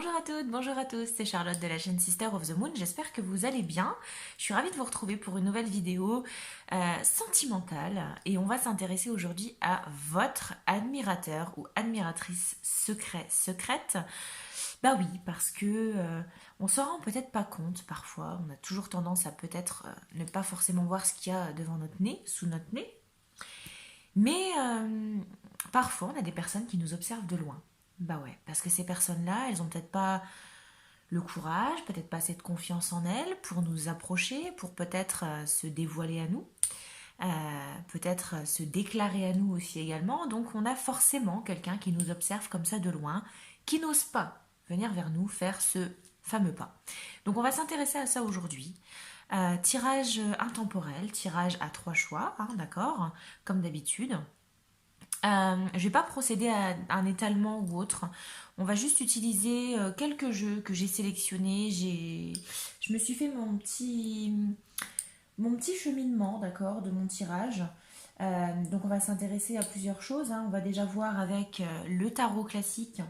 Bonjour à toutes, bonjour à tous, c'est Charlotte de la chaîne Sister of the Moon, j'espère que vous allez bien. Je suis ravie de vous retrouver pour une nouvelle vidéo sentimentale et on va s'intéresser aujourd'hui à votre admirateur ou admiratrice secrète. Bah oui, parce que on s'en rend peut-être pas compte parfois, on a toujours tendance à peut-être ne pas forcément voir ce qu'il y a devant notre nez, sous notre nez, mais parfois on a des personnes qui nous observent de loin. Bah ouais, parce que ces personnes-là, elles ont peut-être pas le courage, peut-être pas assez de confiance en elles pour nous approcher, pour peut-être se dévoiler à nous, peut-être se déclarer à nous aussi également. Donc on a forcément quelqu'un qui nous observe comme ça de loin, qui n'ose pas venir vers nous faire ce fameux pas. Donc on va s'intéresser à ça aujourd'hui. Tirage intemporel, tirage à trois choix, hein, d'accord, comme d'habitude. Je ne vais pas procéder à un étalement ou autre. On va juste utiliser quelques jeux que j'ai sélectionnés. Je me suis fait mon petit cheminement, d'accord, de mon tirage. Donc on va s'intéresser à plusieurs choses, hein. On va déjà voir avec le tarot classique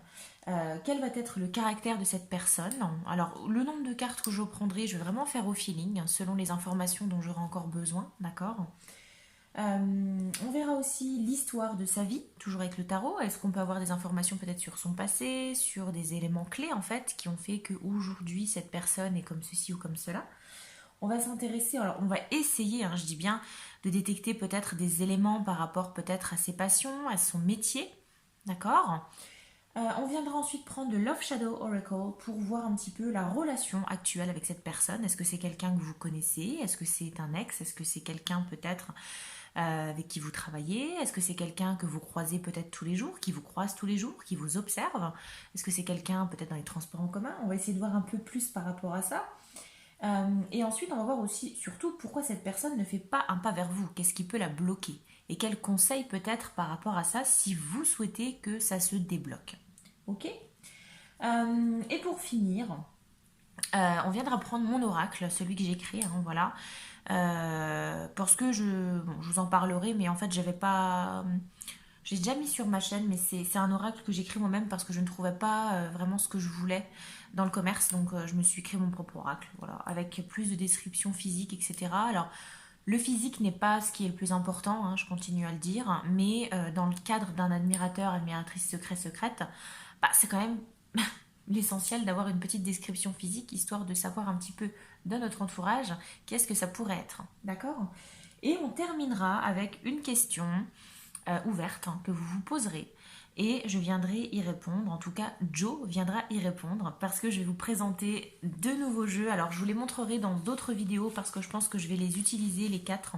quel va être le caractère de cette personne. Alors le nombre de cartes que je prendrai, je vais vraiment faire au feeling, selon les informations dont j'aurai encore besoin, d'accord. On verra aussi l'histoire de sa vie, toujours avec le tarot. Est-ce qu'on peut avoir des informations peut-être sur son passé, sur des éléments clés en fait, qui ont fait qu'aujourd'hui cette personne est comme ceci ou comme cela. On va s'intéresser, alors on va essayer, hein, je dis bien, de détecter peut-être des éléments par rapport peut-être à ses passions, à son métier, d'accord. On viendra ensuite prendre le Love Shadow Oracle pour voir un petit peu la relation actuelle avec cette personne. Est-ce que c'est quelqu'un que vous connaissez? Est-ce que c'est un ex? Est-ce que c'est quelqu'un peut-être avec qui vous travaillez? Est-ce que c'est quelqu'un que vous croisez peut-être tous les jours, qui vous croise tous les jours, qui vous observe? Est-ce que c'est quelqu'un peut-être dans les transports en commun? On va essayer de voir un peu plus par rapport à ça. Et ensuite, on va voir aussi, surtout, pourquoi cette personne ne fait pas un pas vers vous. Qu'est-ce qui peut la bloquer? Et quels conseils peut-être par rapport à ça si vous souhaitez que ça se débloque. Ok. Et pour finir, on viendra prendre mon oracle, celui que j'ai créé, hein, voilà. Parce que je vous en parlerai, mais en fait, j'avais pas. J'ai déjà mis sur ma chaîne, mais c'est un oracle que j'ai créé moi-même parce que je ne trouvais pas vraiment ce que je voulais dans le commerce. Donc, je me suis créé mon propre oracle, voilà, avec plus de descriptions physiques, etc. Alors, le physique n'est pas ce qui est le plus important, hein, je continue à le dire, mais dans le cadre d'un admirateur, admiratrice secrète, bah, c'est quand même l'essentiel d'avoir une petite description physique, histoire de savoir un petit peu dans notre entourage qu'est-ce que ça pourrait être. D'accord? Et on terminera avec une question ouverte, hein, que vous vous poserez. Et je viendrai y répondre, en tout cas Joe viendra y répondre parce que je vais vous présenter deux nouveaux jeux. Alors je vous les montrerai dans d'autres vidéos parce que je pense que je vais les utiliser les quatre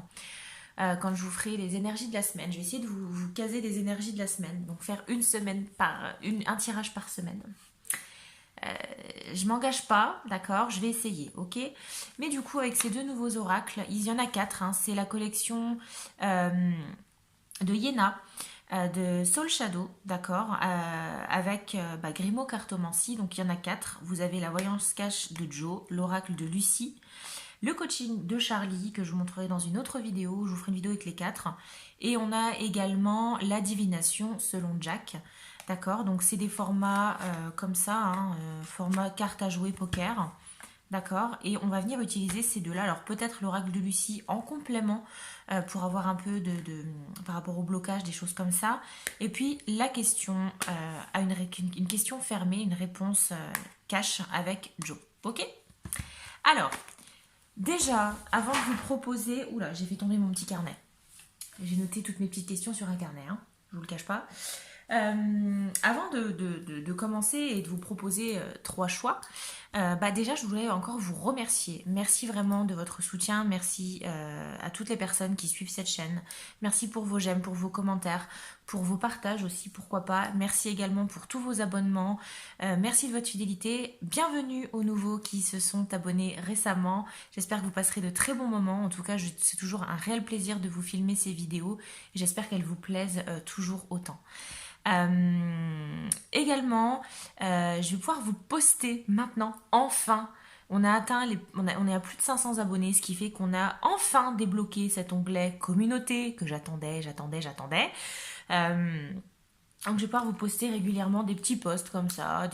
quand je vous ferai les énergies de la semaine. Je vais essayer de vous caser des énergies de la semaine, donc faire un tirage par semaine. Je m'engage pas, d'accord, je vais essayer, ok. Mais du coup, avec ces deux nouveaux oracles, il y en a quatre, hein, c'est la collection de Yéna, de Soul Shadow, d'accord, avec Grimo Cartomancie, donc il y en a quatre. Vous avez la voyance cache de Joe, l'oracle de Lucie, le coaching de Charlie, que je vous montrerai dans une autre vidéo, je vous ferai une vidéo avec les quatre. Et on a également la divination selon Jack. D'accord, donc c'est des formats comme ça, hein, format carte à jouer poker. D'accord, et on va venir utiliser ces deux-là. Alors peut-être l'oracle de Lucie en complément pour avoir un peu par rapport au blocage, des choses comme ça. Et puis la question à une question fermée, une réponse cash avec Joe. Ok. Alors, déjà, avant de vous proposer... Oula, j'ai fait tomber mon petit carnet. J'ai noté toutes mes petites questions sur un carnet, hein, je vous le cache pas. Avant de commencer et de vous proposer trois choix, déjà je voulais encore vous remercier. Merci vraiment de votre soutien, merci à toutes les personnes qui suivent cette chaîne. Merci pour vos j'aime, pour vos commentaires, pour vos partages aussi, pourquoi pas. Merci également pour tous vos abonnements, merci de votre fidélité. Bienvenue aux nouveaux qui se sont abonnés récemment. J'espère que vous passerez de très bons moments. En tout cas, c'est toujours un réel plaisir de vous filmer ces vidéos et j'espère qu'elles vous plaisent toujours autant. Également, je vais pouvoir vous poster maintenant, enfin. On a atteint on est à plus de 500 abonnés, ce qui fait qu'on a enfin débloqué cet onglet communauté que j'attendais. Donc je vais pouvoir vous poster régulièrement des petits posts comme ça,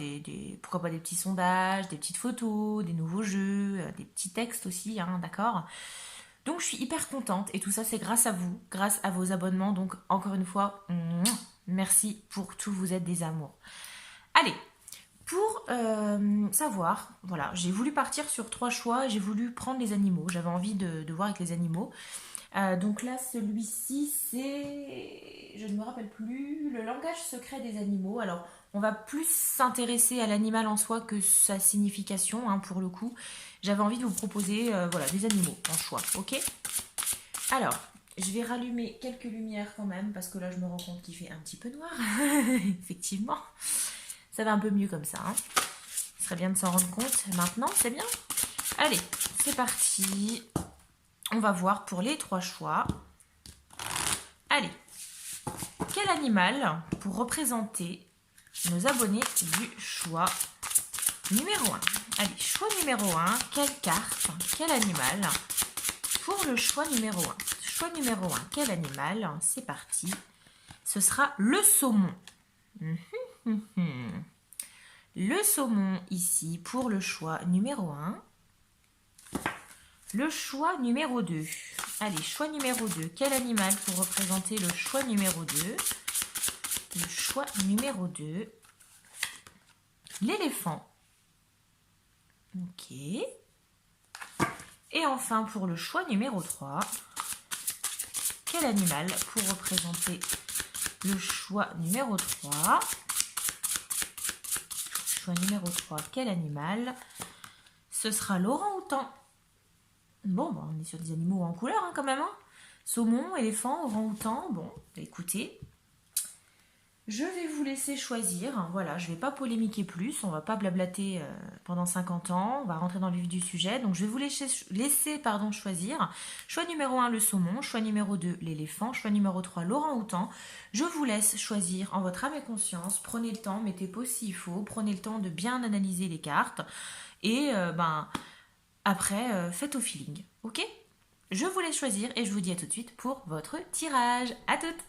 pourquoi pas des petits sondages, des petites photos, des nouveaux jeux, des petits textes aussi, hein, d'accord? Donc je suis hyper contente et tout ça c'est grâce à vous, grâce à vos abonnements. Donc encore une fois, merci pour tout, vous êtes des amours. Allez, pour savoir, voilà, j'ai voulu partir sur 3 choix, j'ai voulu prendre les animaux, j'avais envie de voir avec les animaux. Donc là, celui-ci, c'est, je ne me rappelle plus, le langage secret des animaux. Alors, on va plus s'intéresser à l'animal en soi que sa signification, hein, pour le coup. J'avais envie de vous proposer, voilà, des animaux en choix, ok? Alors, je vais rallumer quelques lumières quand même, parce que là, je me rends compte qu'il fait un petit peu noir. Effectivement, ça va un peu mieux comme ça, hein. Ce serait bien de s'en rendre compte. Maintenant, c'est bien. Allez, c'est parti. On va voir pour les 3 choix. Allez, quel animal pour représenter nos abonnés du choix numéro 1? Allez, choix numéro 1, quelle carte, quel animal pour le choix numéro 1? Choix numéro 1, quel animal? C'est parti. Ce sera le saumon. Le saumon ici pour le choix numéro 1. Le choix numéro 2. Allez, choix numéro 2. Quel animal pour représenter le choix numéro 2? Le choix numéro 2. L'éléphant. Ok. Et enfin, pour le choix numéro 3. Quel animal pour représenter le choix numéro 3? Choix numéro 3. Quel animal? Ce sera l'orang-outan. Bon, bah, on est sur des animaux en couleur, hein, quand même, hein. Saumon, éléphant, orang-outan. Bon, bah, écoutez, je vais vous laisser choisir. Voilà, je ne vais pas polémiquer plus. On ne va pas blablater pendant 50 ans. On va rentrer dans le vif du sujet. Donc, je vais vous laisser choisir. Choix numéro 1, le saumon. Choix numéro 2, l'éléphant. Choix numéro 3, l'orang-outan. Je vous laisse choisir en votre âme et conscience. Prenez le temps, mettez pause s'il faut. Prenez le temps de bien analyser les cartes. Et, après, faites au feeling, ok? Je vous laisse choisir et je vous dis à tout de suite pour votre tirage. À toutes!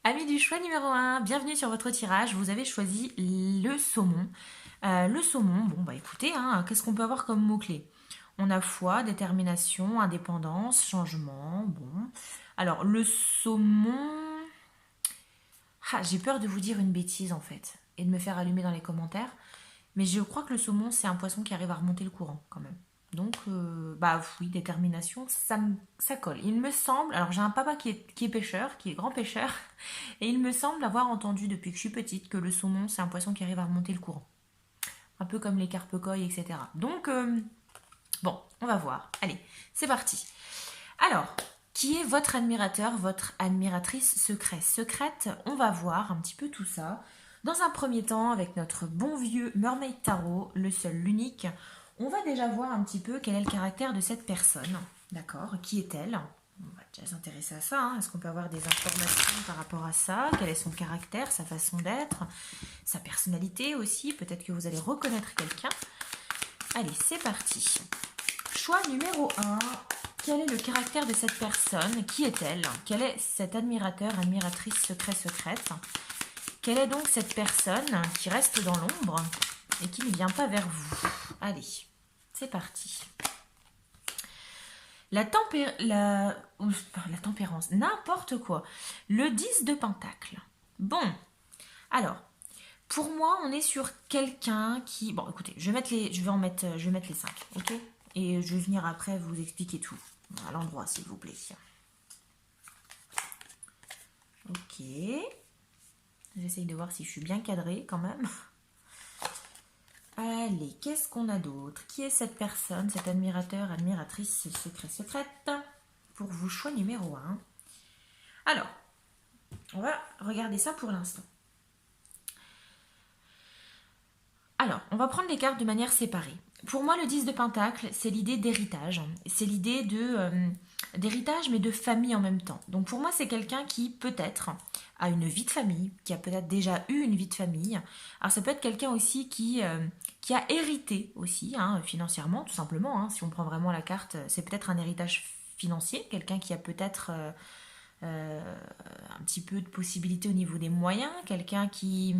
Amis du choix numéro 1, bienvenue sur votre tirage. Vous avez choisi le saumon. Le saumon, bon bah écoutez, hein, qu'est-ce qu'on peut avoir comme mots-clés? On a foi, détermination, indépendance, changement, bon. Alors le saumon... Ah, j'ai peur de vous dire une bêtise en fait et de me faire allumer dans les commentaires. Mais je crois que le saumon, c'est un poisson qui arrive à remonter le courant quand même. Donc, bah oui, détermination, ça colle. Il me semble, alors j'ai un papa qui est pêcheur, qui est grand pêcheur, et il me semble avoir entendu depuis que je suis petite que le saumon, c'est un poisson qui arrive à remonter le courant. Un peu comme les carpe-coilles, etc. Donc, bon, on va voir. Allez, c'est parti. Alors, qui est votre admirateur, votre admiratrice secrète? On va voir un petit peu tout ça. Dans un premier temps, avec notre bon vieux Mermaid Tarot, le seul, l'unique, on va déjà voir un petit peu quel est le caractère de cette personne. D'accord? Qui est-elle? On va déjà s'intéresser à ça, hein. Est-ce qu'on peut avoir des informations par rapport à ça? Quel est son caractère, sa façon d'être, sa personnalité aussi? Peut-être que vous allez reconnaître quelqu'un. Allez, c'est parti. Choix numéro 1. Quel est le caractère de cette personne? Qui est-elle? Quel est cet admirateur, admiratrice secrète? Quelle est donc cette personne qui reste dans l'ombre et qui ne vient pas vers vous? Allez, c'est parti. La tempérance, n'importe quoi. Le 10 de Pentacle. Bon, alors, pour moi, on est sur quelqu'un qui... Bon, écoutez, je vais mettre les 5, ok? Et je vais venir après vous expliquer tout. À l'endroit, s'il vous plaît. Ok. J'essaye de voir si je suis bien cadrée quand même. Allez, qu'est-ce qu'on a d'autre? Qui est cette personne, cet admirateur, admiratrice secrète pour vous, choix numéro 1. Alors, on va regarder ça pour l'instant. Alors, on va prendre les cartes de manière séparée. Pour moi, le 10 de Pentacle, c'est l'idée d'héritage. C'est l'idée d'héritage, mais de famille en même temps. Donc pour moi, c'est quelqu'un qui peut-être a une vie de famille, qui a peut-être déjà eu une vie de famille. Alors ça peut être quelqu'un aussi qui a hérité aussi, hein, financièrement, tout simplement. Hein. Si on prend vraiment la carte, c'est peut-être un héritage financier, quelqu'un qui a peut-être un petit peu de possibilités au niveau des moyens, quelqu'un qui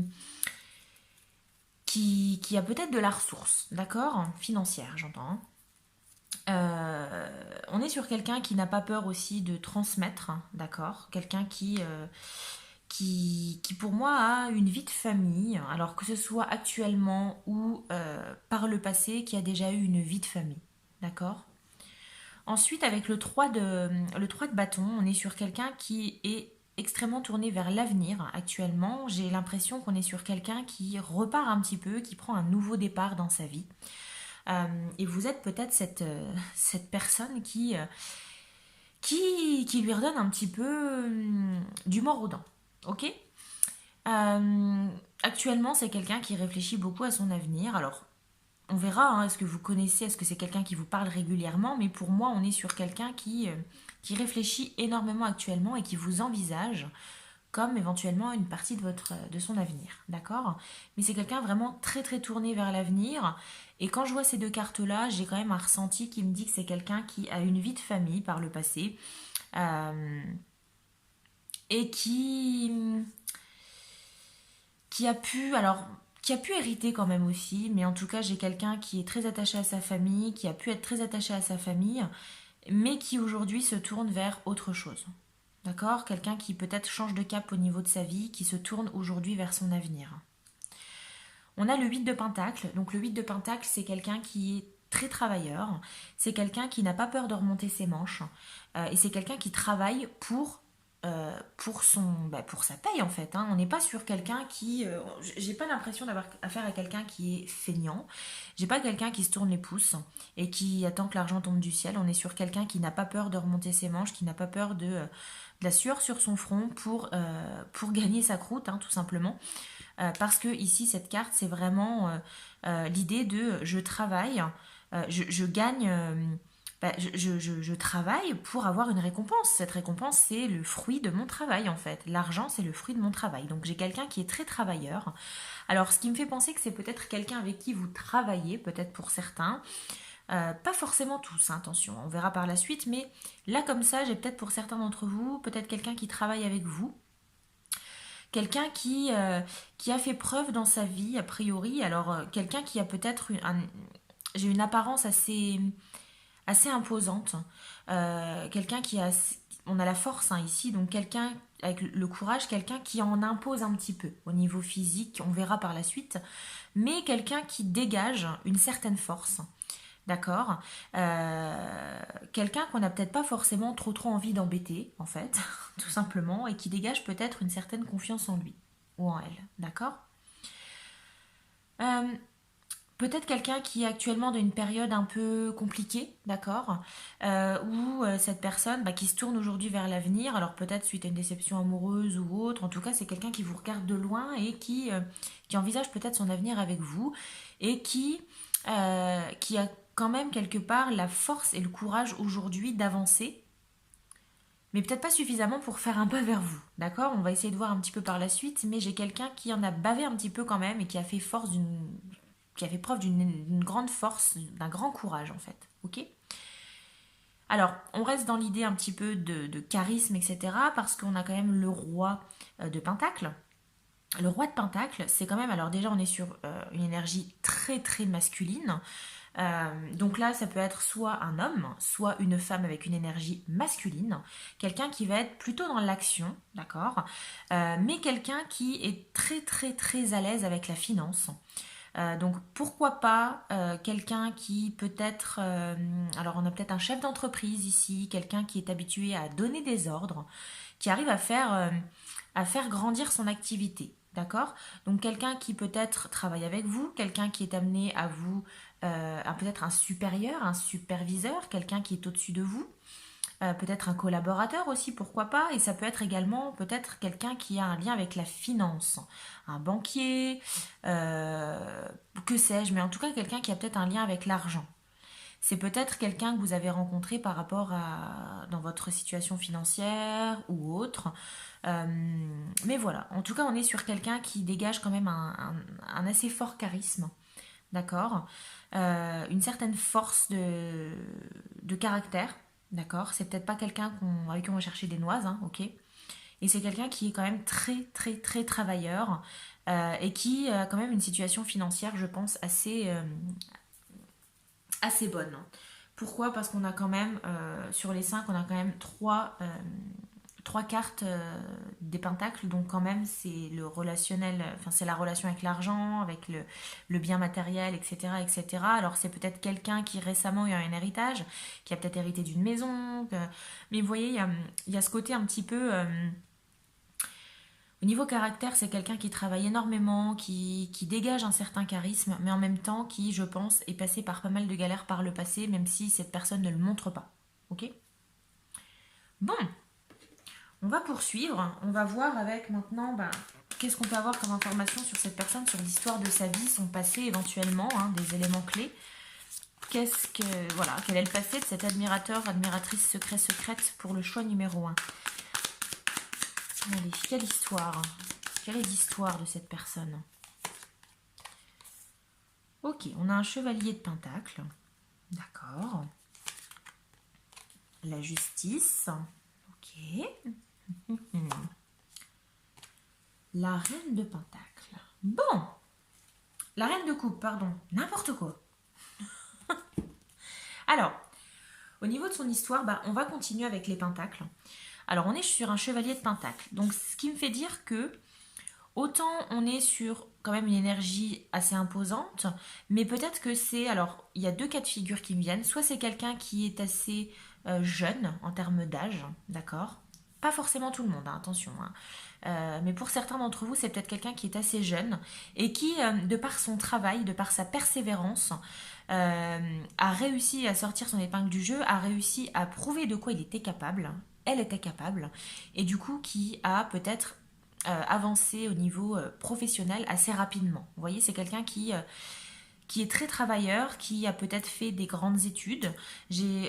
a peut-être de la ressource, d'accord? Financière, j'entends, hein. On est sur quelqu'un qui n'a pas peur aussi de transmettre, hein, d'accord? Quelqu'un qui pour moi a une vie de famille, alors que ce soit actuellement ou par le passé, qui a déjà eu une vie de famille, d'accord? Ensuite, avec le 3 de bâton, on est sur quelqu'un qui est extrêmement tourné vers l'avenir actuellement. J'ai l'impression qu'on est sur quelqu'un qui repart un petit peu, qui prend un nouveau départ dans sa vie. Et vous êtes peut-être cette personne qui lui redonne un petit peu du mord aux dents. Ok. Actuellement, c'est quelqu'un qui réfléchit beaucoup à son avenir. Alors, on verra, hein, est-ce que vous connaissez, est-ce que c'est quelqu'un qui vous parle régulièrement, mais pour moi, on est sur quelqu'un qui réfléchit énormément actuellement et qui vous envisage comme éventuellement une partie de son avenir, d'accord? Mais c'est quelqu'un vraiment très très tourné vers l'avenir. Et quand je vois ces deux cartes-là, j'ai quand même un ressenti qui me dit que c'est quelqu'un qui a une vie de famille par le passé euh, et qui a pu, alors, qui a pu hériter quand même aussi, mais en tout cas, j'ai quelqu'un qui est très attaché à sa famille, qui a pu être très attaché à sa famille, mais qui aujourd'hui se tourne vers autre chose. D'accord? Quelqu'un qui peut-être change de cap au niveau de sa vie, qui se tourne aujourd'hui vers son avenir. On a le 8 de Pentacle. Donc le 8 de Pentacle, c'est quelqu'un qui est très travailleur. C'est quelqu'un qui n'a pas peur de remonter ses manches. Et c'est quelqu'un qui travaille pour sa paye en fait, hein. On n'est pas sur quelqu'un qui... j'ai pas l'impression d'avoir affaire à quelqu'un qui est feignant. J'ai pas quelqu'un qui se tourne les pouces et qui attend que l'argent tombe du ciel. On est sur quelqu'un qui n'a pas peur de remonter ses manches, qui n'a pas peur de la sueur sur son front pour gagner sa croûte, hein, tout simplement. Parce que ici, cette carte, c'est vraiment l'idée de je travaille, je gagne, je travaille pour avoir une récompense. Cette récompense, c'est le fruit de mon travail, en fait. L'argent, c'est le fruit de mon travail. Donc, j'ai quelqu'un qui est très travailleur. Alors, ce qui me fait penser que c'est peut-être quelqu'un avec qui vous travaillez, peut-être pour certains. Pas forcément tous, hein, attention, on verra par la suite, mais là comme ça, j'ai peut-être pour certains d'entre vous, peut-être quelqu'un qui travaille avec vous, quelqu'un qui a fait preuve dans sa vie, a priori, alors quelqu'un qui a peut-être j'ai une apparence assez imposante, quelqu'un qui a, on a la force, hein, ici, donc quelqu'un avec le courage, quelqu'un qui en impose un petit peu au niveau physique, on verra par la suite, mais quelqu'un qui dégage une certaine force. D'accord. Quelqu'un qu'on n'a peut-être pas forcément trop envie d'embêter, en fait, tout simplement, et qui dégage peut-être une certaine confiance en lui ou en elle. D'accord. Euh, Peut-être quelqu'un qui est actuellement dans une période un peu compliquée, d'accord, où cette personne qui se tourne aujourd'hui vers l'avenir, alors peut-être suite à une déception amoureuse ou autre, en tout cas c'est quelqu'un qui vous regarde de loin et qui envisage peut-être son avenir avec vous et qui a quand même quelque part la force et le courage aujourd'hui d'avancer, mais peut-être pas suffisamment pour faire un pas vers vous, d'accord? On va essayer de voir un petit peu par la suite, mais j'ai quelqu'un qui en a bavé un petit peu quand même et qui a fait preuve d'une grande force, d'un grand courage en fait, ok? Alors, on reste dans l'idée un petit peu de charisme, etc., parce qu'on a quand même le roi de Pentacle. Le roi de Pentacle, c'est quand même, alors déjà on est sur une énergie très très masculine. Donc là, ça peut être soit un homme, soit une femme avec une énergie masculine, quelqu'un qui va être plutôt dans l'action, d'accord, mais quelqu'un qui est très très très à l'aise avec la finance. Donc pourquoi pas quelqu'un qui peut être... alors on a peut-être un chef d'entreprise ici, quelqu'un qui est habitué à donner des ordres, qui arrive à faire grandir son activité. D'accord. Donc quelqu'un qui peut-être travaille avec vous, quelqu'un qui est amené à vous, à peut-être un supérieur, un superviseur, quelqu'un qui est au-dessus de vous, peut-être un collaborateur aussi, pourquoi pas, et ça peut être également peut-être quelqu'un qui a un lien avec la finance, un banquier, que sais-je, mais en tout cas quelqu'un qui a peut-être un lien avec l'argent. C'est peut-être quelqu'un que vous avez rencontré par rapport à dans votre situation financière ou autre. Euh, mais voilà, en tout cas on est sur quelqu'un qui dégage quand même un assez fort charisme, d'accord. Une certaine force de caractère, d'accord? C'est peut-être pas quelqu'un avec qui on va chercher des noises, hein, ok? Et c'est quelqu'un qui est quand même très, très, très travailleur et qui a quand même une situation financière, je pense, assez bonne. Pourquoi? Parce qu'on a quand même, sur les 5, on a quand même trois cartes des pentacles, donc quand même c'est le relationnel, enfin c'est la relation avec l'argent, avec le bien matériel, etc., etc. Alors c'est peut-être quelqu'un qui récemment a eu un héritage, qui a peut-être hérité d'une maison, mais vous voyez, il y a ce côté un petit peu... au niveau caractère, c'est quelqu'un qui travaille énormément, qui dégage un certain charisme, mais en même temps qui, je pense, est passé par pas mal de galères par le passé, même si cette personne ne le montre pas. Ok? Bon, on va poursuivre. On va voir avec maintenant, qu'est-ce qu'on peut avoir comme information sur cette personne, sur l'histoire de sa vie, son passé éventuellement, hein, des éléments clés. Voilà, quel est le passé de cet admirateur, admiratrice secret, secrète pour le choix numéro un. Allez, quelle histoire? Quelle est l'histoire de cette personne? Ok, on a un chevalier de pentacle. D'accord. La justice. Ok. La reine de pentacle. Bon. La reine de coupe, pardon. N'importe quoi. Alors, au niveau de son histoire, on va continuer avec les pentacles. Alors, on est sur un chevalier de pentacle. Donc, ce qui me fait dire que autant on est sur quand même une énergie assez imposante, mais peut-être que c'est... Alors, il y a deux cas de figure qui me viennent. Soit c'est quelqu'un qui est assez jeune en termes d'âge, d'accord? Pas forcément tout le monde, hein, attention. Hein. Mais pour certains d'entre vous, c'est peut-être quelqu'un qui est assez jeune et qui, de par son travail, de par sa persévérance, a réussi à sortir son épingle du jeu, a réussi à prouver de quoi il était capable, elle était capable, et du coup qui a peut-être avancé au niveau professionnel assez rapidement. Vous voyez, c'est quelqu'un qui est très travailleur, qui a peut-être fait des grandes études.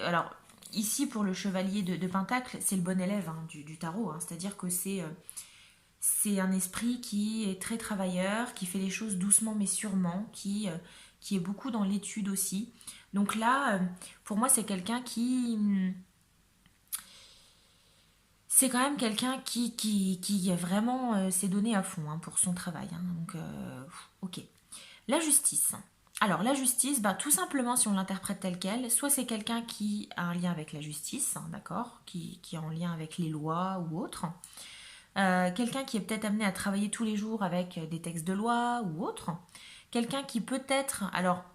Alors, ici, pour le chevalier de Pentacle, c'est le bon élève hein, du tarot, hein, c'est-à-dire que c'est un esprit qui est très travailleur, qui fait les choses doucement mais sûrement, qui est beaucoup dans l'étude aussi. Donc là, pour moi, c'est quelqu'un c'est quand même quelqu'un qui a vraiment s'est donné à fond hein, pour son travail. Hein. Donc, ok. La justice. Alors, la justice, tout simplement, si on l'interprète telle qu'elle, soit c'est quelqu'un qui a un lien avec la justice, hein, d'accord, qui est en lien avec les lois ou autre. Quelqu'un qui est peut-être amené à travailler tous les jours avec des textes de loi ou autre. Quelqu'un qui peut-être, alors,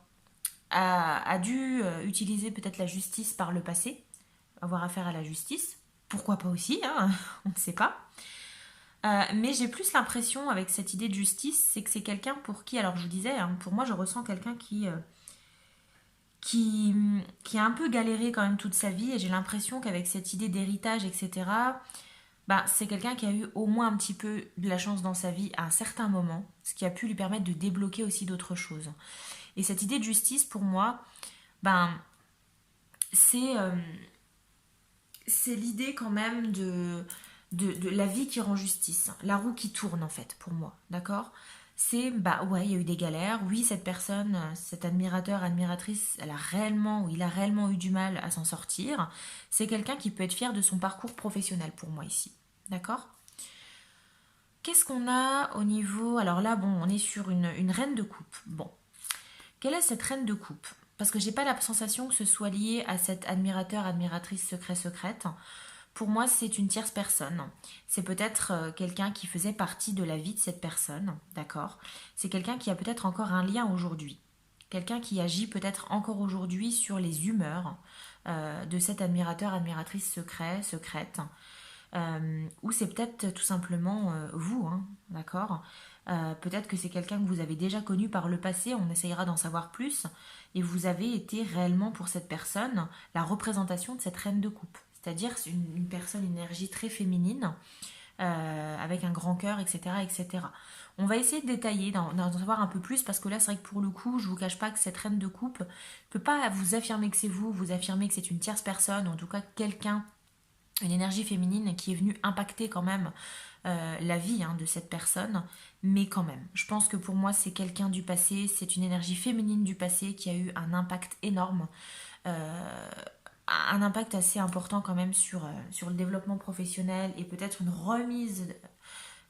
a dû utiliser peut-être la justice par le passé, avoir affaire à la justice. Pourquoi pas aussi, hein, on ne sait pas. Mais j'ai plus l'impression avec cette idée de justice, c'est que c'est quelqu'un pour qui, alors je vous disais, hein, pour moi je ressens quelqu'un qui, qui a un peu galéré quand même toute sa vie et j'ai l'impression qu'avec cette idée d'héritage, etc., c'est quelqu'un qui a eu au moins un petit peu de la chance dans sa vie à un certain moment, ce qui a pu lui permettre de débloquer aussi d'autres choses. Et cette idée de justice, pour moi, c'est c'est l'idée quand même de la vie qui rend justice, la roue qui tourne en fait, pour moi, d'accord? C'est, ouais, il y a eu des galères, oui, cette personne, cet admirateur, admiratrice, elle a réellement, ou il a réellement eu du mal à s'en sortir. C'est quelqu'un qui peut être fier de son parcours professionnel pour moi ici, d'accord? Qu'est-ce qu'on a au niveau... Alors là, bon, on est sur une reine de coupe. Bon, quelle est cette reine de coupe? Parce que j'ai pas la sensation que ce soit lié à cet admirateur, admiratrice secret, secrète. Pour moi, c'est une tierce personne. C'est peut-être quelqu'un qui faisait partie de la vie de cette personne, d'accord? C'est quelqu'un qui a peut-être encore un lien aujourd'hui. Quelqu'un qui agit peut-être encore aujourd'hui sur les humeurs de cet admirateur, admiratrice secret, secrète. Ou c'est peut-être tout simplement vous, hein, d'accord? Peut-être que c'est quelqu'un que vous avez déjà connu par le passé, on essayera d'en savoir plus, et vous avez été réellement pour cette personne la représentation de cette reine de coupe. C'est-à-dire une personne, une énergie très féminine, avec un grand cœur, etc., etc. On va essayer de détailler, d'en savoir un peu plus, parce que là, c'est vrai que pour le coup, je vous cache pas que cette reine de coupe ne peut pas vous affirmer que c'est vous, vous affirmer que c'est une tierce personne, ou en tout cas quelqu'un, une énergie féminine qui est venue impacter quand même la vie hein, de cette personne, mais quand même, je pense que pour moi c'est quelqu'un du passé, c'est une énergie féminine du passé qui a eu un impact énorme un impact assez important quand même sur le développement professionnel et peut-être une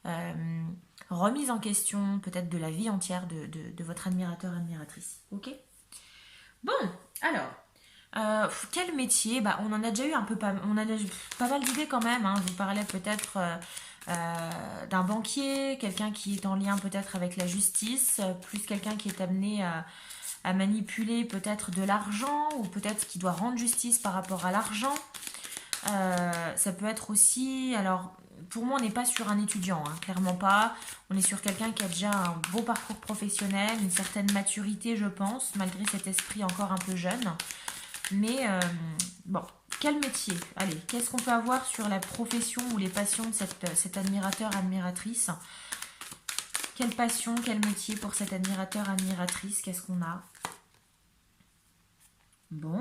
euh, remise en question peut-être de la vie entière de votre admirateur, admiratrice. Ok. Bon, alors, quel métier? Bah, on en a déjà eu un peu on a déjà pas mal d'idées quand même, hein. Je vous parlais peut-être d'un banquier, quelqu'un qui est en lien peut-être avec la justice, plus quelqu'un qui est amené à manipuler peut-être de l'argent ou peut-être qui doit rendre justice par rapport à l'argent. Ça peut être aussi, alors pour moi on n'est pas sur un étudiant, hein, clairement pas. On est sur quelqu'un qui a déjà un beau parcours professionnel, une certaine maturité je pense, malgré cet esprit encore un peu jeune. Mais bon, quel métier? Allez, qu'est-ce qu'on peut avoir sur la profession ou les passions de cet admirateur, admiratrice? Quelle passion, quel métier pour cet admirateur, admiratrice? Qu'est-ce qu'on a? Bon,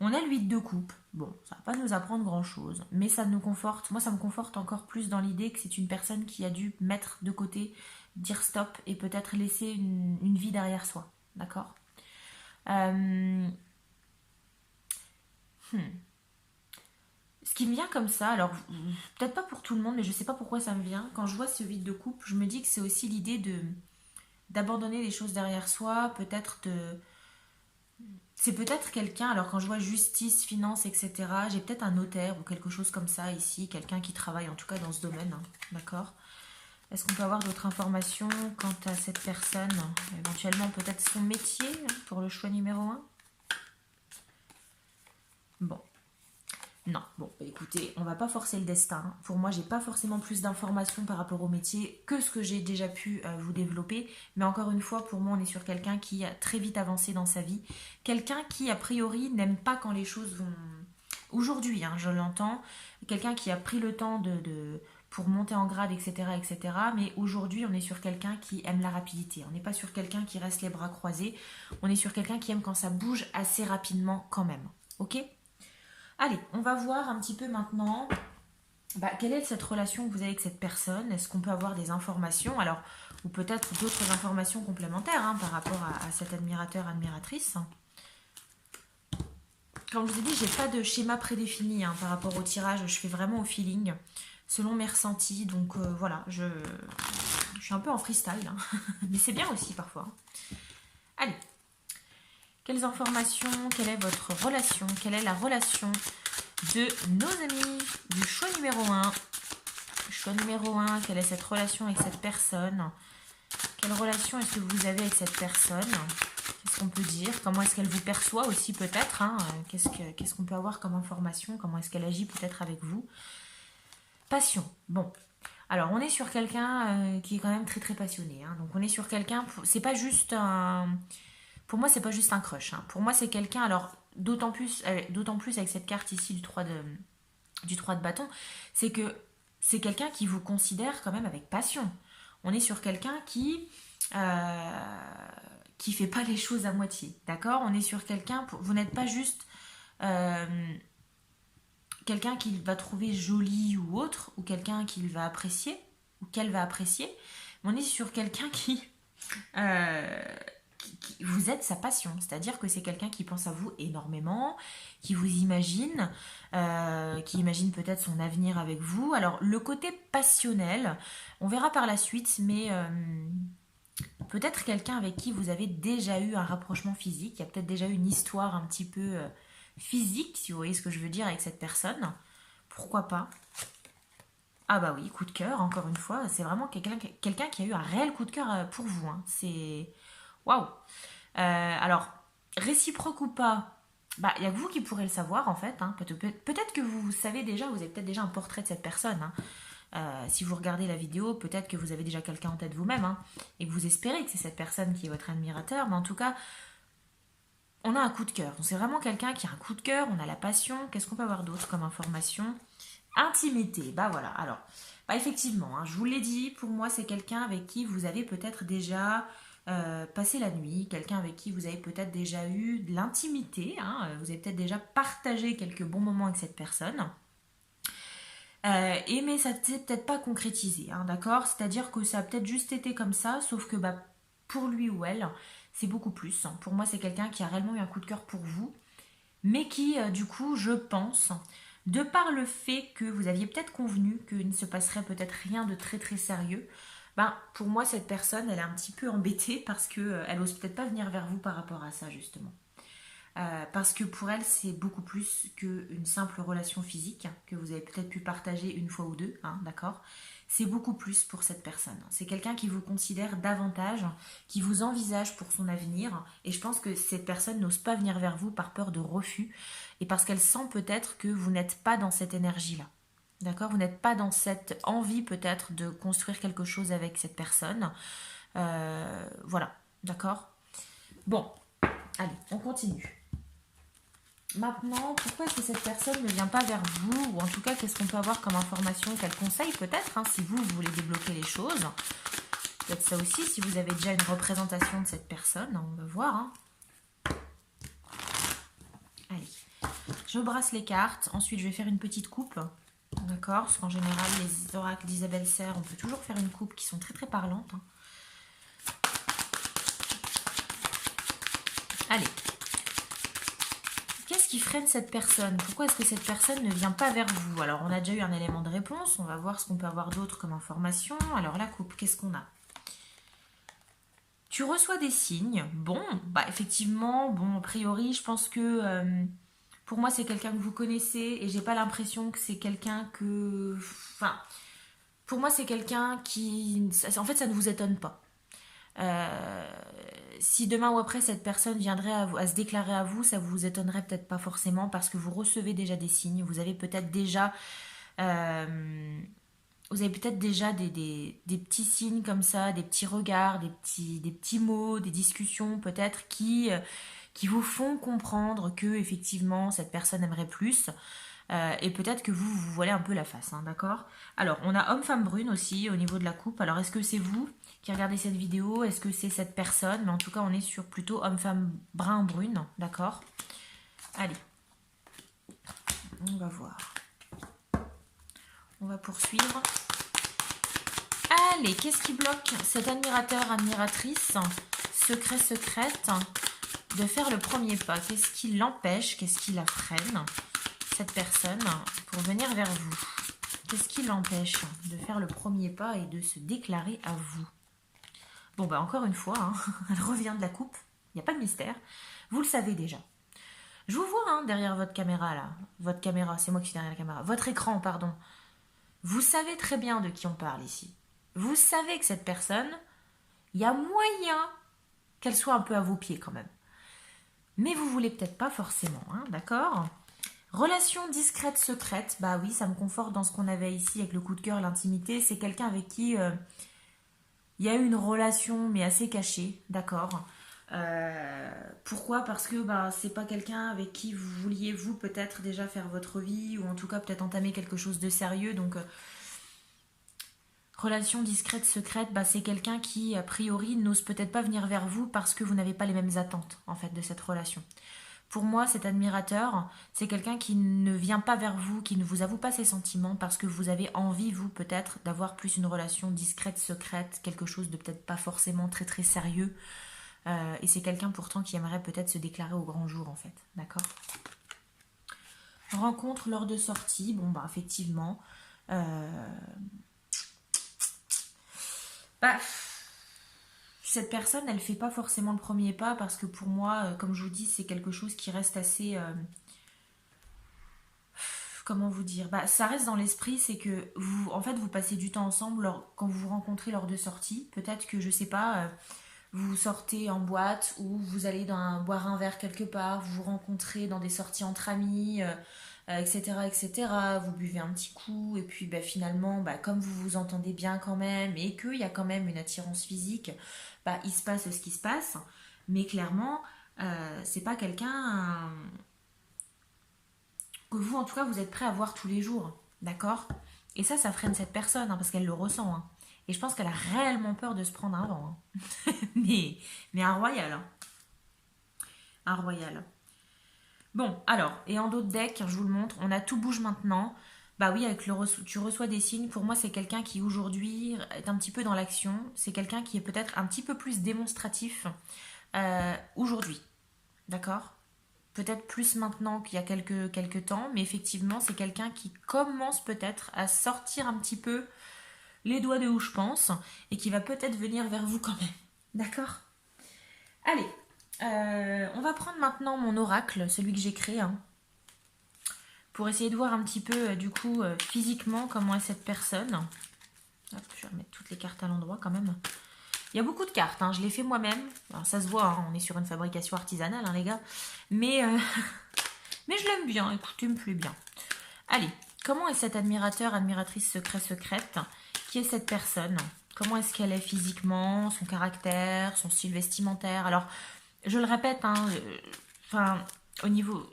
on a l'huile de coupe. Bon, ça va pas nous apprendre grand-chose, mais ça nous conforte. Moi, ça me conforte encore plus dans l'idée que c'est une personne qui a dû mettre de côté, dire stop et peut-être laisser une vie derrière soi. D'accord. Euh, hmm. Ce qui me vient comme ça, alors peut-être pas pour tout le monde, mais je sais pas pourquoi ça me vient. Quand je vois ce vide de coupe, je me dis que c'est aussi l'idée de d'abandonner les choses derrière soi, peut-être de c'est peut-être quelqu'un, alors quand je vois justice, finance, etc., j'ai peut-être un notaire ou quelque chose comme ça ici, quelqu'un qui travaille en tout cas dans ce domaine, hein, d'accord. Est-ce qu'on peut avoir d'autres informations quant à cette personne? Éventuellement peut-être son métier hein, pour le choix numéro un. Bon, non, bon, bah, écoutez, on va pas forcer le destin. Pour moi, j'ai pas forcément plus d'informations par rapport au métier que ce que j'ai déjà pu vous développer. Mais encore une fois, pour moi, on est sur quelqu'un qui a très vite avancé dans sa vie. Quelqu'un qui, a priori, n'aime pas quand les choses vont... Aujourd'hui, hein, je l'entends. Quelqu'un qui a pris le temps pour monter en grade, etc., etc. Mais aujourd'hui, on est sur quelqu'un qui aime la rapidité. On n'est pas sur quelqu'un qui reste les bras croisés. On est sur quelqu'un qui aime quand ça bouge assez rapidement quand même. Ok? Allez, on va voir un petit peu maintenant quelle est cette relation que vous avez avec cette personne. Est-ce qu'on peut avoir des informations, alors, ou peut-être d'autres informations complémentaires hein, par rapport à cet admirateur, admiratrice. Comme je vous ai dit, j'ai pas de schéma prédéfini hein, par rapport au tirage. Je fais vraiment au feeling, selon mes ressentis. Donc voilà, je suis un peu en freestyle, hein. Mais c'est bien aussi parfois. Allez, quelles informations, quelle est votre relation, quelle est la relation de nos amis du choix numéro un. Choix numéro un, quelle est cette relation avec cette personne? Quelle relation est-ce que vous avez avec cette personne? Qu'est-ce qu'on peut dire? Comment est-ce qu'elle vous perçoit aussi peut-être hein? Qu'est-ce qu'on peut avoir comme information? Comment est-ce qu'elle agit peut-être avec vous? Passion. Bon. Alors on est sur quelqu'un qui est quand même très très passionné. Hein. Donc on est sur quelqu'un, c'est pas juste un... Pour moi c'est pas juste un crush. Hein. Pour moi c'est quelqu'un, alors d'autant plus avec cette carte ici du 3 de bâton, c'est que c'est quelqu'un qui vous considère quand même avec passion. On est sur quelqu'un qui fait pas les choses à moitié, d'accord. On est sur quelqu'un, vous n'êtes pas juste euh, quelqu'un qu'il va trouver joli ou autre, ou quelqu'un qu'il va apprécier, ou qu'elle va apprécier. On est sur quelqu'un euh, qui vous êtes sa passion, c'est-à-dire que c'est quelqu'un qui pense à vous énormément, qui vous imagine, qui imagine peut-être son avenir avec vous. Alors le côté passionnel, on verra par la suite, mais peut-être quelqu'un avec qui vous avez déjà eu un rapprochement physique, il y a peut-être déjà eu une histoire un petit peu physique, si vous voyez ce que je veux dire avec cette personne. Pourquoi pas? Ah bah oui, coup de cœur, encore une fois, c'est vraiment quelqu'un qui a eu un réel coup de cœur pour vous. Hein. C'est... Waouh! Alors, réciproque ou pas, bah, il n'y a que vous qui pourrez le savoir en fait. Hein. Peut-être que vous savez déjà, vous avez peut-être déjà un portrait de cette personne. Hein. Si vous regardez la vidéo, peut-être que vous avez déjà quelqu'un en tête vous-même hein, et que vous espérez que c'est cette personne qui est votre admirateur. Mais en tout cas, on a un coup de cœur. C'est vraiment quelqu'un qui a un coup de cœur, on a la passion. Qu'est-ce qu'on peut avoir d'autre comme information? Intimité, bah voilà. Alors, bah effectivement, hein, je vous l'ai dit, pour moi, c'est quelqu'un avec qui vous avez peut-être déjà passé la nuit, quelqu'un avec qui vous avez peut-être déjà eu de l'intimité, hein, vous avez peut-être déjà partagé quelques bons moments avec cette personne. Et mais ça ne s'est peut-être pas concrétisé, hein, d'accord. C'est-à-dire que ça a peut-être juste été comme ça, sauf que bah, pour lui ou elle, c'est beaucoup plus. Pour moi, c'est quelqu'un qui a réellement eu un coup de cœur pour vous mais qui, du coup, je pense, de par le fait que vous aviez peut-être convenu qu'il ne se passerait peut-être rien de très très sérieux, ben, pour moi, cette personne, elle est un petit peu embêtée parce qu'elle elle ose peut-être pas venir vers vous par rapport à ça, justement. Parce que pour elle, c'est beaucoup plus qu'une simple relation physique que vous avez peut-être pu partager une fois ou deux, hein, d'accord. C'est beaucoup plus pour cette personne. C'est quelqu'un qui vous considère davantage, qui vous envisage pour son avenir. Et je pense que cette personne n'ose pas venir vers vous par peur de refus et parce qu'elle sent peut-être que vous n'êtes pas dans cette énergie-là. D'accord. Vous n'êtes pas dans cette envie peut-être de construire quelque chose avec cette personne. Voilà. D'accord. Bon, allez, on continue. Maintenant, pourquoi est-ce que cette personne ne vient pas vers vous? Ou en tout cas, qu'est-ce qu'on peut avoir comme information? Quel conseil peut-être, hein, si vous voulez débloquer les choses. Peut-être ça aussi, si vous avez déjà une représentation de cette personne, on va voir. Hein. Allez, je brasse les cartes. Ensuite, je vais faire une petite coupe. D'accord? Parce qu'en général, les oracles d'Isabelle Serre, on peut toujours faire une coupe qui sont très très parlantes. Hein. Allez. Qu'est-ce qui freine cette personne? Pourquoi est-ce que cette personne ne vient pas vers vous? Alors, on a déjà eu un élément de réponse. On va voir ce qu'on peut avoir d'autre comme information. Alors, la coupe, qu'est-ce qu'on a? Tu reçois des signes. Bon, bah effectivement, bon, a priori, je pense que pour moi, c'est quelqu'un que vous connaissez et j'ai pas l'impression que c'est quelqu'un que. Enfin, pour moi, c'est quelqu'un qui. En fait, ça ne vous étonne pas. Euh, Si demain ou après cette personne viendrait à se déclarer à vous, ça vous étonnerait peut-être pas forcément parce que vous recevez déjà des signes, vous avez peut-être déjà, euh, des petits signes comme ça, des petits regards, des petits mots, des discussions peut-être qui vous font comprendre que effectivement cette personne aimerait plus. Et peut-être que vous voilez un peu la face, hein, d'accord. Alors, on a homme-femme brune aussi au niveau de la coupe. Alors, est-ce que c'est vous qui regardez cette vidéo? Est-ce que c'est cette personne? Mais en tout cas, on est sur plutôt homme-femme brun-brune, d'accord. Allez, on va voir. On va poursuivre. Allez, qu'est-ce qui bloque cet admirateur, admiratrice, secret, secrète, de faire le premier pas? Qu'est-ce qui l'empêche? Qu'est-ce qui la freine, cette personne, pour venir vers vous? Qu'est-ce qui l'empêche de faire le premier pas et de se déclarer à vous? Bon, bah encore une fois, hein, elle revient de la coupe, il n'y a pas de mystère. Vous le savez déjà. Je vous vois hein, derrière votre caméra, là. Votre caméra, c'est moi qui suis derrière la caméra. Votre écran, pardon. Vous savez très bien de qui on parle ici. Vous savez que cette personne, il y a moyen qu'elle soit un peu à vos pieds quand même. Mais vous voulez peut-être pas forcément, hein, d'accord? Relation discrète, secrète, bah oui, ça me conforte dans ce qu'on avait ici avec le coup de cœur, l'intimité. C'est quelqu'un avec qui il y a eu une relation, mais assez cachée, d'accord. Pourquoi? Parce que bah, c'est pas quelqu'un avec qui vous vouliez, vous, peut-être déjà faire votre vie, ou en tout cas peut-être entamer quelque chose de sérieux. Donc, relation discrète, secrète, bah, c'est quelqu'un qui, a priori, n'ose peut-être pas venir vers vous parce que vous n'avez pas les mêmes attentes, en fait, de cette relation. Pour moi, cet admirateur, c'est quelqu'un qui ne vient pas vers vous, qui ne vous avoue pas ses sentiments parce que vous avez envie, vous, peut-être, d'avoir plus une relation discrète, secrète, quelque chose de peut-être pas forcément très très sérieux. Et c'est quelqu'un pourtant qui aimerait peut-être se déclarer au grand jour, en fait. D'accord? Rencontre lors de sortie, bon, bah, effectivement. Bah, cette personne, elle fait pas forcément le premier pas parce que pour moi, comme je vous dis, c'est quelque chose qui reste assez. Comment vous dire? Bah, ça reste dans l'esprit, c'est que vous, en fait, vous passez du temps ensemble quand vous vous rencontrez lors de sorties. Peut-être que, je sais pas, vous sortez en boîte ou vous allez boire un verre quelque part, vous vous rencontrez dans des sorties entre amis, etc., etc. Vous buvez un petit coup et puis bah, finalement, bah, comme vous vous entendez bien quand même et qu'il y a quand même une attirance physique, bah, il se passe ce qui se passe. Mais clairement, c'est pas quelqu'un que vous, en tout cas, vous êtes prêt à voir tous les jours. D'accord? Et ça freine cette personne hein, parce qu'elle le ressent. Hein. Et je pense qu'elle a réellement peur de se prendre un vent. Hein. mais un royal. Hein. Un royal. Bon, alors, et en d'autres decks, je vous le montre, on a tout bouge maintenant. Bah oui, avec tu reçois des signes. Pour moi, c'est quelqu'un qui aujourd'hui est un petit peu dans l'action. C'est quelqu'un qui est peut-être un petit peu plus démonstratif aujourd'hui. D'accord? peut-être plus maintenant qu'il y a quelques temps, mais effectivement, c'est quelqu'un qui commence peut-être à sortir un petit peu les doigts de où je pense, et qui va peut-être venir vers vous quand même. D'accord? Allez, on va prendre maintenant mon oracle, celui que j'ai créé, hein, pour essayer de voir un petit peu, du coup, physiquement, comment est cette personne. Hop, je vais remettre toutes les cartes à l'endroit quand même. Il y a beaucoup de cartes, hein, je les fais moi-même. Alors, ça se voit, hein, on est sur une fabrication artisanale, hein, les gars. Mais, mais je l'aime bien, écoutez, il me plaît bien. Allez, comment est cet admirateur, admiratrice secrète? Qui est cette personne? Comment est-ce qu'elle est physiquement, son caractère, son style vestimentaire? Alors, je le répète, hein, enfin, au niveau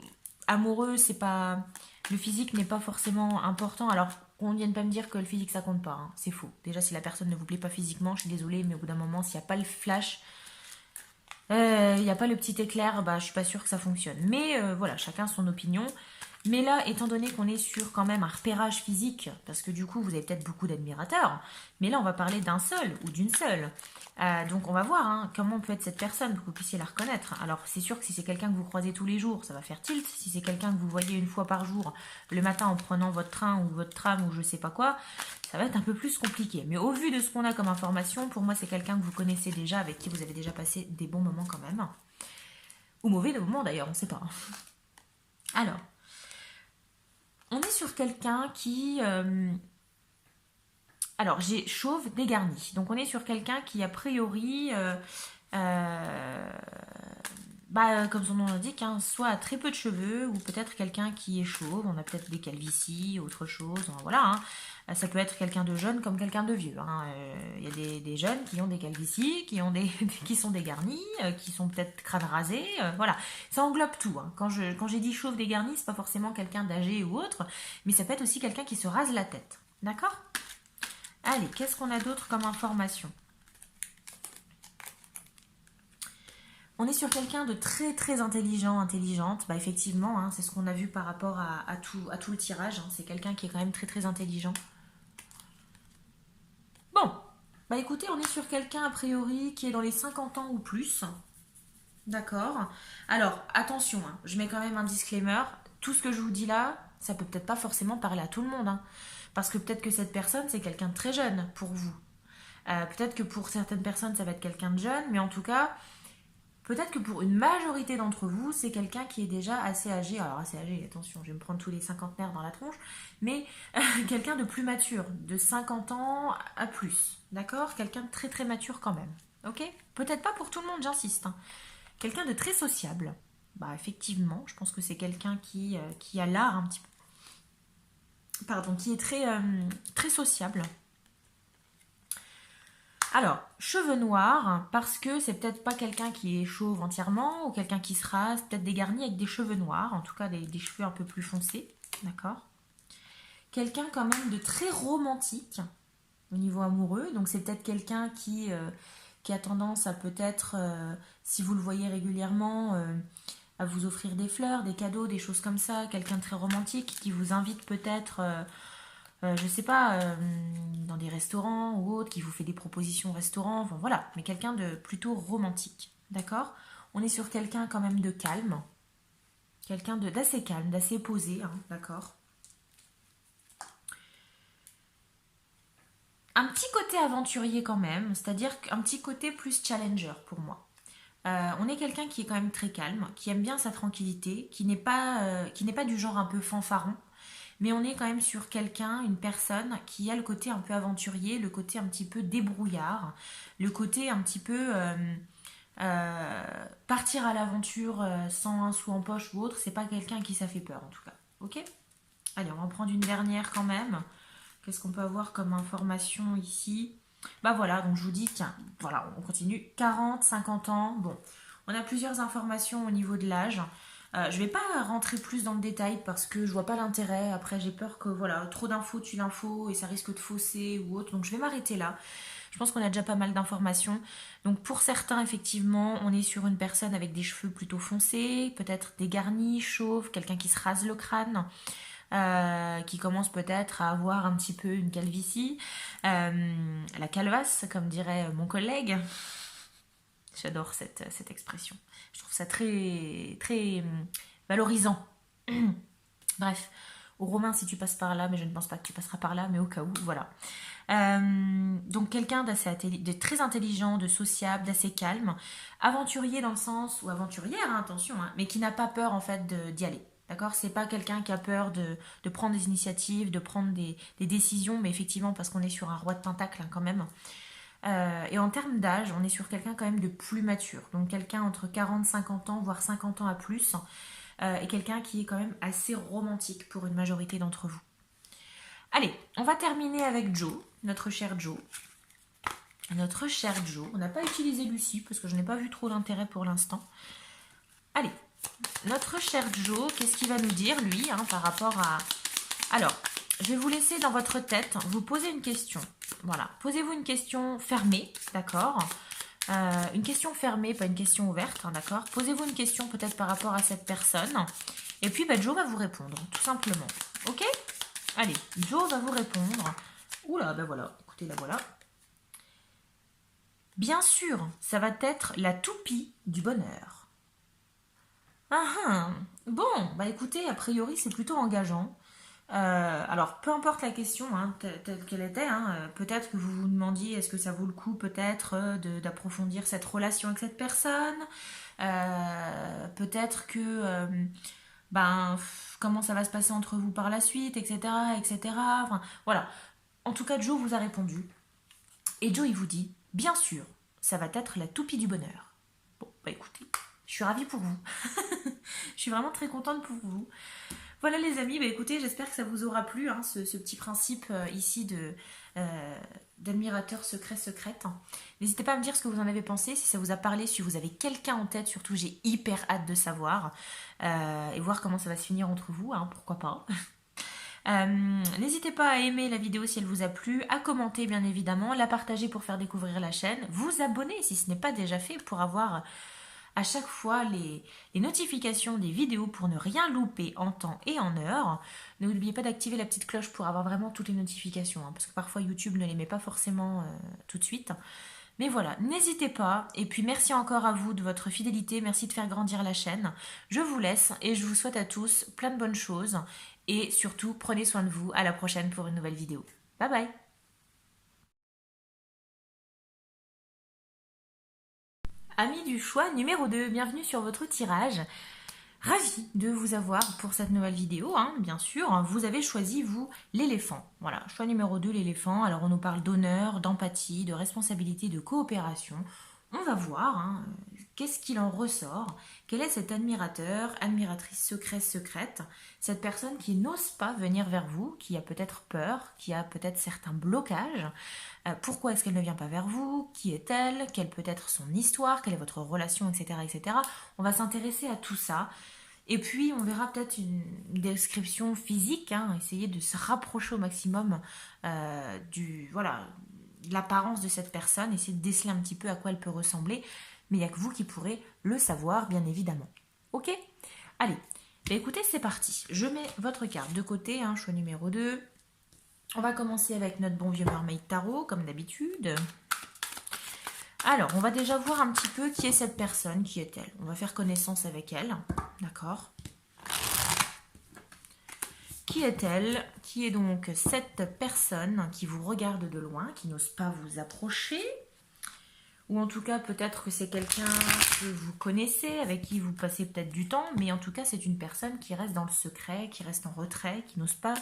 amoureux, c'est pas, le physique n'est pas forcément important. Alors, qu'on ne vienne pas me dire que le physique ça compte pas, hein, c'est faux. Déjà, si la personne ne vous plaît pas physiquement, je suis désolée, mais au bout d'un moment, s'il n'y a pas le flash, il n'y a pas le petit éclair, bah, je suis pas sûre que ça fonctionne. Mais voilà, chacun son opinion. Mais là, étant donné qu'on est sur quand même un repérage physique, parce que du coup, vous avez peut-être beaucoup d'admirateurs, mais là, on va parler d'un seul ou d'une seule. Donc, on va voir, hein, comment peut être cette personne pour que vous puissiez la reconnaître. Alors, c'est sûr que si c'est quelqu'un que vous croisez tous les jours, ça va faire tilt. Si c'est quelqu'un que vous voyez une fois par jour, le matin en prenant votre train ou votre tram ou je sais pas quoi, ça va être un peu plus compliqué. Mais au vu de ce qu'on a comme information, pour moi, c'est quelqu'un que vous connaissez déjà, avec qui vous avez déjà passé des bons moments quand même. Ou mauvais moments d'ailleurs, on ne sait pas. Alors, on est sur quelqu'un qui... alors, j'ai chauve dégarni. Donc, on est sur quelqu'un qui, a priori, euh, bah, comme son nom l'indique, hein, soit a très peu de cheveux, ou peut-être quelqu'un qui est chauve. On a peut-être des calvities, autre chose. Voilà, hein. Ça peut être quelqu'un de jeune comme quelqu'un de vieux, hein. Il y a des jeunes qui ont des calvities, qui sont dégarnis, qui sont peut-être crâne rasé. Voilà, ça englobe tout, hein. Quand j'ai dit chauve dégarni, c'est pas forcément quelqu'un d'âgé ou autre, mais ça peut être aussi quelqu'un qui se rase la tête. D'accord? Allez, qu'est-ce qu'on a d'autre comme information? On est sur quelqu'un de très très intelligent, intelligente. Bah effectivement, hein, c'est ce qu'on a vu par rapport à tout le tirage, hein. C'est quelqu'un qui est quand même très très intelligent. Bon, bah écoutez, on est sur quelqu'un a priori qui est dans les 50 ans ou plus. D'accord. Alors, attention, hein, je mets quand même un disclaimer. Tout ce que je vous dis là, ça peut peut-être pas forcément parler à tout le monde, hein. Parce que peut-être que cette personne, c'est quelqu'un de très jeune pour vous. Peut-être que pour certaines personnes, ça va être quelqu'un de jeune, mais en tout cas, peut-être que pour une majorité d'entre vous, c'est quelqu'un qui est déjà assez âgé. Alors, assez âgé, attention, je vais me prendre tous les cinquantenaires dans la tronche, mais quelqu'un de plus mature, de 50 ans à plus. D'accord? Quelqu'un de très très mature quand même. Ok? Peut-être pas pour tout le monde, j'insiste, hein. Quelqu'un de très sociable. Bah, effectivement, je pense que c'est quelqu'un qui a l'art un petit peu. Pardon, qui est très, très sociable. Alors, cheveux noirs, parce que c'est peut-être pas quelqu'un qui est chauve entièrement, ou quelqu'un qui se rase, peut-être dégarni avec des cheveux noirs, en tout cas des cheveux un peu plus foncés, d'accord? Quelqu'un quand même de très romantique au niveau amoureux, donc c'est peut-être quelqu'un qui a tendance à peut-être, si vous le voyez régulièrement, à vous offrir des fleurs, des cadeaux, des choses comme ça, quelqu'un de très romantique qui vous invite peut-être... je sais pas, dans des restaurants ou autres, qui vous fait des propositions au restaurant, enfin voilà, mais quelqu'un de plutôt romantique, d'accord? On est sur quelqu'un quand même de calme, quelqu'un d'assez calme, d'assez posé, hein, d'accord? Un petit côté aventurier quand même, c'est-à-dire un petit côté plus challenger pour moi. On est quelqu'un qui est quand même très calme, qui aime bien sa tranquillité, qui n'est pas du genre un peu fanfaron, mais on est quand même sur quelqu'un, une personne qui a le côté un peu aventurier, le côté un petit peu débrouillard, le côté un petit peu partir à l'aventure sans un sou en poche ou autre, c'est pas quelqu'un à qui ça fait peur en tout cas. Ok? Allez, on va en prendre une dernière quand même. Qu'est-ce qu'on peut avoir comme information ici? Bah voilà, donc je vous dis, tiens, voilà, on continue. 40, 50 ans, bon, on a plusieurs informations au niveau de l'âge. Je vais pas rentrer plus dans le détail parce que je vois pas l'intérêt. Après, j'ai peur que voilà, trop d'infos tue l'info et ça risque de fausser ou autre. Donc je vais m'arrêter là. Je pense qu'on a déjà pas mal d'informations. Donc pour certains, effectivement, on est sur une personne avec des cheveux plutôt foncés, peut-être dégarnis, chauves, quelqu'un qui se rase le crâne, qui commence peut-être à avoir un petit peu une calvitie, la calvasse, comme dirait mon collègue. J'adore cette expression. Je trouve ça très, très valorisant. Bref, au Romain si tu passes par là, mais je ne pense pas que tu passeras par là, mais au cas où, voilà. Donc quelqu'un de très intelligent, de sociable, d'assez calme, aventurier dans le sens, ou aventurière, hein, attention, hein, mais qui n'a pas peur en fait d'y aller. D'accord? C'est pas quelqu'un qui a peur de prendre des initiatives, de prendre des décisions, mais effectivement parce qu'on est sur un roi de pentacle hein, quand même. Et en termes d'âge, on est sur quelqu'un quand même de plus mature. Donc quelqu'un entre 40, 50 ans, voire 50 ans à plus, et quelqu'un qui est quand même assez romantique pour une majorité d'entre vous. Allez, on va terminer avec Joe, notre cher Joe. Notre cher Joe. On n'a pas utilisé Lucie parce que je n'ai pas vu trop d'intérêt pour l'instant. Allez, notre cher Joe, qu'est-ce qu'il va nous dire, lui, hein, par rapport à... Alors, je vais vous laisser dans votre tête vous poser une question. Voilà, posez-vous une question fermée, d'accord? Une question fermée, pas une question ouverte, hein, d'accord? Posez-vous une question peut-être par rapport à cette personne. Et puis, Joe va vous répondre, tout simplement. Ok? Allez, Joe va vous répondre. Oula, voilà, écoutez, la voilà. Bien sûr, ça va être la toupie du bonheur. Bon, écoutez, a priori, c'est plutôt engageant. Alors, peu importe la question, hein, telle qu'elle était, hein, peut-être que vous vous demandiez est-ce que ça vaut le coup peut-être d'approfondir cette relation avec cette personne. Peut-être que comment ça va se passer entre vous par la suite, etc., etc. Enfin, voilà. En tout cas, Joe vous a répondu. Et Joe, il vous dit, bien sûr, ça va être la toupie du bonheur. Bon, écoutez, je suis ravie pour vous. Je suis vraiment très contente pour vous. Voilà les amis, écoutez, j'espère que ça vous aura plu, hein, ce petit principe ici d'admirateur secrète. N'hésitez pas à me dire ce que vous en avez pensé, si ça vous a parlé, si vous avez quelqu'un en tête, surtout j'ai hyper hâte de savoir et voir comment ça va se finir entre vous, hein, pourquoi pas. N'hésitez pas à aimer la vidéo si elle vous a plu, à commenter bien évidemment, la partager pour faire découvrir la chaîne, vous abonner si ce n'est pas déjà fait pour avoir à chaque fois les notifications des vidéos pour ne rien louper en temps et en heure. N'oubliez pas d'activer la petite cloche pour avoir vraiment toutes les notifications, hein, parce que parfois YouTube ne les met pas forcément tout de suite. Mais voilà, n'hésitez pas. Et puis merci encore à vous de votre fidélité, merci de faire grandir la chaîne. Je vous laisse et je vous souhaite à tous plein de bonnes choses. Et surtout, prenez soin de vous. À la prochaine pour une nouvelle vidéo. Bye bye. Amis du choix numéro 2, bienvenue sur votre tirage. Ravi de vous avoir pour cette nouvelle vidéo, hein, bien sûr. Vous avez choisi, vous, l'éléphant. Voilà, choix numéro 2, l'éléphant. Alors, on nous parle d'honneur, d'empathie, de responsabilité, de coopération. On va voir hein, qu'est-ce qu'il en ressort. Quel est cet admirateur, admiratrice secrète, cette personne qui n'ose pas venir vers vous, qui a peut-être peur, qui a peut-être certains blocages. Pourquoi est-ce qu'elle ne vient pas vers vous? Qui est-elle? Quelle peut être son histoire? Quelle est votre relation, etc., etc. On va s'intéresser à tout ça. Et puis, on verra peut-être une description physique, hein, essayer de se rapprocher au maximum de l'apparence de cette personne, essayer de déceler un petit peu à quoi elle peut ressembler. Mais il n'y a que vous qui pourrez le savoir, bien évidemment. Ok? Allez, écoutez, c'est parti. Je mets votre carte de côté, hein, choix numéro 2. On va commencer avec notre bon vieux Mermaid Tarot, comme d'habitude. Alors, on va déjà voir un petit peu qui est cette personne, qui est-elle. On va faire connaissance avec elle, d'accord? Qui est-elle? Qui est donc cette personne qui vous regarde de loin, qui n'ose pas vous approcher? Ou en tout cas, peut-être que c'est quelqu'un que vous connaissez, avec qui vous passez peut-être du temps, mais en tout cas, c'est une personne qui reste dans le secret, qui reste en retrait, qui n'ose pas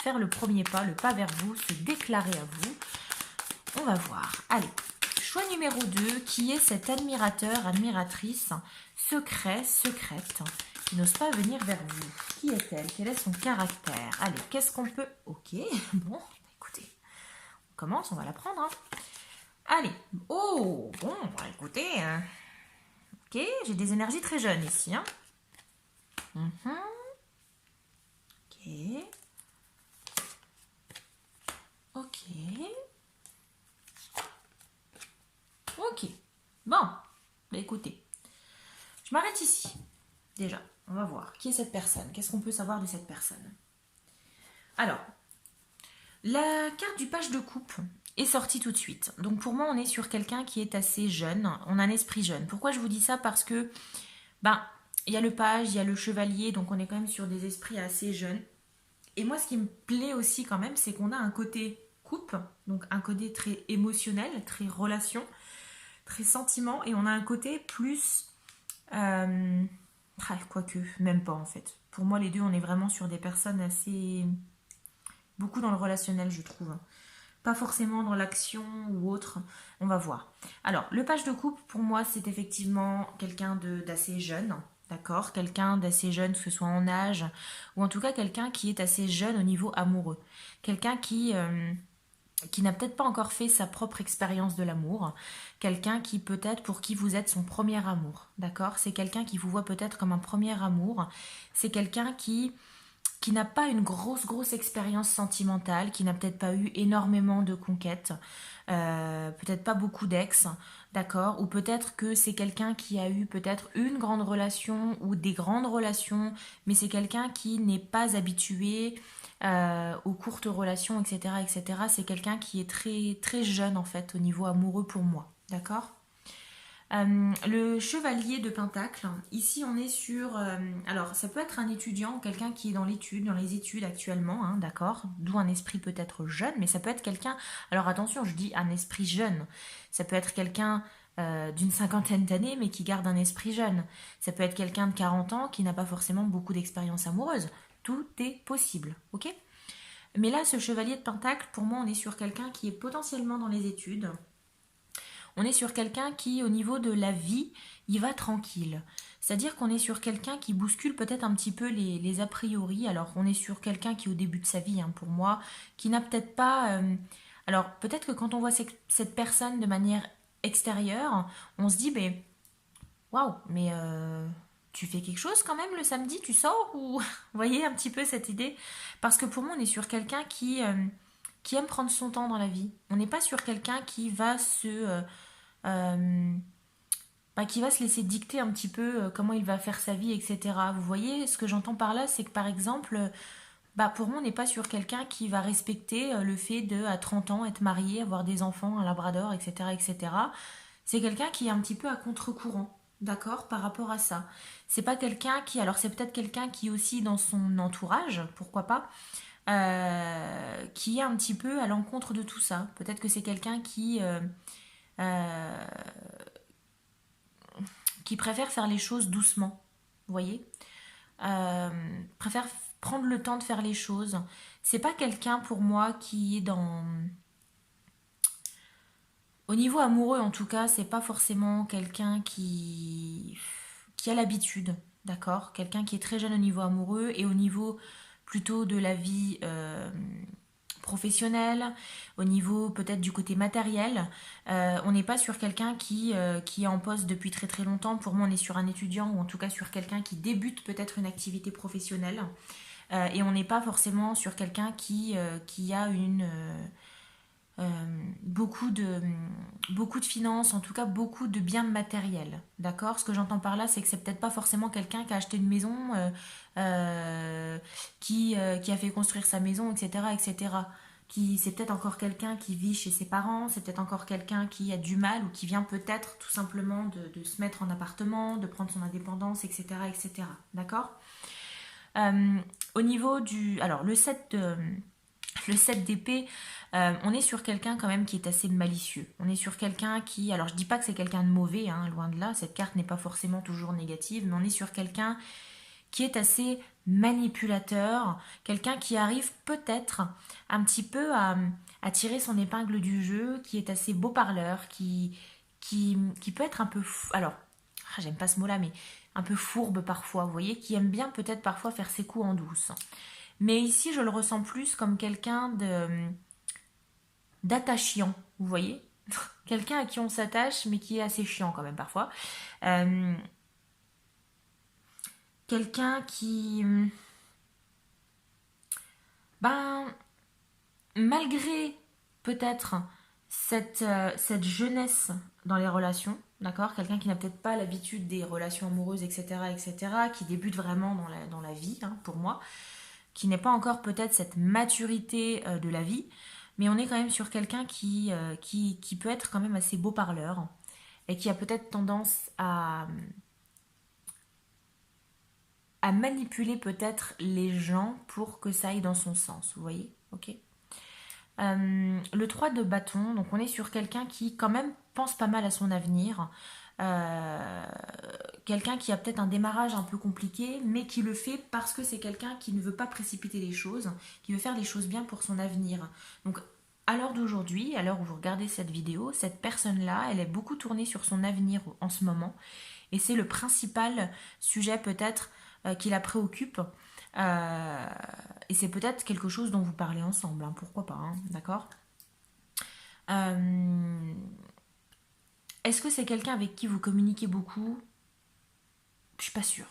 faire le premier pas, le pas vers vous, se déclarer à vous. On va voir. Allez, choix numéro 2, qui est cet admirateur, admiratrice, secrète, qui n'ose pas venir vers vous. Qui est-elle? Quel est son caractère? Allez, qu'est-ce qu'on peut... Ok, bon, écoutez, on commence, on va la prendre. Hein. Allez, oh, bon, écoutez, ok, j'ai des énergies très jeunes ici. Hein. Ok. Ok. Ok. Bon, écoutez, je m'arrête ici. Déjà, on va voir. Qui est cette personne? Qu'est-ce qu'on peut savoir de cette personne? Alors, la carte du page de coupe est sortie tout de suite. Donc pour moi, on est sur quelqu'un qui est assez jeune. On a un esprit jeune. Pourquoi je vous dis ça? Parce que, Il y a le page, il y a le chevalier, donc on est quand même sur des esprits assez jeunes. Et moi, ce qui me plaît aussi quand même, c'est qu'on a un côté couple, donc un côté très émotionnel, très relation, très sentiment, et on a un côté plus... euh, quoique, même pas en fait. Pour moi, les deux, on est vraiment sur des personnes assez... beaucoup dans le relationnel, je trouve. Pas forcément dans l'action ou autre, on va voir. Alors, le page de couple, pour moi, c'est effectivement quelqu'un d'assez jeune, d'accord? Quelqu'un d'assez jeune, que ce soit en âge, ou en tout cas quelqu'un qui est assez jeune au niveau amoureux. Quelqu'un qui n'a peut-être pas encore fait sa propre expérience de l'amour. Quelqu'un qui peut-être pour qui vous êtes son premier amour, d'accord? C'est quelqu'un qui vous voit peut-être comme un premier amour. C'est quelqu'un qui n'a pas une grosse expérience sentimentale, qui n'a peut-être pas eu énormément de conquêtes, peut-être pas beaucoup d'ex, d'accord? Ou peut-être que c'est quelqu'un qui a eu peut-être une grande relation ou des grandes relations, mais c'est quelqu'un qui n'est pas habitué aux courtes relations, etc., etc. C'est quelqu'un qui est très jeune en fait au niveau amoureux pour moi, d'accord? Le chevalier de Pentacle, ici on est sur... alors ça peut être un étudiant, quelqu'un qui est dans l'étude, dans les études actuellement, hein, d'accord? D'où un esprit peut-être jeune, mais ça peut être quelqu'un... Alors attention, je dis un esprit jeune. Ça peut être quelqu'un d'une cinquantaine d'années, mais qui garde un esprit jeune. Ça peut être quelqu'un de 40 ans qui n'a pas forcément beaucoup d'expérience amoureuse. Tout est possible, ok? Mais là, ce chevalier de Pentacle, pour moi, on est sur quelqu'un qui est potentiellement dans les études, on est sur quelqu'un qui, au niveau de la vie, il va tranquille. C'est-à-dire qu'on est sur quelqu'un qui bouscule peut-être un petit peu les a priori. Alors, on est sur quelqu'un qui, au début de sa vie, hein, pour moi, qui n'a peut-être pas... alors, peut-être que quand on voit cette personne de manière extérieure, on se dit, ben, waouh, mais tu fais quelque chose quand même le samedi, tu sors ou... Vous voyez un petit peu cette idée? Parce que pour moi, on est sur quelqu'un qui aime prendre son temps dans la vie. On n'est pas sur quelqu'un qui va euh, qui va se laisser dicter un petit peu comment il va faire sa vie, etc. Vous voyez, ce que j'entends par là, c'est que par exemple, pour moi, on n'est pas sur quelqu'un qui va respecter le fait de, à 30 ans, être marié, avoir des enfants, un labrador, etc., etc. C'est quelqu'un qui est un petit peu à contre-courant, d'accord, par rapport à ça. C'est pas quelqu'un qui, alors c'est peut-être quelqu'un qui aussi dans son entourage, pourquoi pas, qui est un petit peu à l'encontre de tout ça. Peut-être que c'est quelqu'un euh, qui préfère faire les choses doucement, vous voyez, préfère prendre le temps de faire les choses. C'est pas quelqu'un pour moi qui est dans... Au niveau amoureux en tout cas, c'est pas forcément quelqu'un qui a l'habitude, d'accord? Quelqu'un qui est très jeune au niveau amoureux et au niveau plutôt de la vie professionnel, au niveau peut-être du côté matériel. On n'est pas sur quelqu'un qui est en poste depuis très longtemps. Pour moi, on est sur un étudiant ou en tout cas sur quelqu'un qui débute peut-être une activité professionnelle. Et on n'est pas forcément sur quelqu'un qui a euh, beaucoup de, beaucoup de finances, en tout cas beaucoup de biens matériels. D'accord? Ce que j'entends par là, c'est que c'est peut-être pas forcément quelqu'un qui a acheté une maison, qui a fait construire sa maison, etc., etc. C'est peut-être encore quelqu'un qui vit chez ses parents, c'est peut-être encore quelqu'un qui a du mal ou qui vient peut-être tout simplement de se mettre en appartement, de prendre son indépendance, etc., etc. D'accord? Euh, Au niveau du... Alors, le 7 d'épée, on est sur quelqu'un quand même qui est assez malicieux. On est sur quelqu'un qui... Alors je dis pas que c'est quelqu'un de mauvais, hein, loin de là, cette carte n'est pas forcément toujours négative, mais on est sur quelqu'un qui est assez manipulateur, quelqu'un qui arrive peut-être un petit peu à tirer son épingle du jeu, qui est assez beau parleur, qui peut être un peu... Alors, j'aime pas ce mot-là, mais un peu fourbe parfois, vous voyez, qui aime bien peut-être parfois faire ses coups en douce. Mais ici, je le ressens plus comme quelqu'un d'attachant, vous voyez? Quelqu'un à qui on s'attache, mais qui est assez chiant quand même parfois. Euh, Quelqu'un qui, ben, malgré peut-être cette jeunesse dans les relations, d'accord? Quelqu'un qui n'a peut-être pas l'habitude des relations amoureuses, etc., etc., qui débute vraiment dans la vie, hein, pour moi, qui n'est pas encore peut-être cette maturité de la vie, mais on est quand même sur quelqu'un qui peut être quand même assez beau parleur et qui a peut-être tendance à manipuler peut-être les gens pour que ça aille dans son sens, vous voyez, ok. Le 3 de bâton, donc on est sur quelqu'un qui quand même pense pas mal à son avenir, euh, quelqu'un qui a peut-être un démarrage un peu compliqué, mais qui le fait parce que c'est quelqu'un qui ne veut pas précipiter les choses, qui veut faire les choses bien pour son avenir. Donc à l'heure d'aujourd'hui, à l'heure où vous regardez cette vidéo, cette personne-là, elle est beaucoup tournée sur son avenir en ce moment, et c'est le principal sujet peut-être qui la préoccupe. Euh, et c'est peut-être quelque chose dont vous parlez ensemble, hein, pourquoi pas, hein, d'accord. Euh, Est-ce que c'est quelqu'un avec qui vous communiquez beaucoup? Je suis pas sûre.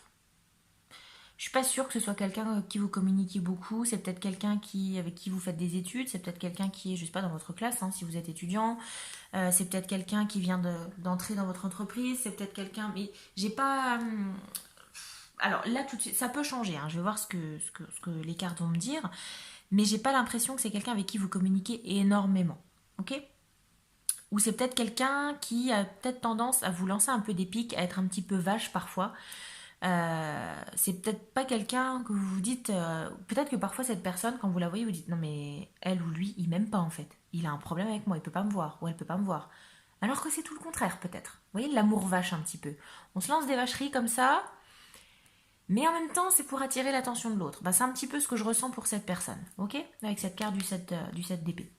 Je suis pas sûre que ce soit quelqu'un avec qui vous communiquez beaucoup. C'est peut-être quelqu'un avec qui vous faites des études. C'est peut-être quelqu'un qui est, je sais pas, dans votre classe, hein, si vous êtes étudiant. C'est peut-être quelqu'un qui vient d'entrer dans votre entreprise. C'est peut-être quelqu'un. Mais j'ai pas. Alors là, tout de suite, ça peut changer, hein. Je vais voir ce que les cartes vont me dire. Mais j'ai pas l'impression que c'est quelqu'un avec qui vous communiquez énormément. Ok? Ou c'est peut-être quelqu'un qui a peut-être tendance à vous lancer un peu des pics, à être un petit peu vache parfois. C'est peut-être pas quelqu'un que vous vous dites. Peut-être que parfois cette personne, quand vous la voyez, vous dites non mais elle ou lui, il m'aime pas en fait. Il a un problème avec moi, il peut pas me voir ou elle peut pas me voir. Alors que c'est tout le contraire peut-être. Vous voyez l'amour vache un petit peu. On se lance des vacheries comme ça, mais en même temps c'est pour attirer l'attention de l'autre. Bah, c'est un petit peu ce que je ressens pour cette personne, ok? Avec cette carte du 7 d'épée.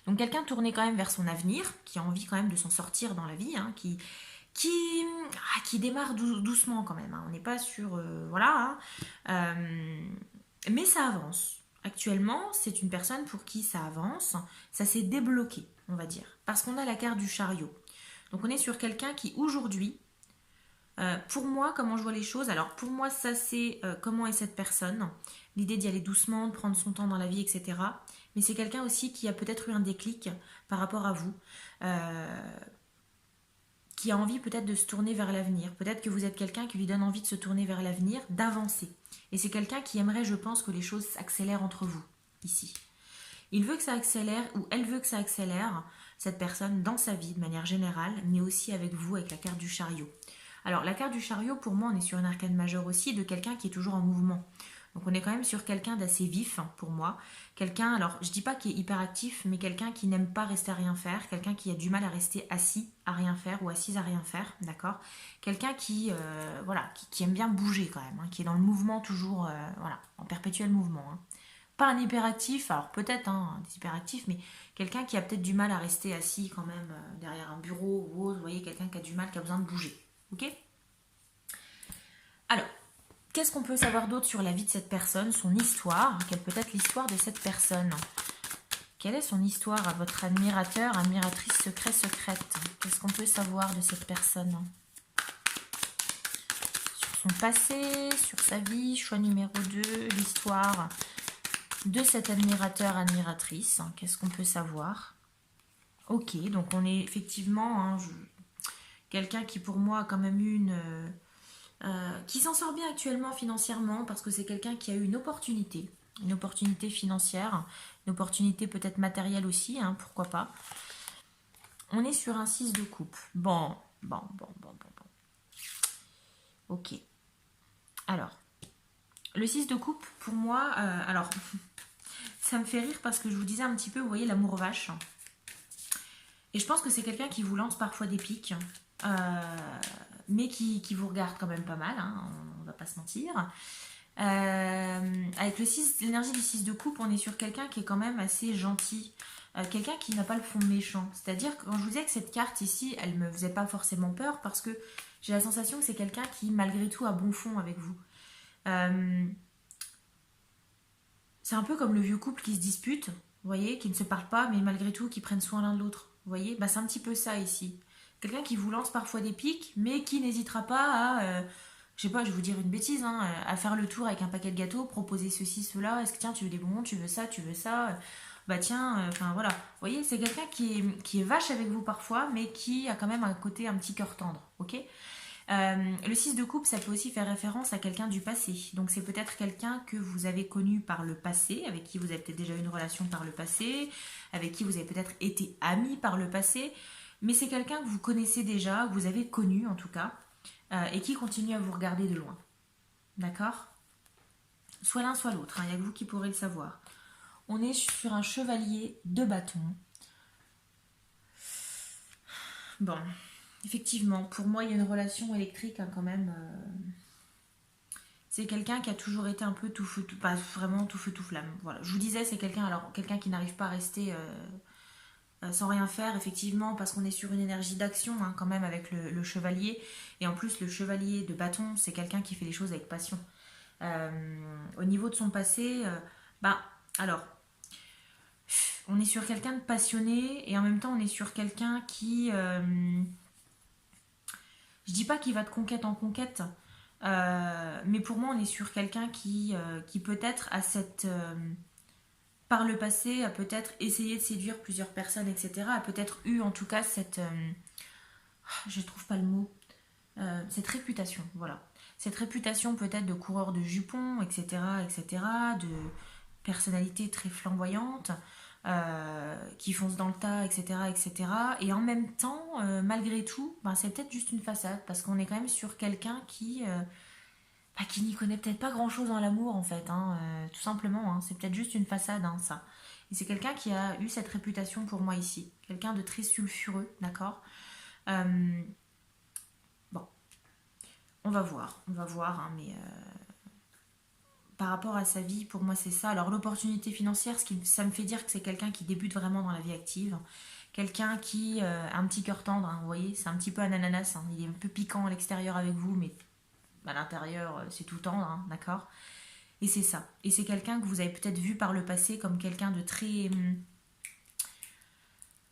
Donc quelqu'un tourné quand même vers son avenir, qui a envie quand même de s'en sortir dans la vie, hein, qui, qui démarre doucement quand même, hein. On n'est pas sur... voilà. Hein. Mais ça avance. Actuellement, c'est une personne pour qui ça avance. Ça s'est débloqué, on va dire. Parce qu'on a la carte du chariot. Donc on est sur quelqu'un qui aujourd'hui, pour moi, comment je vois les choses, alors pour moi, ça c'est comment est cette personne, l'idée d'y aller doucement, de prendre son temps dans la vie, etc. Mais c'est quelqu'un aussi qui a peut-être eu un déclic par rapport à vous, qui a envie peut-être de se tourner vers l'avenir. Peut-être que vous êtes quelqu'un qui lui donne envie de se tourner vers l'avenir, d'avancer. Et c'est quelqu'un qui aimerait, je pense, que les choses s'accélèrent entre vous, ici. Il veut que ça accélère, ou elle veut que ça accélère, cette personne, dans sa vie, de manière générale, mais aussi avec vous, avec la carte du chariot. Alors, la carte du chariot, pour moi, on est sur un arcane majeur aussi, de quelqu'un qui est toujours en mouvement. Donc on est quand même sur quelqu'un d'assez vif, hein, pour moi. Quelqu'un, alors je dis pas qui est hyperactif, mais quelqu'un qui n'aime pas rester à rien faire, quelqu'un qui a du mal à rester assis à rien faire ou assise à rien faire, d'accord. Quelqu'un qui, voilà, qui aime bien bouger quand même, hein, qui est dans le mouvement toujours, voilà, en perpétuel mouvement. Hein. Pas un hyperactif, alors peut-être hein, des hyperactifs, mais quelqu'un qui a peut-être du mal à rester assis quand même derrière un bureau ou autre, vous voyez, quelqu'un qui a du mal, qui a besoin de bouger. Ok. Alors, qu'est-ce qu'on peut savoir d'autre sur la vie de cette personne, son histoire? Quelle peut être l'histoire de cette personne? Quelle est son histoire à votre admirateur, admiratrice secrète? Qu'est-ce qu'on peut savoir de cette personne? Sur son passé, sur sa vie, choix numéro 2, l'histoire de cet admirateur, admiratrice. Qu'est-ce qu'on peut savoir? Ok, donc on est effectivement hein, quelqu'un qui pour moi a quand même eu qui s'en sort bien actuellement financièrement parce que c'est quelqu'un qui a eu une opportunité financière, une opportunité peut-être matérielle aussi, hein, pourquoi pas. On est sur un 6 de coupe. Bon. Ok. Alors, le 6 de coupe, pour moi, alors, ça me fait rire parce que je vous disais un petit peu, vous voyez, l'amour vache. Et je pense que c'est quelqu'un qui vous lance parfois des pics, mais qui vous regarde quand même pas mal, hein, on va pas se mentir. Avec l'énergie du 6 de coupe, on est sur quelqu'un qui est quand même assez gentil, quelqu'un qui n'a pas le fond méchant. C'est-à-dire que quand je vous disais que cette carte ici, elle me faisait pas forcément peur parce que j'ai la sensation que c'est quelqu'un qui malgré tout a bon fond avec vous. C'est un peu comme le vieux couple qui se dispute, vous voyez, qui ne se parle pas, mais malgré tout qui prennent soin l'un de l'autre. Vous voyez, bah, c'est un petit peu ça ici. Quelqu'un qui vous lance parfois des pics, mais qui n'hésitera pas à, je sais pas, je vais vous dire une bêtise, hein, à faire le tour avec un paquet de gâteaux, proposer ceci, cela. Est-ce que tiens, tu veux des bonbons, tu veux ça, tu veux ça. Bah tiens, enfin voilà. Vous voyez, c'est quelqu'un qui est vache avec vous parfois, mais qui a quand même un côté un petit cœur tendre, ok. Le 6 de coupe, ça peut aussi faire référence à quelqu'un du passé. Donc c'est peut-être quelqu'un que vous avez connu par le passé, avec qui vous avez peut-être déjà eu une relation par le passé, avec qui vous avez peut-être été ami par le passé, mais c'est quelqu'un que vous connaissez déjà, que vous avez connu en tout cas, et qui continue à vous regarder de loin. d'accord? Soit l'un, soit l'autre, il n'y a que vous qui pourrez le savoir. On est sur un chevalier de bâton. Bon, effectivement, pour moi, il y a une relation électrique quand même. C'est quelqu'un qui a toujours été un peu tout feu, pas vraiment tout feu, tout flamme. Voilà, je vous disais, c'est quelqu'un qui n'arrive pas à rester sans rien faire, effectivement, parce qu'on est sur une énergie d'action quand même avec le chevalier. Et en plus, le chevalier de bâton, c'est quelqu'un qui fait les choses avec passion. Au niveau de son passé, bah, alors, on est sur quelqu'un de passionné et en même temps, on est sur quelqu'un qui, je dis pas qu'il va de conquête en conquête, mais pour moi, on est sur quelqu'un qui peut-être a par le passé, a peut-être essayé de séduire plusieurs personnes, etc. A peut-être eu en tout cas je trouve pas le mot, cette réputation, voilà. Cette réputation peut-être de coureur de jupons, etc., etc., de personnalité très flamboyante, qui fonce dans le tas, etc., etc. Et cetera. Et en même temps, malgré tout, ben, c'est peut-être juste une façade, parce qu'on est quand même sur quelqu'un qui n'y connaît peut-être pas grand-chose dans l'amour, en fait, tout simplement. C'est peut-être juste une façade, ça. Et c'est quelqu'un qui a eu cette réputation pour moi ici. Quelqu'un de très sulfureux, d'accord. Bon, on va voir, mais par rapport à sa vie, pour moi, c'est ça. Alors, l'opportunité financière, ça me fait dire que c'est quelqu'un qui débute vraiment dans la vie active. Quelqu'un qui a un petit cœur tendre, vous voyez, c'est un petit peu un ananas. Il est un peu piquant à l'extérieur avec vous, mais à l'intérieur, c'est tout tendre, d'accord. Et c'est ça. Et c'est quelqu'un que vous avez peut-être vu par le passé comme quelqu'un de très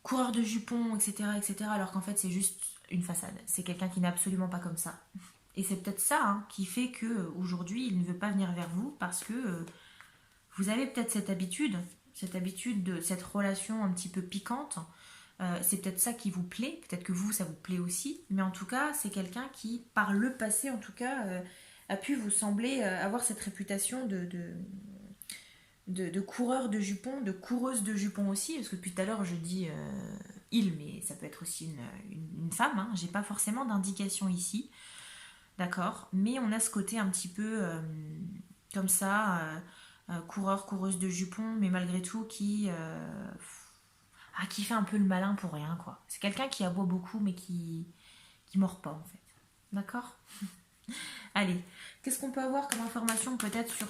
coureur de jupons, etc., etc., alors qu'en fait, c'est juste une façade. C'est quelqu'un qui n'est absolument pas comme ça. Et c'est peut-être ça qui fait que aujourd'hui il ne veut pas venir vers vous parce que vous avez peut-être cette habitude de cette relation un petit peu piquante. C'est peut-être ça qui vous plaît, peut-être que vous, ça vous plaît aussi. Mais en tout cas, c'est quelqu'un qui, par le passé en tout cas, a pu vous sembler avoir cette réputation de coureur de jupons, de coureuse de jupons aussi. Parce que depuis tout à l'heure, je dis il, mais ça peut être aussi une femme. J'ai pas forcément d'indication ici. D'accord, mais on a ce côté un petit peu comme ça, coureur, coureuse de jupons, mais malgré tout qui fait un peu le malin pour rien, quoi. C'est quelqu'un qui aboie beaucoup, mais qui mord pas, en fait. D'accord. Allez, qu'est-ce qu'on peut avoir comme information peut-être sur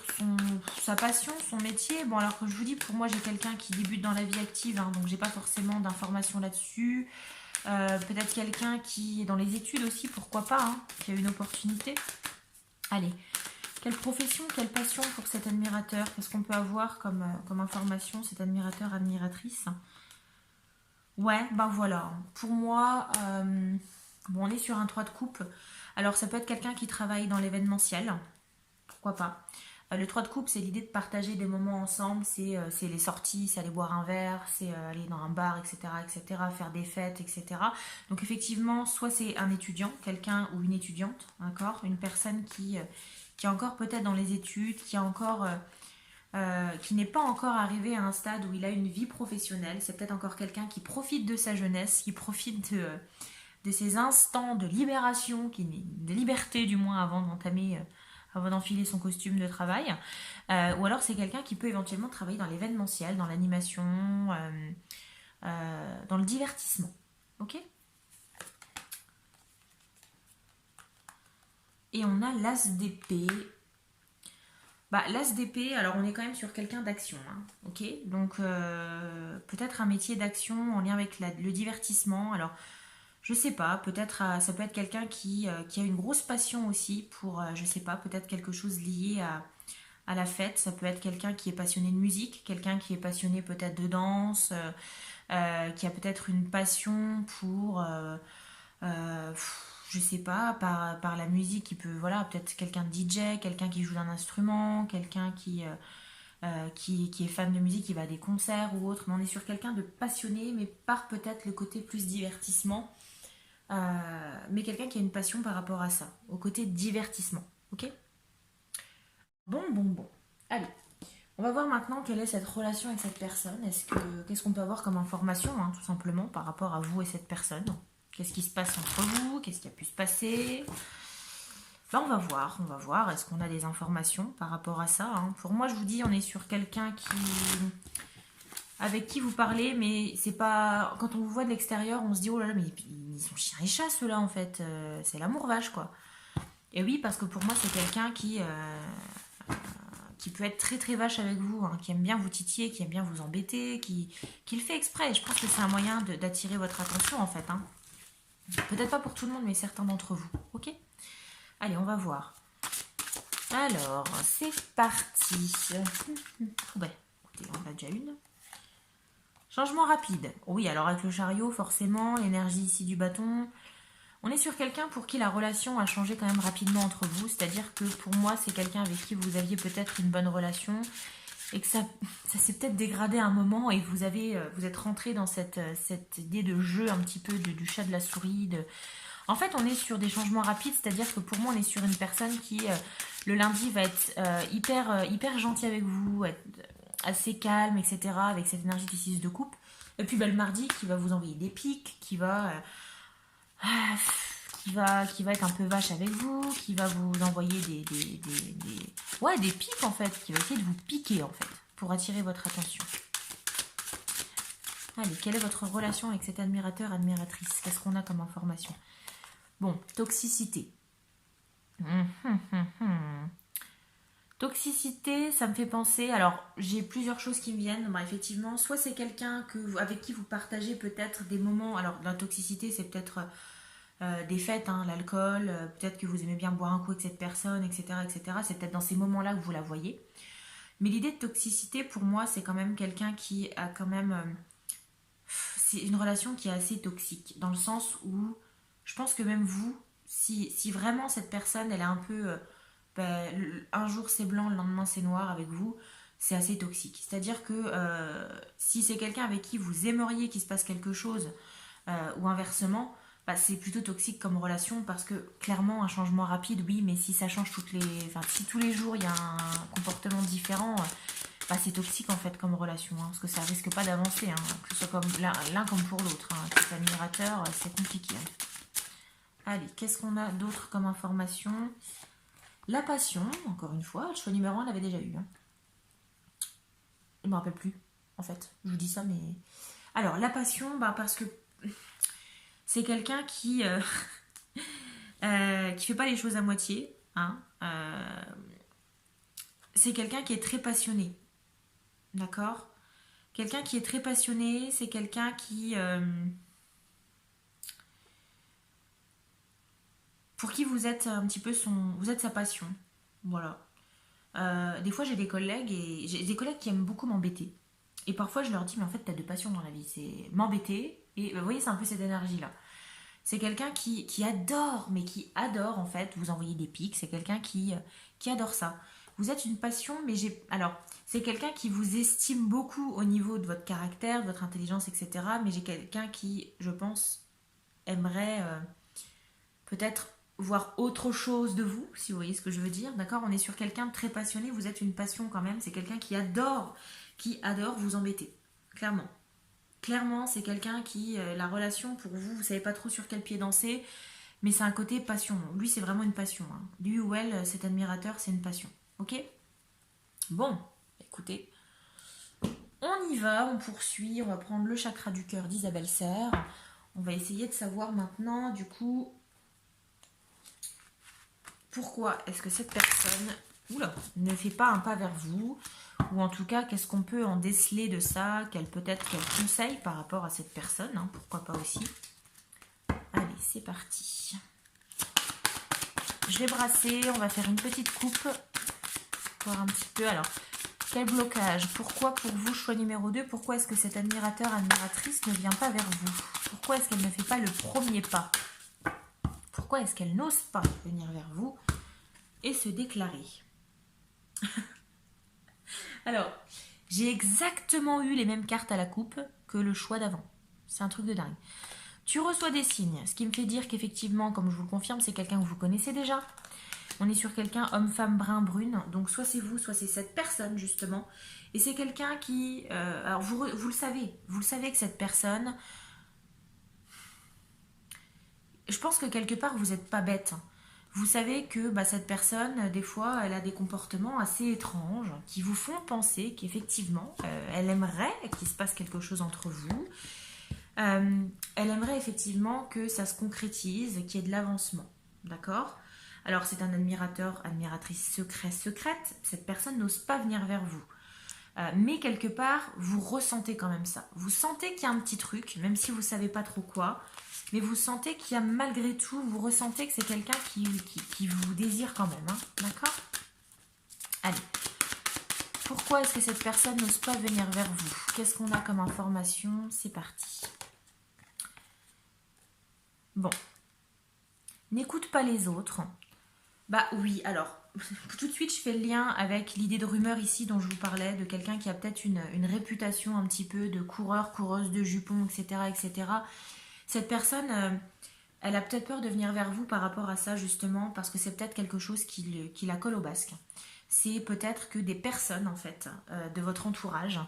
sa passion, son métier? Bon, alors que je vous dis, pour moi, j'ai quelqu'un qui débute dans la vie active, donc j'ai pas forcément d'informations là-dessus. Peut-être quelqu'un qui est dans les études aussi, pourquoi pas, qui a une opportunité. Allez, quelle profession, quelle passion pour cet admirateur? Qu'est-ce qu'on peut avoir comme information, cet admirateur, admiratrice? Ouais, ben voilà. Pour moi, bon, on est sur un 3 de coupe. Alors, ça peut être quelqu'un qui travaille dans l'événementiel. Pourquoi pas. Le 3 de coupe, c'est l'idée de partager des moments ensemble. C'est les sorties, c'est aller boire un verre, c'est aller dans un bar, etc., etc., faire des fêtes, etc. Donc, effectivement, soit c'est un étudiant, quelqu'un ou une étudiante, d'accord, une personne qui est encore peut-être dans les études, qui n'est pas encore arrivé à un stade où il a une vie professionnelle. C'est peut-être encore quelqu'un qui profite de sa jeunesse, qui profite de ces instants de libération, de liberté du moins avant d'enfiler son costume de travail. Ou alors c'est quelqu'un qui peut éventuellement travailler dans l'événementiel, dans l'animation, dans le divertissement. Ok. Et on a l'as d'épée. L'as d'épée, alors on est quand même sur quelqu'un d'action, ok. Donc peut-être un métier d'action en lien avec le divertissement. Alors je sais pas, peut-être ça peut être quelqu'un qui a une grosse passion aussi pour, je sais pas, peut-être quelque chose lié à la fête. Ça peut être quelqu'un qui est passionné de musique, quelqu'un qui est passionné peut-être de danse, qui a peut-être une passion pour, euh, je sais pas, par la musique, qui peut, voilà, peut-être quelqu'un de DJ, quelqu'un qui joue d'un instrument, quelqu'un qui est fan de musique, qui va à des concerts ou autre. Mais on est sur quelqu'un de passionné, mais par peut-être le côté plus divertissement. Mais quelqu'un qui a une passion par rapport à ça, au côté divertissement. Ok. Bon, bon, bon. Allez, on va voir maintenant quelle est cette relation avec cette personne. Qu'est-ce qu'on peut avoir comme information, tout simplement, par rapport à vous et cette personne? Qu'est-ce qui se passe entre vous? Qu'est-ce qui a pu se passer? Enfin, on va voir, est-ce qu'on a des informations par rapport à ça, hein. Pour moi, je vous dis, on est sur quelqu'un avec qui vous parlez, mais c'est pas... Quand on vous voit de l'extérieur, on se dit, oh là là, mais ils sont chiens et chats, ceux-là, en fait. C'est l'amour vache, quoi. Et oui, parce que pour moi, c'est quelqu'un qui peut être très très vache avec vous, hein, qui aime bien vous titiller, qui aime bien vous embêter, qui le fait exprès. Je pense que c'est un moyen d'attirer votre attention, en fait, hein. Peut-être pas pour tout le monde, mais certains d'entre vous. Ok? Allez, on va voir. Alors, c'est parti. Ouais, écoutez, on en a déjà une. Changement rapide. Oui, alors avec le chariot, forcément, l'énergie ici du bâton. On est sur quelqu'un pour qui la relation a changé quand même rapidement entre vous. C'est-à-dire que pour moi, c'est quelqu'un avec qui vous aviez peut-être une bonne relation et que ça s'est peut-être dégradé à un moment et vous êtes rentré dans cette idée de jeu un petit peu du chat de la souris. En fait, on est sur des changements rapides, c'est-à-dire que pour moi, on est sur une personne qui, le lundi, va être hyper gentil avec vous, être assez calme, etc., avec cette énergie du 6 de coupe. Et puis le mardi, qui va vous envoyer des pics, qui va être un peu vache avec vous, qui va vous envoyer ouais, des pics, en fait, qui va essayer de vous piquer, en fait, pour attirer votre attention. Allez, quelle est votre relation avec cet admirateur, admiratrice? Qu'est-ce qu'on a comme information? Bon, toxicité. Toxicité, ça me fait penser... Alors, j'ai plusieurs choses qui me viennent. Bah, effectivement, soit c'est quelqu'un avec qui vous partagez peut-être des moments... Alors, la toxicité, c'est peut-être des fêtes, hein, l'alcool, peut-être que vous aimez bien boire un coup avec cette personne, etc., etc. C'est peut-être dans ces moments-là que vous la voyez. Mais l'idée de toxicité, pour moi, c'est quand même quelqu'un qui a quand même... c'est une relation qui est assez toxique, dans le sens où je pense que même vous, si vraiment cette personne, elle est un peu... un jour c'est blanc, le lendemain c'est noir avec vous, c'est assez toxique. C'est-à-dire que si c'est quelqu'un avec qui vous aimeriez qu'il se passe quelque chose, ou inversement, c'est plutôt toxique comme relation parce que clairement un changement rapide, oui, mais si ça change si tous les jours il y a un comportement différent, c'est toxique en fait comme relation, hein, parce que ça risque pas d'avancer, hein, que ce soit comme l'un comme pour l'autre, hein. Cet admirateur, c'est compliqué, hein. Allez, qu'est-ce qu'on a d'autre comme information? La passion, encore une fois, le choix numéro 1, on l'avait déjà eu, hein. Je me rappelle plus, en fait. Je vous dis ça, mais... Alors, la passion, parce que c'est quelqu'un qui fait pas les choses à moitié, hein. C'est quelqu'un qui est très passionné, d'accord? Quelqu'un qui est très passionné, c'est quelqu'un pour qui vous êtes un petit peu vous êtes sa passion, voilà. Des fois, j'ai des collègues qui aiment beaucoup m'embêter. Et parfois, je leur dis, mais en fait, t'as deux passions dans la vie. C'est m'embêter. Et vous voyez, c'est un peu cette énergie-là. C'est quelqu'un qui adore, mais qui adore, en fait, vous envoyer des pics. C'est quelqu'un qui adore ça. Vous êtes une passion, mais alors, c'est quelqu'un qui vous estime beaucoup au niveau de votre caractère, de votre intelligence, etc. Mais j'ai quelqu'un qui, je pense, aimerait peut-être voir autre chose de vous, si vous voyez ce que je veux dire, d'accord? On est sur quelqu'un de très passionné, vous êtes une passion quand même, c'est quelqu'un qui adore vous embêter, clairement. Clairement, c'est quelqu'un qui, la relation pour vous, vous savez pas trop sur quel pied danser, mais c'est un côté passion. Lui, c'est vraiment une passion, hein. Lui ou elle, cet admirateur, c'est une passion, ok? Bon, écoutez, on y va, on poursuit, on va prendre le chakra du cœur d'Isabelle Serre. On va essayer de savoir maintenant, du coup, pourquoi est-ce que cette personne ne fait pas un pas vers vous, ou en tout cas, qu'est-ce qu'on peut en déceler de ça, quel conseil par rapport à cette personne, hein, pourquoi pas aussi. Allez, c'est parti. Je vais brasser, on va faire une petite coupe, voir un petit peu. Alors, quel blocage? Pourquoi pour vous, choix numéro 2, pourquoi est-ce que cet admirateur, admiratrice ne vient pas vers vous? Pourquoi est-ce qu'elle ne fait pas le premier pas? Pourquoi est-ce qu'elle n'ose pas venir vers vous et se déclarer? Alors, j'ai exactement eu les mêmes cartes à la coupe que le choix d'avant. C'est un truc de dingue. Tu reçois des signes, ce qui me fait dire qu'effectivement, comme je vous le confirme, c'est quelqu'un que vous connaissez déjà. On est sur quelqu'un homme, femme, brun, brune. Donc soit c'est vous, soit c'est cette personne justement. Et c'est quelqu'un qui... alors vous le savez que cette personne... Je pense que quelque part, vous n'êtes pas bête. Vous savez que bah, cette personne, des fois, elle a des comportements assez étranges qui vous font penser qu'effectivement, elle aimerait qu'il se passe quelque chose entre vous. Elle aimerait effectivement que ça se concrétise, qu'il y ait de l'avancement. D'accord? Alors, c'est un admirateur, admiratrice secrète. Cette personne n'ose pas venir vers vous. Mais quelque part, vous ressentez quand même ça. Vous sentez qu'il y a un petit truc, même si vous ne savez pas trop quoi. Mais vous sentez qu'il y a malgré tout, vous ressentez que c'est quelqu'un qui vous désire quand même. Hein, d'accord? Allez. Pourquoi est-ce que cette personne n'ose pas venir vers vous? Qu'est-ce qu'on a comme information? C'est parti. Bon. N'écoute pas les autres. Bah oui, alors, tout de suite, je fais le lien avec l'idée de rumeur ici dont je vous parlais, de quelqu'un qui a peut-être une réputation un petit peu de coureur, coureuse de jupons, etc., etc. Cette personne, elle a peut-être peur de venir vers vous par rapport à ça, justement, parce que c'est peut-être quelque chose qui la colle au basque. C'est peut-être que des personnes, en fait, de votre entourage,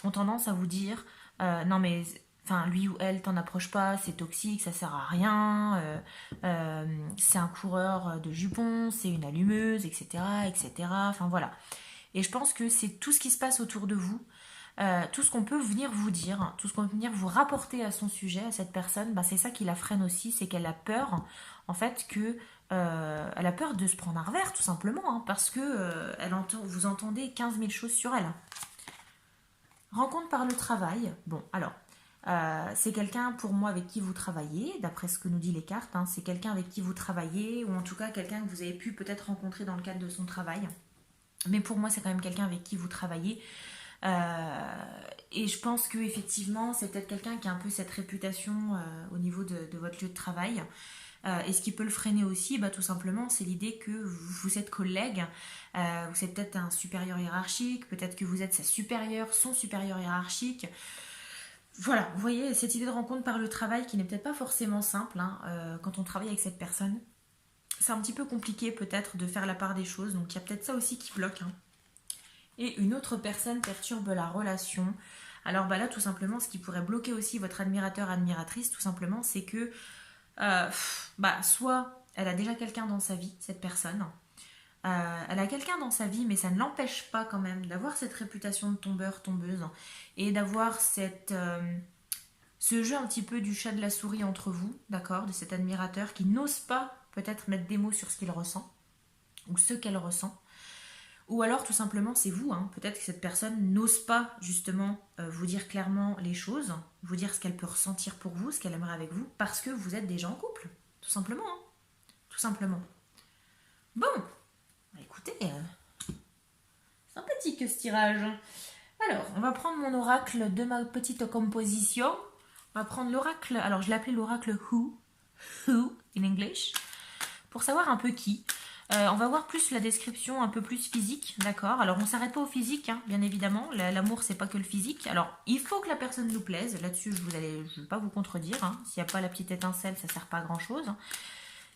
ont tendance à vous dire non mais enfin lui ou elle t'en approche pas, c'est toxique, ça sert à rien, c'est un coureur de jupons, c'est une allumeuse, etc., etc. Enfin voilà. Et je pense que c'est tout ce qui se passe autour de vous, tout ce qu'on peut venir vous dire, tout ce qu'on peut venir vous rapporter à son sujet, à cette personne, bah, c'est ça qui la freine aussi, c'est qu'elle a peur, en fait, elle a peur de se prendre un revers, tout simplement, hein, parce que vous entendez 15 000 choses sur elle. Rencontre par le travail. Bon, alors, c'est quelqu'un pour moi avec qui vous travaillez, d'après ce que nous dit les cartes, hein, c'est quelqu'un avec qui vous travaillez, ou en tout cas quelqu'un que vous avez pu peut-être rencontrer dans le cadre de son travail. Mais pour moi, c'est quand même quelqu'un avec qui vous travaillez. Et je pense que effectivement, c'est peut-être quelqu'un qui a un peu cette réputation au niveau de votre lieu de travail. Et ce qui peut le freiner aussi, bah, tout simplement, c'est l'idée que vous êtes collègue, vous êtes peut-être un supérieur hiérarchique, peut-être que vous êtes sa supérieure, son supérieur hiérarchique. Voilà, vous voyez, cette idée de rencontre par le travail qui n'est peut-être pas forcément simple hein, quand on travaille avec cette personne. C'est un petit peu compliqué peut-être de faire la part des choses, donc il y a peut-être ça aussi qui bloque. Hein. Et une autre personne perturbe la relation. Alors bah là, tout simplement, ce qui pourrait bloquer aussi votre admirateur, admiratrice, tout simplement, c'est que bah, soit elle a déjà quelqu'un dans sa vie, cette personne, elle a quelqu'un dans sa vie, mais ça ne l'empêche pas quand même d'avoir cette réputation de tombeur, tombeuse, et d'avoir ce jeu un petit peu du chat de la souris entre vous, d'accord, de cet admirateur qui n'ose pas peut-être mettre des mots sur ce qu'il ressent, ou ce qu'elle ressent. Ou alors tout simplement c'est vous, hein. Peut-être que cette personne n'ose pas justement vous dire clairement les choses, vous dire ce qu'elle peut ressentir pour vous, ce qu'elle aimerait avec vous, parce que vous êtes déjà en couple, tout simplement. Hein. Tout simplement. Bon, bah écoutez, c'est sympathique ce tirage. Alors, on va prendre mon oracle de ma petite composition. On va prendre l'oracle, alors je l'ai appelé l'oracle Who in English, pour savoir un peu qui. On va voir plus la description un peu plus physique, d'accord. Alors on s'arrête pas au physique, hein, bien évidemment. L'amour c'est pas que le physique. Alors il faut que la personne nous plaise. Là-dessus je vais pas vous contredire. Hein. S'il n'y a pas la petite étincelle, ça sert pas à grand chose.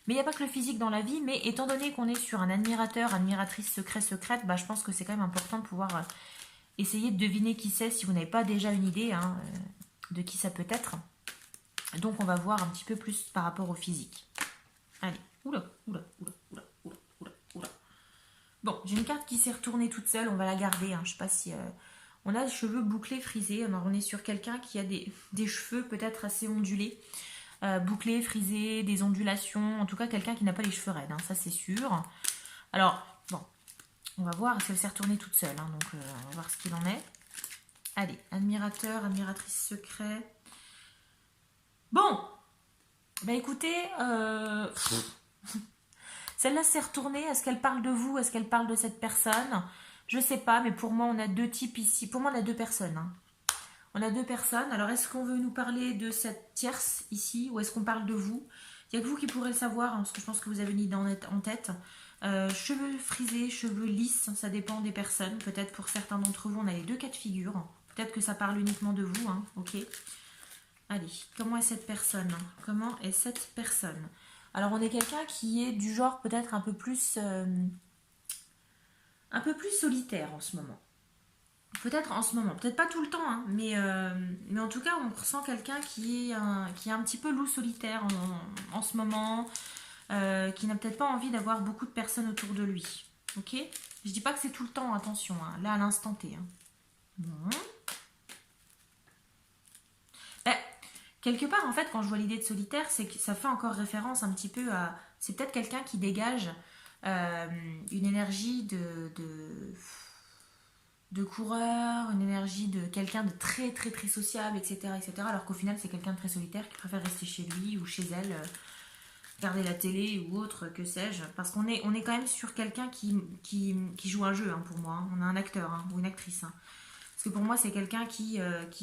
Mais il n'y a pas que le physique dans la vie. Mais étant donné qu'on est sur un admirateur, admiratrice secrète, bah je pense que c'est quand même important de pouvoir essayer de deviner qui c'est si vous n'avez pas déjà une idée hein, de qui ça peut être. Donc on va voir un petit peu plus par rapport au physique. Allez, oula. Bon, j'ai une carte qui s'est retournée toute seule, on va la garder. Hein. Je sais pas si... On a des cheveux bouclés, frisés. Alors, on est sur quelqu'un qui a des cheveux peut-être assez ondulés. Bouclés, frisés, des ondulations. En tout cas, quelqu'un qui n'a pas les cheveux raides, hein, ça c'est sûr. Alors, bon, on va voir si elle s'est retournée toute seule. Hein, donc, on va voir ce qu'il en est. Allez, admirateur, admiratrice secret. Bon, bah écoutez... Celle-là s'est retournée, est-ce qu'elle parle de vous, est-ce qu'elle parle de cette personne? Je sais pas, mais pour moi on a deux types ici. Pour moi on a deux personnes. Hein. On a deux personnes, alors est-ce qu'on veut nous parler de cette tierce ici, ou est-ce qu'on parle de vous? Il n'y a que vous qui pourrez le savoir, hein, parce que je pense que vous avez une idée en tête. Cheveux frisés, cheveux lisses, ça dépend des personnes. Peut-être pour certains d'entre vous, on a les deux cas de figure. Peut-être que ça parle uniquement de vous, hein, ok. Allez, comment est cette personne? Comment est cette personne? Alors on est quelqu'un qui est du genre peut-être un peu plus solitaire en ce moment. Peut-être en ce moment, peut-être pas tout le temps, hein, mais en tout cas on ressent quelqu'un qui est un petit peu loup solitaire en ce moment. qui n'a peut-être pas envie d'avoir beaucoup de personnes autour de lui. Ok? Je dis pas que c'est tout le temps, attention, hein, là à l'instant T. Hein. Bon. Ben, quelque part, en fait, quand je vois l'idée de solitaire, c'est que ça fait encore référence un petit peu à... C'est peut-être quelqu'un qui dégage une énergie de coureur, une énergie de quelqu'un de très très très sociable, etc. etc. alors qu'au final, c'est quelqu'un de très solitaire qui préfère rester chez lui ou chez elle, regarder la télé ou autre, que sais-je. Parce on est quand même sur quelqu'un qui joue un jeu, hein, pour moi. Hein. On a un acteur hein, ou une actrice. Hein. Parce que pour moi, c'est quelqu'un qui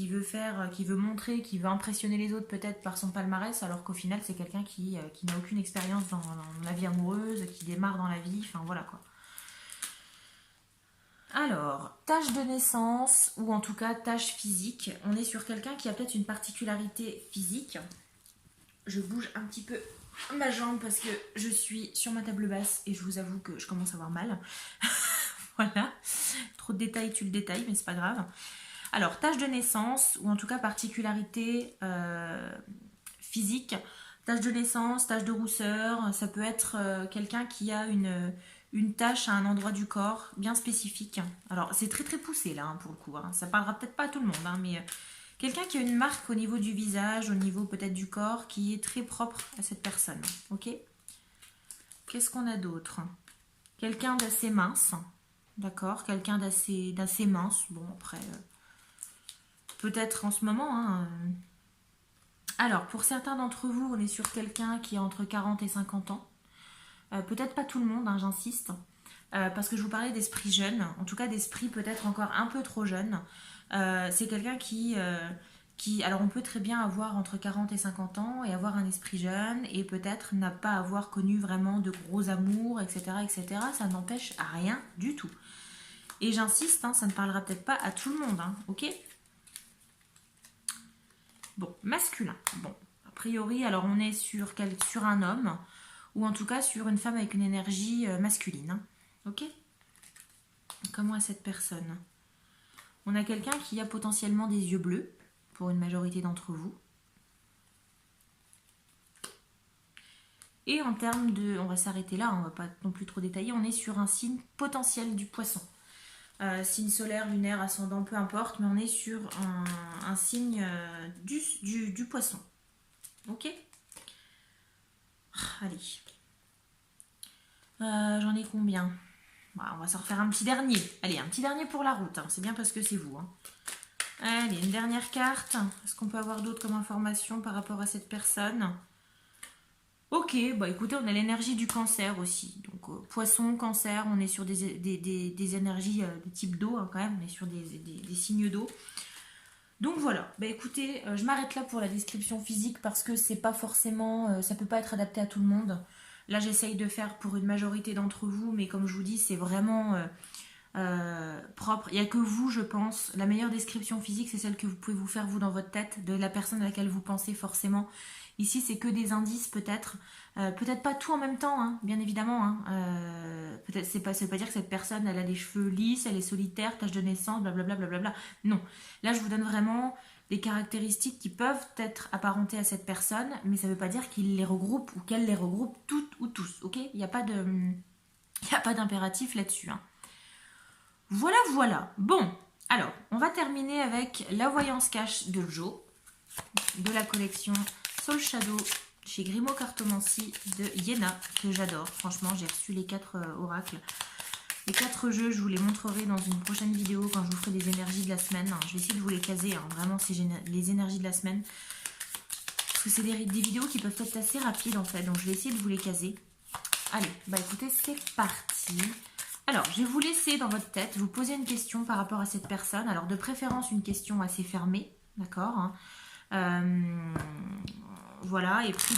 veut faire, qui veut montrer, qui veut impressionner les autres peut-être par son palmarès, alors qu'au final, c'est quelqu'un qui n'a aucune expérience dans la vie amoureuse, qui démarre dans la vie, enfin voilà quoi. Alors, tâche de naissance, ou en tout cas tâche physique, on est sur quelqu'un qui a peut-être une particularité physique. Je bouge un petit peu ma jambe parce que je suis sur ma table basse et je vous avoue que je commence à avoir mal. Voilà, trop de détails, tu le détailles, mais c'est pas grave. Alors, tâche de naissance, ou en tout cas particularité physique, tâche de naissance, tâche de rousseur, ça peut être quelqu'un qui a une tâche à un endroit du corps bien spécifique. Alors, c'est très très poussé là, hein, pour le coup. Hein. Ça parlera peut-être pas à tout le monde, hein, mais quelqu'un qui a une marque au niveau du visage, au niveau peut-être du corps, qui est très propre à cette personne. Ok? Qu'est-ce qu'on a d'autre? Quelqu'un d'assez mince. D'accord? Quelqu'un d'assez mince. Bon, après, peut-être en ce moment. Hein. Alors, pour certains d'entre vous, on est sur quelqu'un qui a entre 40 et 50 ans. Peut-être pas tout le monde, hein, j'insiste. Parce que je vous parlais d'esprit jeune, en tout cas d'esprit peut-être encore un peu trop jeune. C'est quelqu'un qui... Alors on peut très bien avoir entre 40 et 50 ans et avoir un esprit jeune et peut-être n'a pas avoir connu vraiment de gros amours, etc. etc. Ça n'empêche à rien du tout. Et j'insiste, hein, ça ne parlera peut-être pas à tout le monde, hein, ok? Bon, masculin. Bon, a priori, alors on est sur un homme ou en tout cas sur une femme avec une énergie masculine. Hein, ok? Comment est cette personne? On a quelqu'un qui a potentiellement des yeux bleus, pour une majorité d'entre vous. Et en termes de... On va s'arrêter là, on va pas non plus trop détailler. On est sur un signe potentiel du poisson. Signe solaire, lunaire, ascendant, peu importe. Mais on est sur un signe du poisson. Ok? Allez. J'en ai combien? On va s'en refaire un petit dernier. Allez, un petit dernier pour la route. Hein. C'est bien parce que c'est vous. Hein. Allez, une dernière carte. Est-ce qu'on peut avoir d'autres comme information par rapport à cette personne? Ok, bah écoutez, on a l'énergie du cancer aussi. Donc, poisson, cancer, on est sur des énergies de type d'eau hein, quand même. On est sur des signes d'eau. Donc voilà, bah écoutez, je m'arrête là pour la description physique parce que c'est pas forcément, ça peut pas être adapté à tout le monde. Là, j'essaye de faire pour une majorité d'entre vous, mais comme je vous dis, c'est vraiment propre. Il n'y a que vous, je pense. La meilleure description physique, c'est celle que vous pouvez vous faire vous dans votre tête, de la personne à laquelle vous pensez forcément. Ici, c'est que des indices peut-être. Peut-être pas tout en même temps, hein, bien évidemment. Hein. Peut-être, ça veut pas dire que cette personne, elle a les cheveux lisses, elle est solitaire, tache de naissance, blablabla. Blablabla. Non. Là, je vous donne vraiment des caractéristiques qui peuvent être apparentées à cette personne, mais ça ne veut pas dire qu'il les regroupe ou qu'elle les regroupe toutes ou tous. Ok? Il n'y a pas d'impératif là-dessus. Hein. Voilà, voilà. Bon, alors, on va terminer avec la voyance cash de Joe, de la collection Soul Shadow chez Grimaud Cartomancie de Yéna, que j'adore. Franchement, j'ai reçu les 4 oracles. Les 4 jeux, je vous les montrerai dans une prochaine vidéo quand je vous ferai des énergies de la semaine. Je vais essayer de vous les caser, hein. Vraiment, c'est les énergies de la semaine. Parce que c'est des vidéos qui peuvent être assez rapides en fait, donc je vais essayer de vous les caser. Allez, bah écoutez, c'est parti. Alors, je vais vous laisser dans votre tête, vous poser une question par rapport à cette personne. Alors, de préférence, une question assez fermée, d'accord hein. Voilà, et puis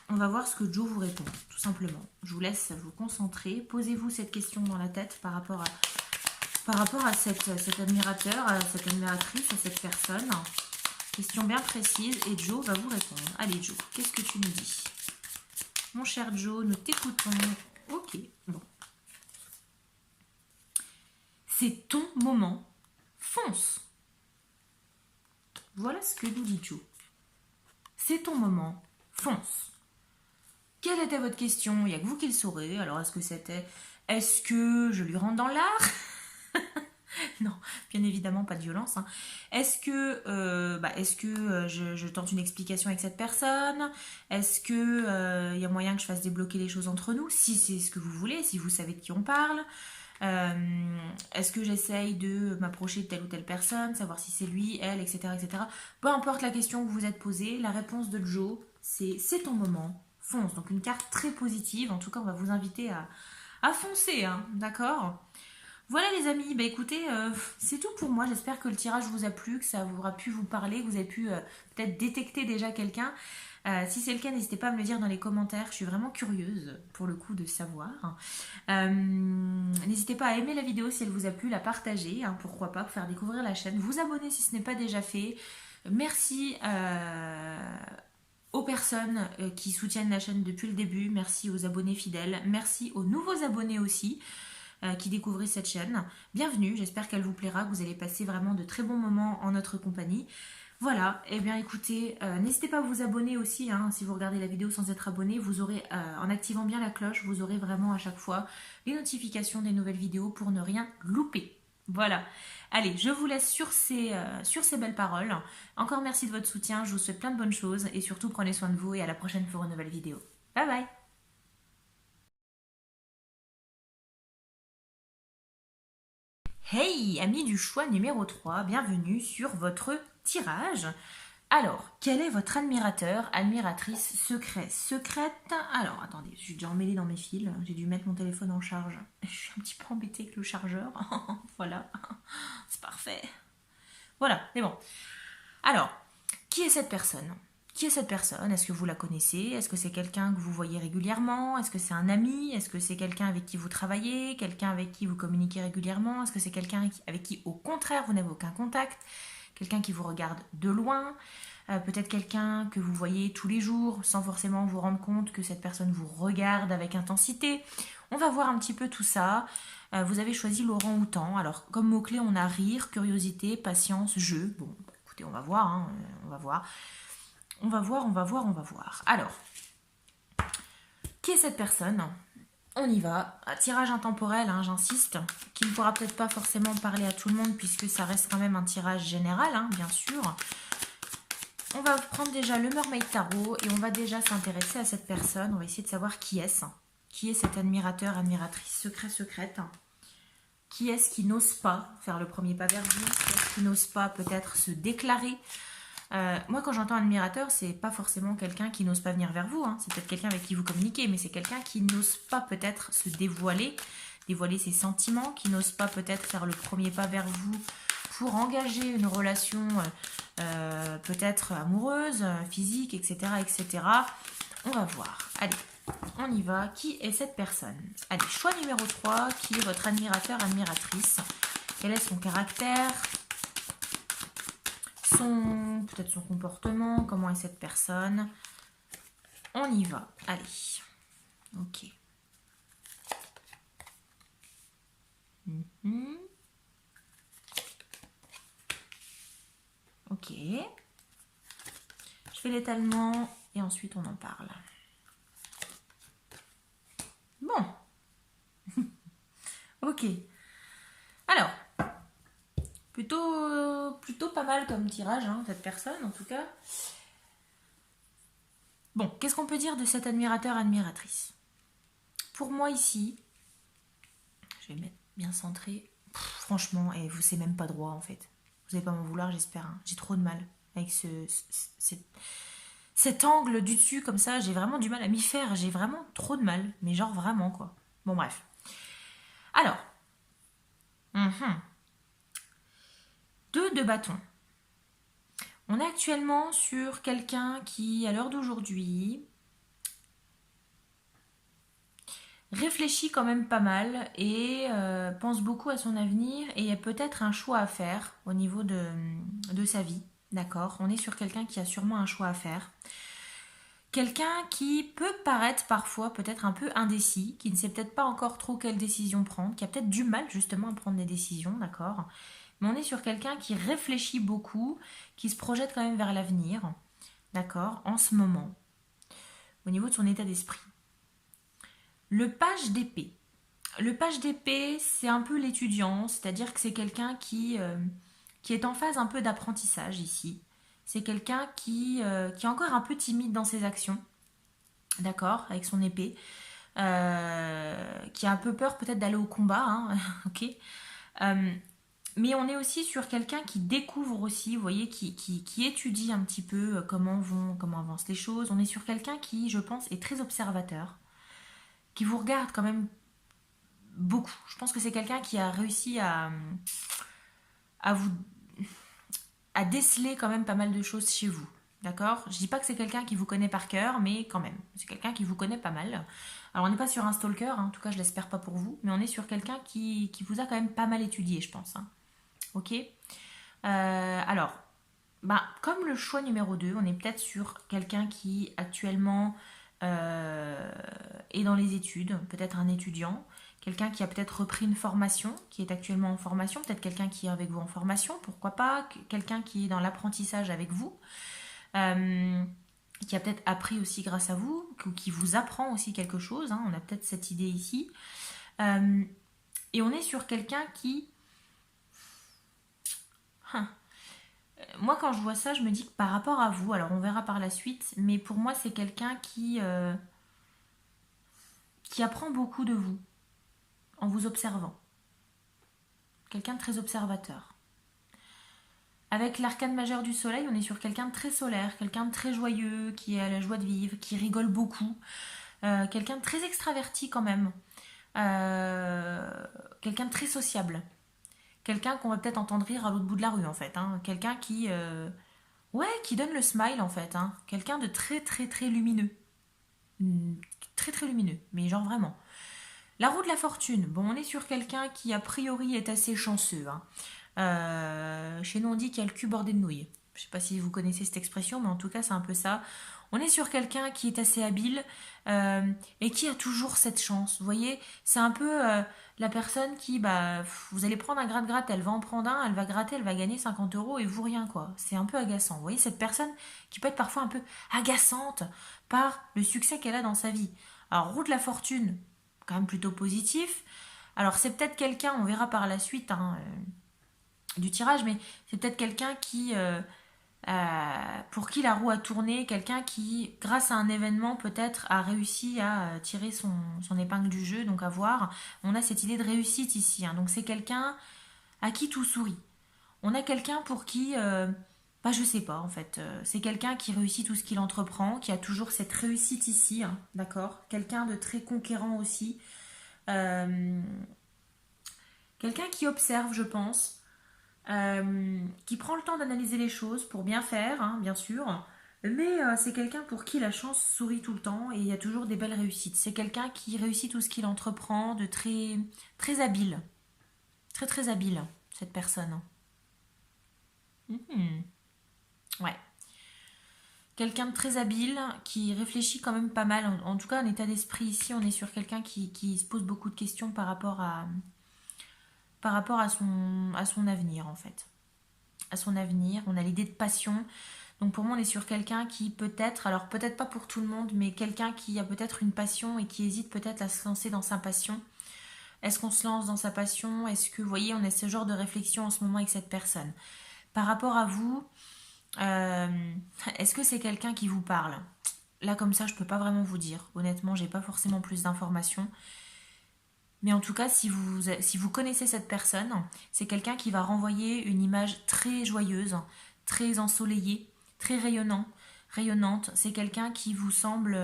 on va voir ce que Joe vous répond, tout simplement. Je vous laisse vous concentrer. Posez-vous cette question dans la tête par rapport à cet admirateur, à cette admiratrice, à cette personne. Question bien précise, et Joe va vous répondre. Allez Joe, qu'est-ce que tu nous dis? Mon cher Joe, nous t'écoutons. Ok, bon. C'est ton moment. Fonce. Voilà ce que nous dit Joe. C'est ton moment. Fonce. Quelle quelle était votre question? Il n'y a que vous qui le saurez. Alors, est-ce que c'était, est-ce que je lui rentre dans l'art? Non, bien évidemment, pas de violence, hein. Est-ce que je tente une explication avec cette personne? Est-ce que il y a moyen que je fasse débloquer les choses entre nous? Si c'est ce que vous voulez, si vous savez de qui on parle. Est-ce que j'essaye de m'approcher de telle ou telle personne, savoir si c'est lui, elle, etc., etc. Peu importe la question que vous vous êtes posée, la réponse de Joe, c'est ton moment, fonce. Donc une carte très positive, en tout cas on va vous inviter à foncer, hein, d'accord? Voilà les amis, bah écoutez, c'est tout pour moi. J'espère que le tirage vous a plu, que ça aura pu vous parler, que vous avez pu peut-être détecter déjà quelqu'un. Si c'est le cas, n'hésitez pas à me le dire dans les commentaires. Je suis vraiment curieuse pour le coup de savoir. N'hésitez pas à aimer la vidéo si elle vous a plu, la partager, hein, pourquoi pas, pour faire découvrir la chaîne. Vous abonner si ce n'est pas déjà fait. Merci aux personnes qui soutiennent la chaîne depuis le début. Merci aux abonnés fidèles. Merci aux nouveaux abonnés aussi qui découvrez cette chaîne. Bienvenue, j'espère qu'elle vous plaira, que vous allez passer vraiment de très bons moments en notre compagnie. Voilà, et bien écoutez, n'hésitez pas à vous abonner aussi, hein, si vous regardez la vidéo sans être abonné, vous aurez, en activant bien la cloche, vous aurez vraiment à chaque fois les notifications des nouvelles vidéos pour ne rien louper. Voilà, allez, je vous laisse sur ces belles paroles. Encore merci de votre soutien, je vous souhaite plein de bonnes choses et surtout prenez soin de vous et à la prochaine pour une nouvelle vidéo. Bye bye. Hey, amis du choix numéro 3, bienvenue sur votre tirage. Alors, quel est votre admirateur, admiratrice secret, secrète? Alors, attendez, je suis déjà emmêlée dans mes fils, j'ai dû mettre mon téléphone en charge. Je suis un petit peu embêtée avec le chargeur. Voilà, c'est parfait. Voilà, c'est bon. Alors, qui est cette personne? Qui est cette personne? Est-ce que vous la connaissez? Est-ce que c'est quelqu'un que vous voyez régulièrement? Est-ce que c'est un ami? Est-ce que c'est quelqu'un avec qui vous travaillez? Quelqu'un avec qui vous communiquez régulièrement? Est-ce que c'est quelqu'un avec qui, au contraire, vous n'avez aucun contact? Quelqu'un qui vous regarde de loin? Peut-être quelqu'un que vous voyez tous les jours sans forcément vous rendre compte que cette personne vous regarde avec intensité. On va voir un petit peu tout ça. Vous avez choisi Laurent Houtan. Alors, comme mot-clé, on a rire, curiosité, patience, jeu. Bon, écoutez, on va voir, hein, on va voir. On va voir, on va voir, on va voir. Alors, qui est cette personne? On y va. Tirage intemporel, hein, j'insiste, qui ne pourra peut-être pas forcément parler à tout le monde puisque ça reste quand même un tirage général, hein, bien sûr. On va prendre déjà le Mermaid Tarot et on va déjà s'intéresser à cette personne. On va essayer de savoir qui est-ce. Qui est cet admirateur, admiratrice, secret, secrète? Qui est-ce qui n'ose pas faire le premier pas vers vous? Qui est-ce qui n'ose pas peut-être se déclarer? Moi, quand j'entends admirateur, c'est pas forcément quelqu'un qui n'ose pas venir vers vous, hein. C'est peut-être quelqu'un avec qui vous communiquez, mais c'est quelqu'un qui n'ose pas peut-être se dévoiler, dévoiler ses sentiments, qui n'ose pas peut-être faire le premier pas vers vous pour engager une relation peut-être amoureuse, physique, etc., etc. On va voir. Allez, on y va. Qui est cette personne? Allez, choix numéro 3. Qui est votre admirateur, admiratrice? Quel est son caractère? Peut-être son comportement, comment est cette personne? On y va, allez. Ok. Ok. Je fais l'étalement et ensuite on en parle. Bon. Ok. Alors, plutôt pas mal comme tirage, hein, cette personne en tout cas. Bon, qu'est-ce qu'on peut dire de cet admirateur, admiratrice? Pour moi ici, je vais mettre bien centré. Franchement, et vous c'est même pas droit en fait. Vous n'allez pas m'en vouloir, j'espère, hein. J'ai trop de mal avec cet angle du dessus comme ça. J'ai vraiment du mal à m'y faire. J'ai vraiment trop de mal. Mais genre vraiment quoi. Bon bref. Alors. 2 de bâton. On est actuellement sur quelqu'un qui, à l'heure d'aujourd'hui, réfléchit quand même pas mal et pense beaucoup à son avenir et il y a peut-être un choix à faire au niveau de sa vie. D'accord? On est sur quelqu'un qui a sûrement un choix à faire. Quelqu'un qui peut paraître parfois peut-être un peu indécis, qui ne sait peut-être pas encore trop quelle décision prendre, qui a peut-être du mal justement à prendre des décisions, d'accord? Mais on est sur quelqu'un qui réfléchit beaucoup, qui se projette quand même vers l'avenir, d'accord, en ce moment, au niveau de son état d'esprit. Le page d'épée. Le page d'épée, c'est un peu l'étudiant, c'est-à-dire que c'est quelqu'un qui est en phase un peu d'apprentissage ici. C'est quelqu'un qui est encore un peu timide dans ses actions, d'accord, avec son épée, qui a un peu peur peut-être d'aller au combat, hein, ok. Euh, mais on est aussi sur quelqu'un qui découvre aussi, vous voyez, qui étudie un petit peu comment avancent les choses. On est sur quelqu'un qui, je pense, est très observateur, qui vous regarde quand même beaucoup. Je pense que c'est quelqu'un qui a réussi à vous à déceler quand même pas mal de choses chez vous. D'accord. Je dis pas que c'est quelqu'un qui vous connaît par cœur, mais quand même, c'est quelqu'un qui vous connaît pas mal. Alors on n'est pas sur un stalker, hein, en tout cas je l'espère pas pour vous, mais on est sur quelqu'un qui vous a quand même pas mal étudié, je pense, hein. Ok. Alors, bah, comme le choix numéro 2, on est peut-être sur quelqu'un qui actuellement euh, est dans les études, peut-être un étudiant, quelqu'un qui a peut-être repris une formation, qui est actuellement en formation, peut-être quelqu'un qui est avec vous en formation, pourquoi pas, quelqu'un qui est dans l'apprentissage avec vous, euh, qui a peut-être appris aussi grâce à vous, ou qui vous apprend aussi quelque chose, hein, on a peut-être cette idée ici. Euh, et on est sur quelqu'un qui... Hein, moi, quand je vois ça, je me dis que par rapport à vous, alors on verra par la suite, mais pour moi, c'est quelqu'un qui apprend beaucoup de vous en vous observant. Quelqu'un de très observateur. Avec l'arcane majeur du soleil, on est sur quelqu'un de très solaire, quelqu'un de très joyeux, qui a la joie de vivre, qui rigole beaucoup, quelqu'un de très extraverti quand même, euh, quelqu'un de très sociable, quelqu'un qu'on va peut-être entendre rire à l'autre bout de la rue en fait, hein. Quelqu'un ouais, qui donne le smile en fait, hein. Quelqu'un de très très très lumineux. Hmm, très très lumineux, mais genre vraiment. La roue de la fortune, bon, on est sur quelqu'un qui a priori est assez chanceux, hein. Chez nous on dit qu'il y a le cul bordé de nouilles. Je sais pas si vous connaissez cette expression, mais en tout cas c'est un peu ça. On est sur quelqu'un qui est assez habile et qui a toujours cette chance. Vous voyez, c'est un peu la personne qui, bah, vous allez prendre un gratte-gratte, elle va en prendre un, elle va gratter, elle va gagner 50 euros et vous rien quoi. C'est un peu agaçant. Vous voyez, cette personne qui peut être parfois un peu agaçante par le succès qu'elle a dans sa vie. Alors, roue de la fortune, quand même plutôt positif. Alors, c'est peut-être quelqu'un, on verra par la suite, hein, du tirage, mais c'est peut-être quelqu'un pour qui la roue a tourné, quelqu'un qui, grâce à un événement, peut-être a réussi à tirer son épingle du jeu, donc à voir. On a cette idée de réussite ici, hein. Donc c'est quelqu'un à qui tout sourit. On a quelqu'un pour qui, bah je sais pas en fait, c'est quelqu'un qui réussit tout ce qu'il entreprend, qui a toujours cette réussite ici, hein, d'accord. Quelqu'un de très conquérant aussi. Euh, Quelqu'un qui observe, je pense, qui prend le temps d'analyser les choses pour bien faire, hein, bien sûr. Mais c'est quelqu'un pour qui la chance sourit tout le temps et il y a toujours des belles réussites. C'est quelqu'un qui réussit tout ce qu'il entreprend, de très, très habile. Très très habile, cette personne. Mhm. Ouais. Quelqu'un de très habile, qui réfléchit quand même pas mal. En tout cas, en état d'esprit ici, on est sur quelqu'un qui se pose beaucoup de questions par rapport à son avenir, en fait. À son avenir. On a l'idée de passion. Donc pour moi, on est sur quelqu'un qui peut-être, alors peut-être pas pour tout le monde, mais quelqu'un qui a peut-être une passion et qui hésite peut-être à se lancer dans sa passion. Est-ce qu'on se lance dans sa passion? Est-ce que, vous voyez, on a ce genre de réflexion en ce moment avec cette personne. Par rapport à vous, euh, est-ce que c'est quelqu'un qui vous parle? Là, comme ça, je peux pas vraiment vous dire. Honnêtement, j'ai pas forcément plus d'informations. Mais en tout cas, si vous connaissez cette personne, c'est quelqu'un qui va renvoyer une image très joyeuse, très ensoleillée, très rayonnante. C'est quelqu'un qui vous semble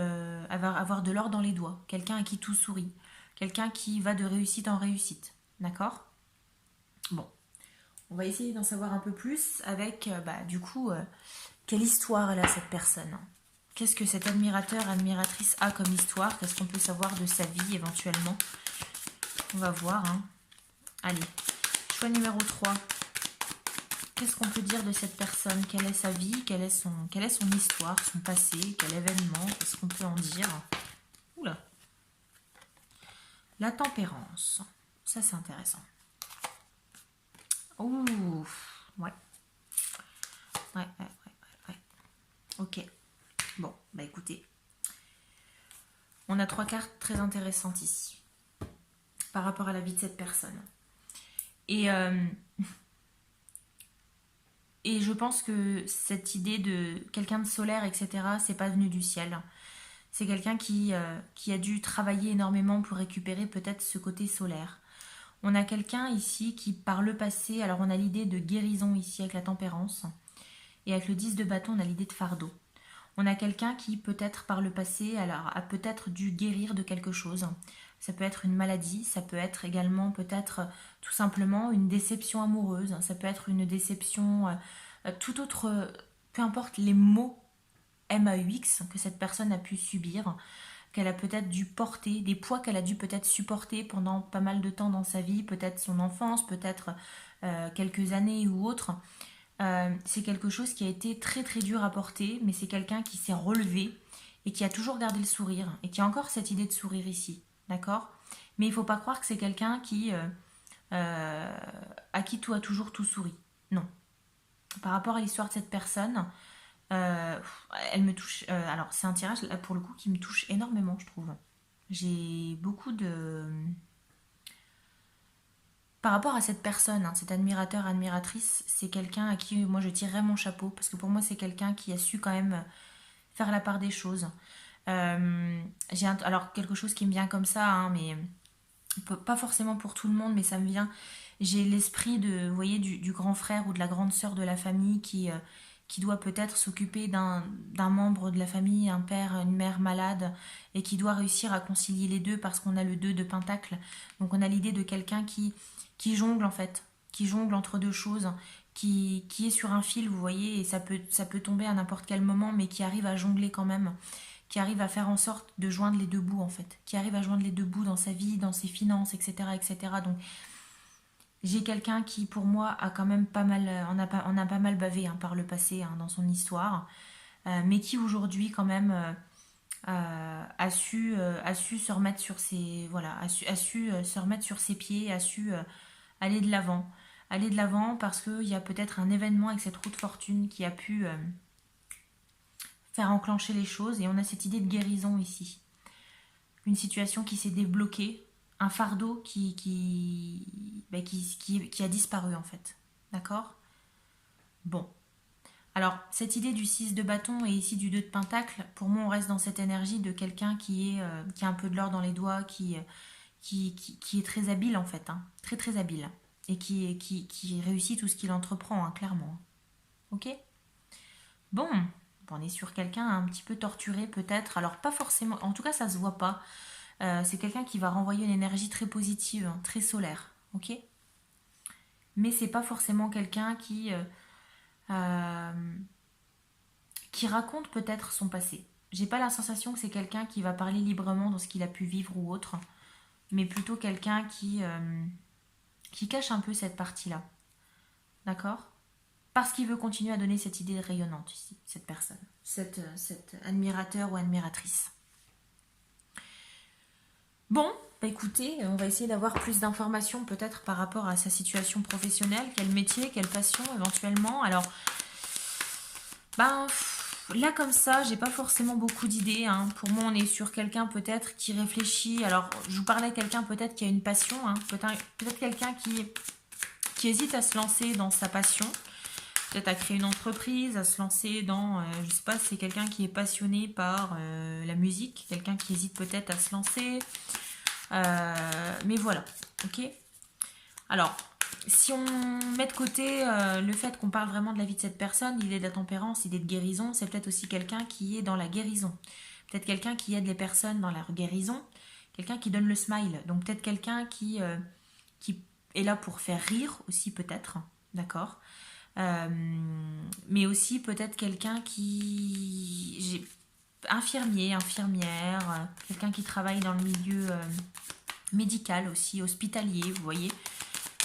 avoir de l'or dans les doigts, quelqu'un à qui tout sourit, quelqu'un qui va de réussite en réussite. D'accord? Bon, on va essayer d'en savoir un peu plus avec, bah, du coup, quelle histoire elle a cette personne? Qu'est-ce que cet admirateur, admiratrice a comme histoire? Qu'est-ce qu'on peut savoir de sa vie éventuellement? On va voir, hein. Allez, choix numéro 3. Qu'est-ce qu'on peut dire de cette personne? Quelle est sa vie? Quelle est son histoire, son passé? Quel événement? Qu'est-ce qu'on peut en dire? Oula. La tempérance. Ça, c'est intéressant. Ouh. Ouais. Ouais. Ok. Bon, bah écoutez. On a 3 cartes très intéressantes ici, par rapport à la vie de cette personne. Et, et je pense que cette idée de quelqu'un de solaire, etc., c'est pas venu du ciel. C'est quelqu'un qui a dû travailler énormément pour récupérer peut-être ce côté solaire. On a quelqu'un ici qui, par le passé, alors on a l'idée de guérison ici avec la tempérance, et avec le 10 de bâton, on a l'idée de fardeau. On a quelqu'un qui, peut-être par le passé, alors, a peut-être dû guérir de quelque chose. Ça peut être une maladie, ça peut être également peut-être tout simplement une déception amoureuse, ça peut être une déception, tout autre, peu importe les mots MAUX que cette personne a pu subir, qu'elle a peut-être dû porter, des poids qu'elle a dû peut-être supporter pendant pas mal de temps dans sa vie, peut-être son enfance, peut-être quelques années ou autre. C'est quelque chose qui a été très très dur à porter, mais c'est quelqu'un qui s'est relevé et qui a toujours gardé le sourire et qui a encore cette idée de sourire ici, d'accord? Mais il ne faut pas croire que c'est quelqu'un euh, à qui tout a toujours tout souri. Non. Par rapport à l'histoire de cette personne, euh, elle me touche. Alors, c'est un tirage, là, pour le coup, qui me touche énormément, je trouve. J'ai beaucoup de. Par rapport à cette personne, hein, cet admirateur, admiratrice, c'est quelqu'un à qui moi je tirerais mon chapeau, parce que pour moi, c'est quelqu'un qui a su quand même faire la part des choses. Alors, quelque chose qui me vient comme ça, hein, mais pas forcément pour tout le monde, mais ça me vient. J'ai l'esprit de, vous voyez, du grand frère ou de la grande sœur de la famille qui doit peut-être s'occuper d'un membre de la famille, un père, une mère malade, et qui doit réussir à concilier les deux parce qu'on a le 2 de Pentacle. Donc on a l'idée de quelqu'un qui jongle en fait, qui jongle entre deux choses, qui est sur un fil, vous voyez, et ça peut tomber à n'importe quel moment, mais qui arrive à jongler quand même, qui arrive à faire en sorte de joindre les deux bouts en fait, qui arrive à joindre les deux bouts dans sa vie, dans ses finances, etc. etc. Donc j'ai quelqu'un qui pour moi a quand même pas mal, on a pas mal bavé hein, par le passé hein, dans son histoire, mais qui aujourd'hui quand même a su se remettre sur ses, voilà, a su se remettre sur ses pieds, a su aller de l'avant. Aller de l'avant parce qu'il y a peut-être un événement avec cette roue de fortune qui a pu faire enclencher les choses et on a cette idée de guérison ici. Une situation qui s'est débloquée, un fardeau qui a disparu en fait. D'accord. Bon. Alors, cette idée du 6 de bâton et ici du 2 de pentacle, pour moi on reste dans cette énergie de quelqu'un qui a un peu de l'or dans les doigts, qui est très habile en fait, hein, très très habile, et qui réussit tout ce qu'il entreprend, hein, clairement. Ok. Bon, on est sur quelqu'un un petit peu torturé peut-être, alors pas forcément, en tout cas ça se voit pas. C'est quelqu'un qui va renvoyer une énergie très positive, hein, très solaire, ok. Mais c'est pas forcément quelqu'un euh, qui raconte peut-être son passé. J'ai pas la sensation que c'est quelqu'un qui va parler librement de ce qu'il a pu vivre ou autre, mais plutôt quelqu'un qui cache un peu cette partie-là. D'accord. Parce qu'il veut continuer à donner cette idée rayonnante ici, cette personne, cet admirateur ou admiratrice. Bon, bah écoutez, on va essayer d'avoir plus d'informations peut-être par rapport à sa situation professionnelle, quel métier, quelle passion éventuellement. Alors, ben là comme ça, j'ai pas forcément beaucoup d'idées, hein. Pour moi, on est sur quelqu'un peut-être qui réfléchit. Alors, je vous parlais de quelqu'un peut-être qui a une passion, hein. Peut-être quelqu'un qui hésite à se lancer dans sa passion, peut-être à créer une entreprise, à se lancer dans, je sais pas, c'est quelqu'un qui est passionné par la musique, quelqu'un qui hésite peut-être à se lancer. Mais voilà, ok. Alors, si on met de côté le fait qu'on parle vraiment de la vie de cette personne, l'idée de la tempérance, l'idée de guérison, c'est peut-être aussi quelqu'un qui est dans la guérison. Peut-être quelqu'un qui aide les personnes dans leur guérison, quelqu'un qui donne le smile. Donc peut-être quelqu'un qui est là pour faire rire aussi peut-être, d'accord. Euh, mais aussi peut-être quelqu'un infirmier, infirmière, quelqu'un qui travaille dans le milieu médical aussi, hospitalier, vous voyez.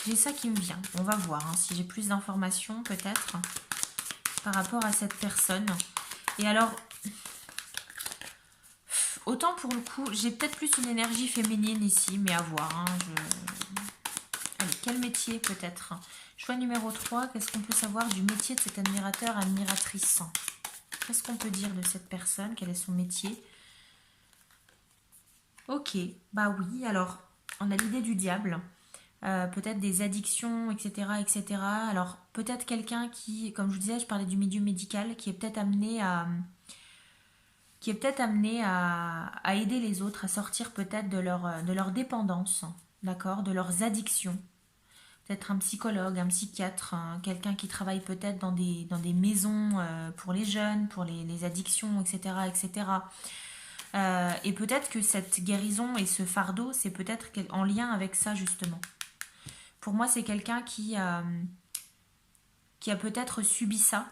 J'ai ça qui me vient. On va voir hein, si j'ai plus d'informations peut-être par rapport à cette personne. Et alors, autant pour le coup, j'ai peut-être plus une énergie féminine ici, mais à voir. Hein, allez, quel métier peut-être? Choix numéro 3, qu'est-ce qu'on peut savoir du métier de cet admirateur, admiratrice? Qu'est-ce qu'on peut dire de cette personne? Quel est son métier? Ok, bah oui, alors on a l'idée du diable, peut-être des addictions, etc., etc. Alors peut-être quelqu'un qui, comme je vous disais, je parlais du milieu médical, qui est peut-être amené à aider les autres à sortir peut-être de leur dépendance, d'accord, de leurs addictions. Peut-être un psychologue, un psychiatre, quelqu'un qui travaille peut-être dans des maisons pour les jeunes, pour les addictions, etc., etc. Et peut-être que cette guérison et ce fardeau, c'est peut-être en lien avec ça justement. Pour moi, c'est quelqu'un qui a peut-être subi ça,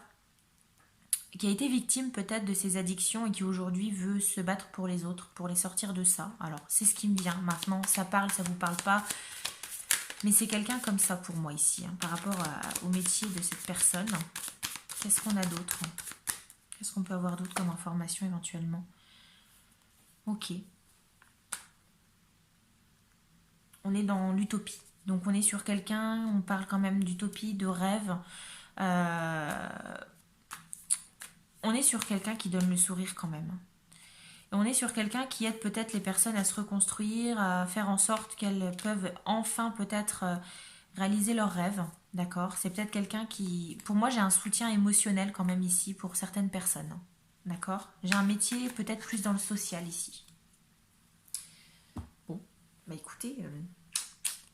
qui a été victime peut-être de ses addictions et qui aujourd'hui veut se battre pour les autres, pour les sortir de ça. Alors, c'est ce qui me vient. Maintenant, ça parle, ça vous parle pas. Mais c'est quelqu'un comme ça pour moi ici, hein, par rapport au métier de cette personne. Qu'est-ce qu'on a d'autre? Qu'est-ce qu'on peut avoir d'autre comme information éventuellement? Ok. On est dans l'utopie. Donc on est sur quelqu'un, on parle quand même d'utopie, de rêve. Euh, on est sur quelqu'un qui donne le sourire quand même. Et on est sur quelqu'un qui aide peut-être les personnes à se reconstruire, à faire en sorte qu'elles peuvent enfin peut-être réaliser leurs rêves. D'accord? C'est peut-être quelqu'un qui... Pour moi, j'ai un soutien émotionnel quand même ici pour certaines personnes. D'accord? J'ai un métier peut-être plus dans le social ici. Bon, bah écoutez,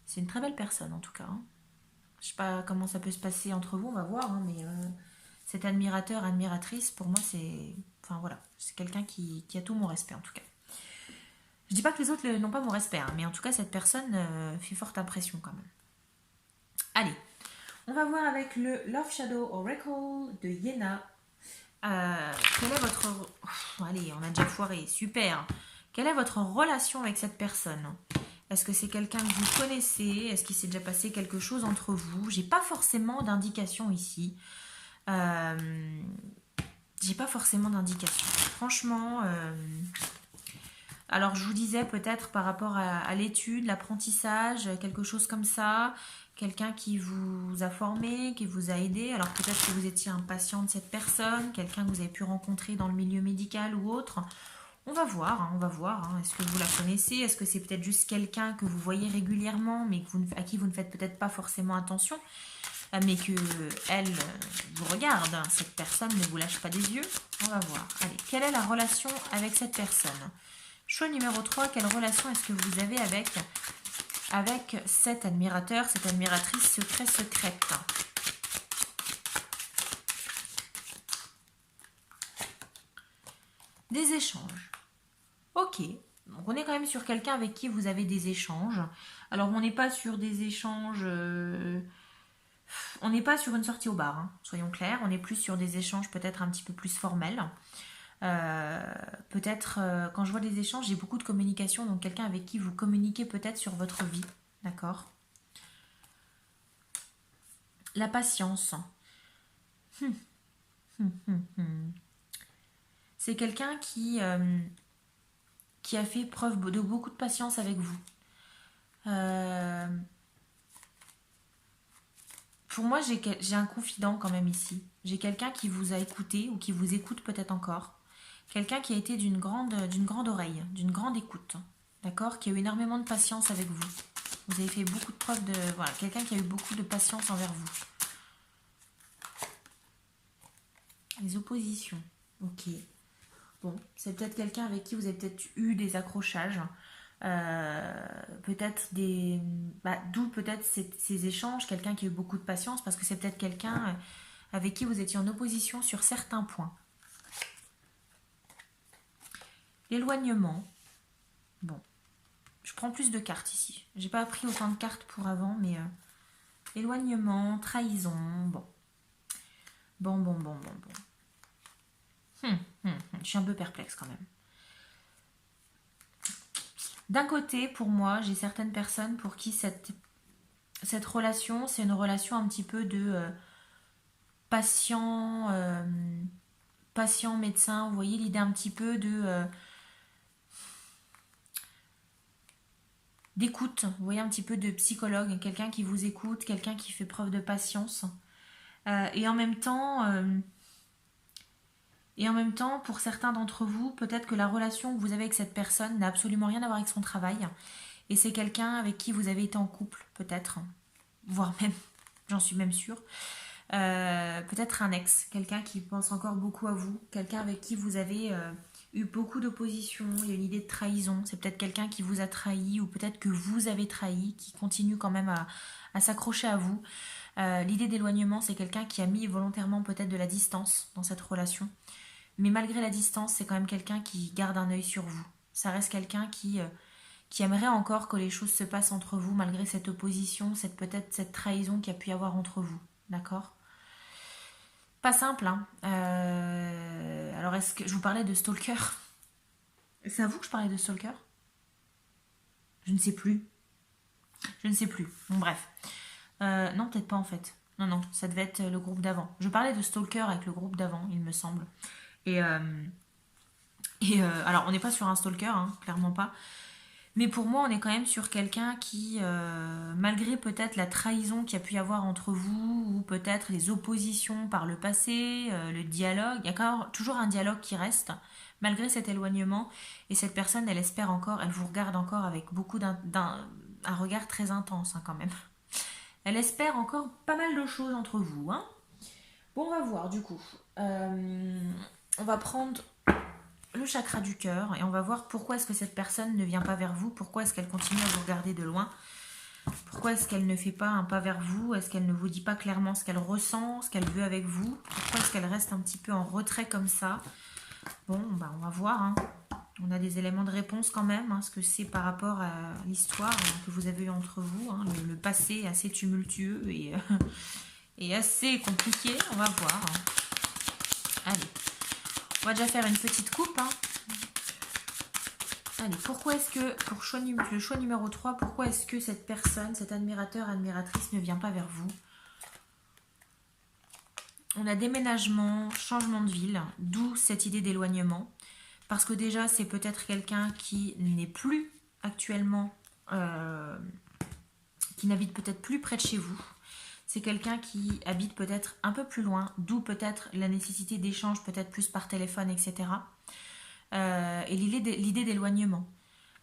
c'est une très belle personne en tout cas, hein. Je sais pas comment ça peut se passer entre vous, on va voir, hein, mais cet admirateur, admiratrice, pour moi, c'est... Enfin voilà, c'est quelqu'un qui a tout mon respect en tout cas. Je dis pas que les autres n'ont pas mon respect, hein, mais en tout cas, cette personne fait forte impression quand même. Allez, on va voir avec le Love Shadow Oracle de Yena. Quelle est votre... allez, on a déjà foiré, super. Quelle est votre relation avec cette personne? Est-ce que c'est quelqu'un que vous connaissez? Est-ce qu'il s'est déjà passé quelque chose entre vous? J'ai pas forcément d'indication ici. Euh, j'ai pas forcément d'indication. Franchement, alors je vous disais peut-être par rapport à l'étude, l'apprentissage, quelque chose comme ça. Quelqu'un qui vous a formé, qui vous a aidé. Alors peut-être que vous étiez un patient de cette personne, quelqu'un que vous avez pu rencontrer dans le milieu médical ou autre. On va voir, hein, on va voir, hein. Est-ce que vous la connaissez? Est-ce que c'est peut-être juste quelqu'un que vous voyez régulièrement, mais à qui vous ne faites peut-être pas forcément attention, mais que elle vous regarde, hein. Cette personne ne vous lâche pas des yeux. On va voir. Allez, quelle est la relation avec cette personne? Choix numéro 3, quelle relation est-ce que vous avez avec cet admirateur, cette admiratrice secrète? Des échanges. Ok, donc on est quand même sur quelqu'un avec qui vous avez des échanges. Alors on n'est pas sur des échanges... on n'est pas sur une sortie au bar, hein, soyons clairs. On est plus sur des échanges peut-être un petit peu plus formels. Peut-être quand je vois des échanges, j'ai beaucoup de communication, donc quelqu'un avec qui vous communiquez peut-être sur votre vie. D'accord? La patience. C'est quelqu'un qui a fait preuve de beaucoup de patience avec vous. Euh, pour moi, j'ai un confident quand même ici. J'ai quelqu'un qui vous a écouté ou qui vous écoute peut-être encore. Quelqu'un qui a été d'une grande oreille, d'une grande écoute. D'accord? Qui a eu énormément de patience avec vous. Vous avez fait beaucoup de preuves de... Voilà, quelqu'un qui a eu beaucoup de patience envers vous. Les oppositions. Ok. Bon, c'est peut-être quelqu'un avec qui vous avez peut-être eu des accrochages. Peut-être des... d'où peut-être ces échanges. Quelqu'un qui a eu beaucoup de patience parce que c'est peut-être quelqu'un avec qui vous étiez en opposition sur certains points. L'éloignement. Bon, je prends plus de cartes ici. J'ai pas pris autant de cartes pour avant, mais éloignement, trahison, bon. Bon. Je suis un peu perplexe quand même. D'un côté, pour moi, j'ai certaines personnes pour qui cette relation, c'est une relation un petit peu de patient, patient médecin. Vous voyez l'idée un petit peu de d'écoute. Vous voyez un petit peu de psychologue, quelqu'un qui vous écoute, quelqu'un qui fait preuve de patience. Et en même temps, Et en même temps, pour certains d'entre vous, peut-être que la relation que vous avez avec cette personne n'a absolument rien à voir avec son travail. Et c'est quelqu'un avec qui vous avez été en couple, peut-être. Voire même, j'en suis même sûre. Peut-être un ex, quelqu'un qui pense encore beaucoup à vous, quelqu'un avec qui vous avez eu beaucoup d'opposition, il y a une idée de trahison, c'est peut-être quelqu'un qui vous a trahi ou peut-être que vous avez trahi, qui continue quand même à s'accrocher à vous. L'idée d'éloignement, c'est quelqu'un qui a mis volontairement peut-être de la distance dans cette relation. Mais malgré la distance, c'est quand même quelqu'un qui garde un œil sur vous. Ça reste quelqu'un qui aimerait encore que les choses se passent entre vous malgré cette opposition, peut-être cette trahison qu'il y a pu y avoir entre vous. D'accord? Pas simple, hein. Alors, est-ce que je vous parlais de stalker? C'est à vous que je parlais de stalker? Je ne sais plus. Je ne sais plus. Bon, bref. Non, peut-être pas en fait. Non, non, ça devait être le groupe d'avant. Je parlais de stalker avec le groupe d'avant, il me semble. Et, euh, alors, on n'est pas sur un stalker, hein, clairement pas. Mais pour moi, on est quand même sur quelqu'un qui, malgré peut-être la trahison qu'il y a pu y avoir entre vous, ou peut-être les oppositions par le passé, le dialogue, il y a quand même toujours un dialogue qui reste, malgré cet éloignement. Et cette personne, elle espère encore, elle vous regarde encore avec beaucoup un regard très intense, hein, quand même. Elle espère encore pas mal de choses entre vous, hein. Bon, on va voir du coup. On va prendre le chakra du cœur et on va voir pourquoi est-ce que cette personne ne vient pas vers vous, pourquoi est-ce qu'elle continue à vous regarder de loin, pourquoi est-ce qu'elle ne fait pas un pas vers vous, est-ce qu'elle ne vous dit pas clairement ce qu'elle ressent, ce qu'elle veut avec vous, pourquoi est-ce qu'elle reste un petit peu en retrait comme ça. Bon, bah on va voir, hein. On a des éléments de réponse quand même, hein, ce que c'est par rapport à l'histoire que vous avez eue entre vous, hein. Le passé est assez tumultueux et assez compliqué, on va voir, hein. Allez, on va déjà faire une petite coupe, hein. Allez, pourquoi est-ce que, pour le choix numéro 3, pourquoi est-ce que cette personne, cet admirateur, admiratrice ne vient pas vers vous? On a déménagement, changement de ville, d'où cette idée d'éloignement. Parce que déjà, c'est peut-être quelqu'un qui n'est plus actuellement, qui n'habite peut-être plus près de chez vous. C'est quelqu'un qui habite peut-être un peu plus loin, d'où peut-être la nécessité d'échange, peut-être plus par téléphone, etc. Et l'idée d'éloignement.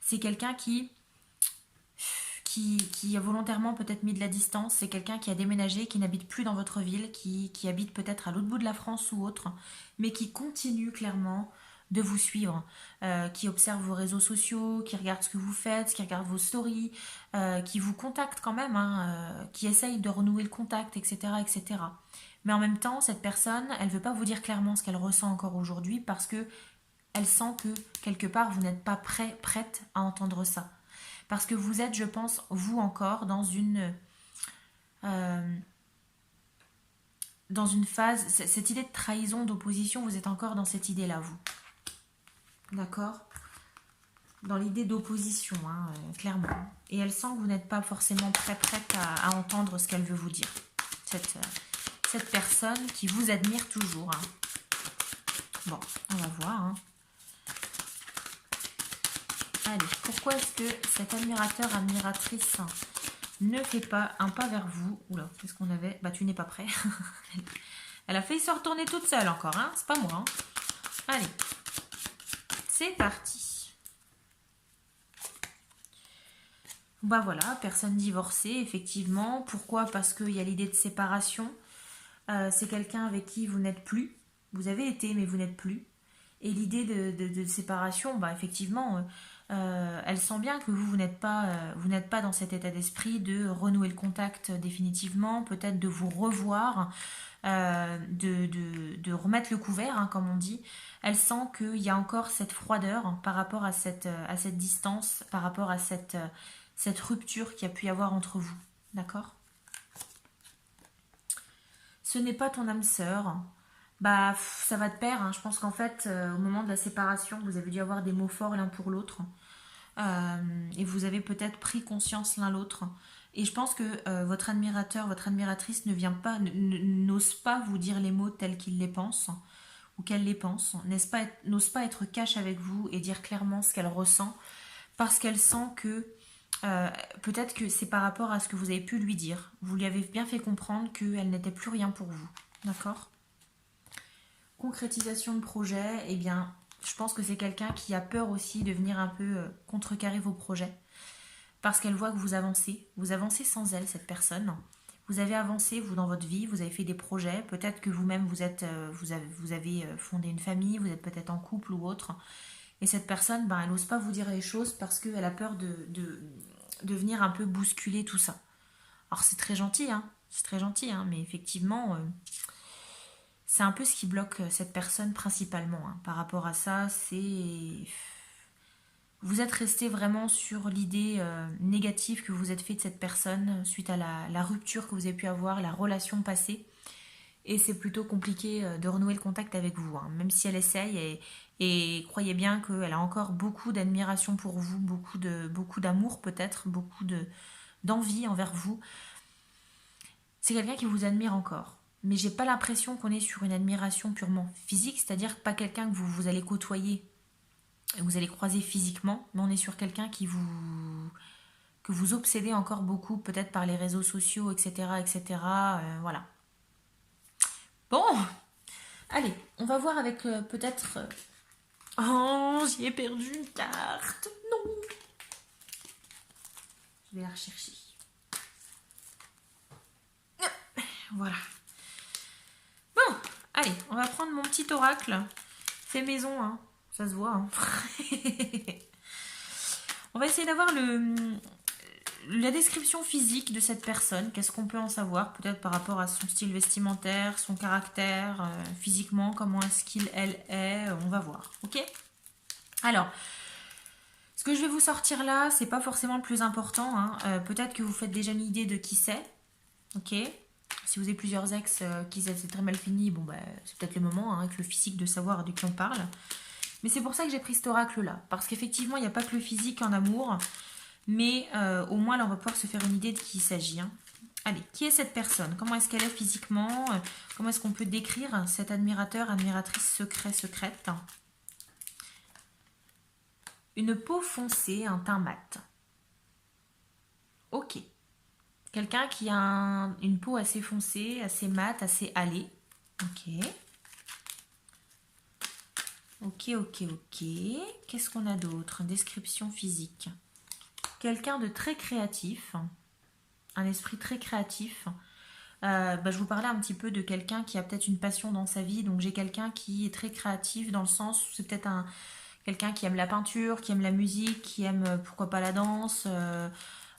C'est quelqu'un qui a volontairement peut-être mis de la distance. C'est quelqu'un qui a déménagé, qui n'habite plus dans votre ville, qui habite peut-être à l'autre bout de la France ou autre, mais qui continue clairement de vous suivre, qui observe vos réseaux sociaux, qui regarde ce que vous faites, qui regarde vos stories, qui vous contacte quand même, hein, qui essaye de renouer le contact, etc., etc. Mais en même temps, cette personne, elle ne veut pas vous dire clairement ce qu'elle ressent encore aujourd'hui parce que elle sent que quelque part vous n'êtes pas prête à entendre ça. Parce que vous êtes, je pense, vous encore euh, dans une phase, cette idée de trahison, d'opposition, vous êtes encore dans cette idée-là, vous. D'accord? Dans l'idée d'opposition, hein, clairement. Et elle sent que vous n'êtes pas forcément prête à entendre ce qu'elle veut vous dire. Cette personne qui vous admire toujours, hein. Bon, on va voir, hein. Allez, pourquoi est-ce que cet admirateur, admiratrice ne fait pas un pas vers vous? Oula, qu'est-ce qu'on avait? Bah, tu n'es pas prêt. Elle a failli se retourner toute seule encore, hein. C'est pas moi, hein. Allez, c'est parti. Bah voilà, personne divorcée, effectivement. Pourquoi? Parce qu'il y a l'idée de séparation. C'est quelqu'un avec qui vous n'êtes plus. Vous avez été, mais vous n'êtes plus. Et l'idée de séparation, bah effectivement, elle sent bien que vous n'êtes pas dans cet état d'esprit de renouer le contact définitivement, peut-être de vous revoir, de remettre le couvert, hein, comme on dit. Elle sent qu'il y a encore cette froideur, hein, par rapport à cette distance, par rapport à cette rupture qu'il y a pu y avoir entre vous. D'accord? Ce n'est pas ton âme sœur. Bah, ça va de pair, hein. Je pense qu'en fait, au moment de la séparation, vous avez dû avoir des mots forts l'un pour l'autre. Et vous avez peut-être pris conscience l'un l'autre. Et je pense que votre admirateur, votre admiratrice n'ose pas vous dire les mots tels qu'il les pense ou qu'elle les pense, n'ose pas être cash avec vous et dire clairement ce qu'elle ressent, parce qu'elle sent que peut-être que c'est par rapport à ce que vous avez pu lui dire. Vous lui avez bien fait comprendre qu'elle n'était plus rien pour vous. D'accord? concrétisation de projet, eh bien, je pense que c'est quelqu'un qui a peur aussi de venir un peu contrecarrer vos projets. Parce qu'elle voit que vous avancez. Vous avancez sans elle, cette personne. Vous avez avancé, vous, dans votre vie, vous avez fait des projets. Peut-être que vous-même, vous avez fondé une famille, vous êtes peut-être en couple ou autre. Et cette personne, ben, elle n'ose pas vous dire les choses parce qu'elle a peur de venir un peu bousculer tout ça. Alors c'est très gentil, hein. C'est très gentil, hein, mais effectivement, c'est un peu ce qui bloque cette personne principalement, hein. Par rapport à ça, c'est... Vous êtes resté vraiment sur l'idée négative que vous êtes fait de cette personne suite à la rupture que vous avez pu avoir, la relation passée. Et c'est plutôt compliqué de renouer le contact avec vous, hein, même si elle essaye. Et croyez bien qu'elle a encore beaucoup d'admiration pour vous, beaucoup d'amour peut-être, d'envie envers vous. C'est quelqu'un qui vous admire encore. Mais j'ai pas l'impression qu'on est sur une admiration purement physique, c'est-à-dire pas quelqu'un que vous allez côtoyer, vous allez croiser physiquement, mais on est sur quelqu'un que vous obsédez encore beaucoup, peut-être par les réseaux sociaux, etc., etc. Voilà. Bon, allez, on va voir avec peut-être. Oh, j'y ai perdu une carte. Non. Je vais la rechercher. Voilà. Bon, allez, on va prendre mon petit oracle. Fait maison, hein. Ça se voit, hein. On va essayer d'avoir la description physique de cette personne. Qu'est-ce qu'on peut en savoir? Peut-être par rapport à son style vestimentaire, son caractère, physiquement, comment est-ce elle est. On va voir, ok? Alors, ce que je vais vous sortir là, c'est pas forcément le plus important, hein. Peut-être que vous faites déjà une idée de qui c'est, ok? Si vous avez plusieurs ex qui c'est très mal fini, bon bah c'est peut-être le moment, hein, avec le physique, de savoir de qui on parle. Mais c'est pour ça que j'ai pris cet oracle-là. Parce qu'effectivement, il n'y a pas que le physique en amour. Mais au moins, là, on va pouvoir se faire une idée de qui il s'agit, hein. Allez, qui est cette personne? Comment est-ce qu'elle est physiquement? Comment est-ce qu'on peut décrire cet admirateur, admiratrice secrète? Une peau foncée, un teint mat. Ok. Quelqu'un qui a une peau assez foncée, assez mate, assez hâlée. Ok. Ok. Qu'est-ce qu'on a d'autre? Description physique. Quelqu'un de très créatif, un esprit très créatif. Je vous parlais un petit peu de quelqu'un qui a peut-être une passion dans sa vie. Donc j'ai quelqu'un qui est très créatif dans le sens où c'est peut-être quelqu'un qui aime la peinture, qui aime la musique, qui aime pourquoi pas la danse.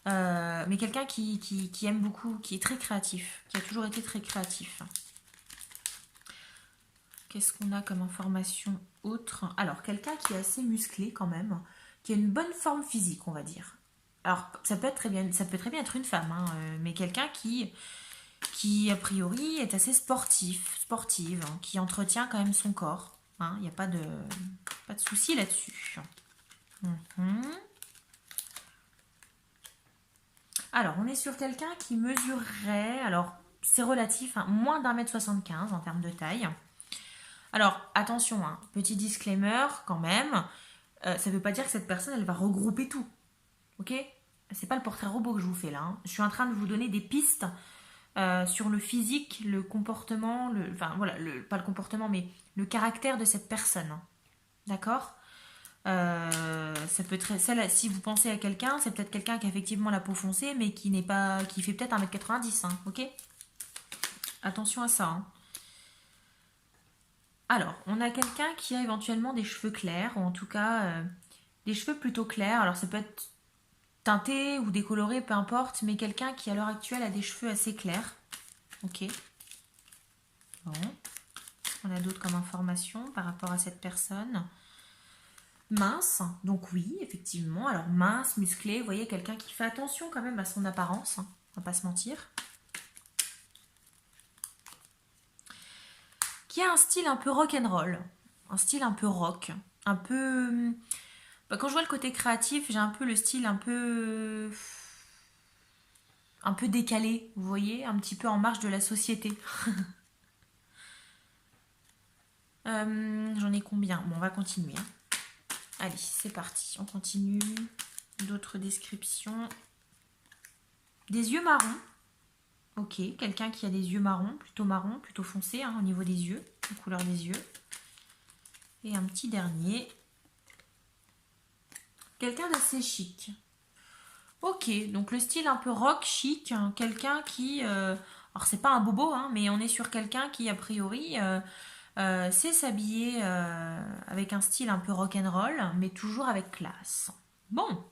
Mais quelqu'un qui aime beaucoup, qui est très créatif, qui a toujours été très créatif. Qu'est-ce qu'on a comme information autre? Alors, quelqu'un qui est assez musclé quand même, qui a une bonne forme physique, on va dire. Alors, ça peut très bien être une femme, hein, mais quelqu'un qui, a priori, est assez sportive, hein, qui entretient quand même son corps. Il n'y a pas de souci là-dessus. Alors, on est sur quelqu'un qui mesurerait, alors c'est relatif, hein, moins d'1,75 m en termes de taille. Alors, attention, hein, petit disclaimer quand même, ça ne veut pas dire que cette personne, elle va regrouper tout. Ok? C'est pas le portrait robot que je vous fais là, hein. Je suis en train de vous donner des pistes sur le physique, le comportement, pas le comportement, mais le caractère de cette personne. D'accord? Ça peut être celle, si vous pensez à quelqu'un, c'est peut-être quelqu'un qui a effectivement la peau foncée, mais qui fait peut-être 1,90 m, hein, ok? Attention à ça, hein. Alors, on a quelqu'un qui a éventuellement des cheveux clairs, ou en tout cas des cheveux plutôt clairs. Alors, ça peut être teinté ou décoloré, peu importe, mais quelqu'un qui à l'heure actuelle a des cheveux assez clairs. Ok. Bon. On a d'autres comme information par rapport à cette personne. Mince, donc oui, effectivement. Alors mince, musclé, vous voyez, quelqu'un qui fait attention quand même à son apparence, hein, on va pas se mentir. Qui a un style un peu rock'n'roll, un style un peu rock, un peu... quand je vois le côté créatif, j'ai un peu le style un peu décalé, vous voyez, un petit peu en marge de la société. J'en ai combien? Bon, on va continuer, hein. Allez, c'est parti, on continue. D'autres descriptions. Des yeux marrons. Ok, quelqu'un qui a des yeux marrons, plutôt foncés, hein, au niveau des yeux. la couleur des yeux. Et un petit dernier. Quelqu'un d'assez chic. Ok, donc le style un peu rock chic, hein, quelqu'un qui... alors c'est pas un bobo, hein, mais on est sur quelqu'un qui a priori sait s'habiller avec un style un peu rock'n'roll, mais toujours avec classe. Bon,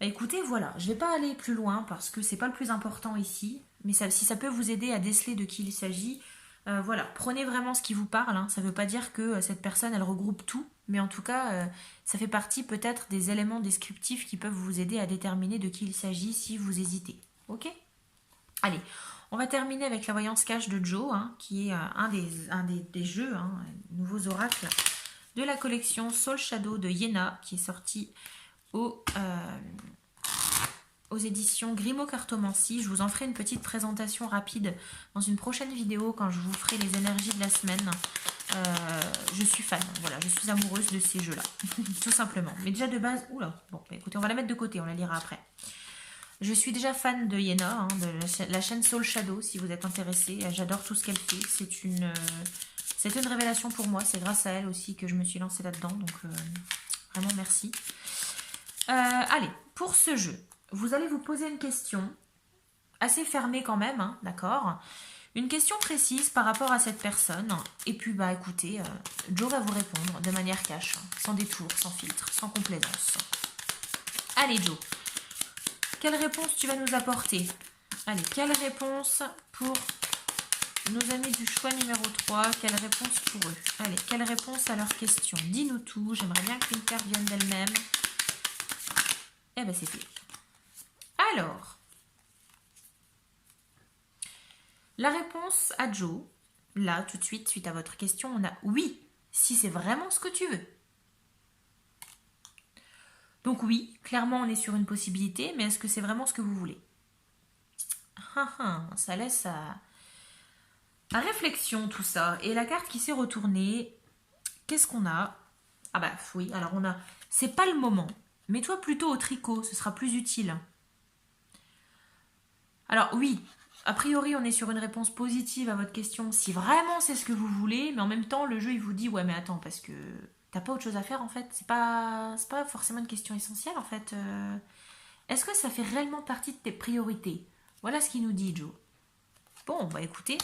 bah écoutez, voilà, je vais pas aller plus loin parce que c'est pas le plus important ici, mais si ça peut vous aider à déceler de qui il s'agit, voilà, prenez vraiment ce qui vous parle, hein. Ça veut pas dire que cette personne elle regroupe tout, mais en tout cas, ça fait partie peut-être des éléments descriptifs qui peuvent vous aider à déterminer de qui il s'agit si vous hésitez. Ok? Allez, on va terminer avec la voyance cache de Joe, hein, qui est des jeux, hein, nouveaux oracles de la collection Soul Shadow de Yéna, qui est sorti aux éditions Grimaud Cartomancie. Je vous en ferai une petite présentation rapide dans une prochaine vidéo quand je vous ferai les énergies de la semaine. Je suis fan, voilà, je suis amoureuse de ces jeux-là, tout simplement. Mais déjà de base, oula, bon, bah écoutez, on va la mettre de côté, on la lira après. Je suis déjà fan de Yéna, hein, de la chaîne Soul Shadow, si vous êtes intéressé. J'adore tout ce qu'elle fait. C'est une révélation pour moi. C'est grâce à elle aussi que je me suis lancée là-dedans. Donc, vraiment, merci. Allez, pour ce jeu, vous allez vous poser une question assez fermée quand même, hein, d'accord? Une question précise par rapport à cette personne. Et puis, bah écoutez, Joe va vous répondre de manière cash, sans détour, sans filtre, sans complaisance. Allez, Joe. Quelle réponse tu vas nous apporter? Allez, quelle réponse pour nos amis du choix numéro 3? Quelle réponse pour eux? Allez, quelle réponse à leurs questions? Dis-nous tout, j'aimerais bien qu'une carte vienne d'elle-même. Eh ben c'est fait. Alors, la réponse à Joe, là, tout de suite, suite à votre question, on a oui, si c'est vraiment ce que tu veux. Donc oui, clairement on est sur une possibilité, mais est-ce que c'est vraiment ce que vous voulez? Ça laisse à réflexion tout ça. Et la carte qui s'est retournée, qu'est-ce qu'on a? Ah bah oui, alors on a, c'est pas le moment. Mets-toi plutôt au tricot, ce sera plus utile. Alors oui, a priori on est sur une réponse positive à votre question, si vraiment c'est ce que vous voulez, mais en même temps le jeu il vous dit ouais mais attends parce que t'as pas autre chose à faire en fait, c'est pas forcément une question essentielle en fait. Est-ce que ça fait réellement partie de tes priorités? Voilà ce qu'il nous dit Joe. Bon bah écoutez,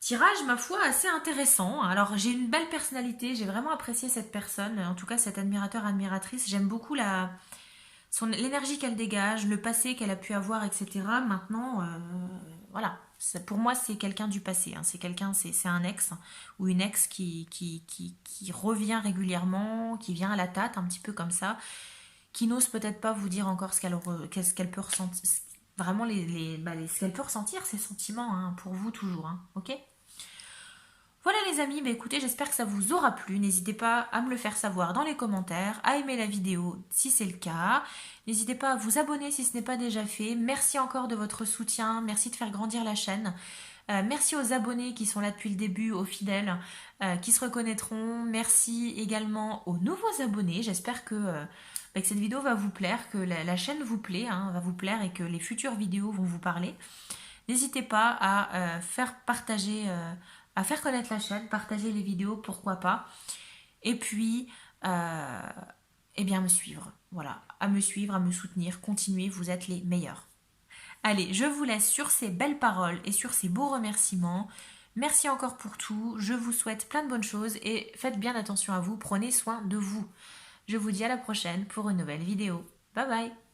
tirage ma foi assez intéressant. Alors j'ai une belle personnalité, j'ai vraiment apprécié cette personne, en tout cas cet admirateur admiratrice, j'aime beaucoup l'énergie qu'elle dégage, le passé qu'elle a pu avoir, etc. Maintenant, voilà. Pour moi, c'est quelqu'un du passé. Hein. C'est un ex ou une ex qui revient régulièrement, qui vient à la tâte, un petit peu comme ça, qui n'ose peut-être pas vous dire encore ce qu'elle peut ressentir. Vraiment, ce qu'elle peut ressentir, ses sentiments, hein, pour vous toujours. Hein, ok? Voilà les amis, bah écoutez, j'espère que ça vous aura plu. N'hésitez pas à me le faire savoir dans les commentaires, à aimer la vidéo si c'est le cas. N'hésitez pas à vous abonner si ce n'est pas déjà fait. Merci encore de votre soutien, merci de faire grandir la chaîne. Merci aux abonnés qui sont là depuis le début, aux fidèles qui se reconnaîtront. Merci également aux nouveaux abonnés. J'espère que cette vidéo va vous plaire, que la chaîne vous plaît, hein, va vous plaire et que les futures vidéos vont vous parler. N'hésitez pas à faire partager... à faire connaître la chaîne, partager les vidéos, pourquoi pas. Et puis, eh bien, me suivre. Voilà, à me suivre, à me soutenir, continuez, vous êtes les meilleurs. Allez, je vous laisse sur ces belles paroles et sur ces beaux remerciements. Merci encore pour tout, je vous souhaite plein de bonnes choses et faites bien attention à vous, prenez soin de vous. Je vous dis à la prochaine pour une nouvelle vidéo. Bye bye!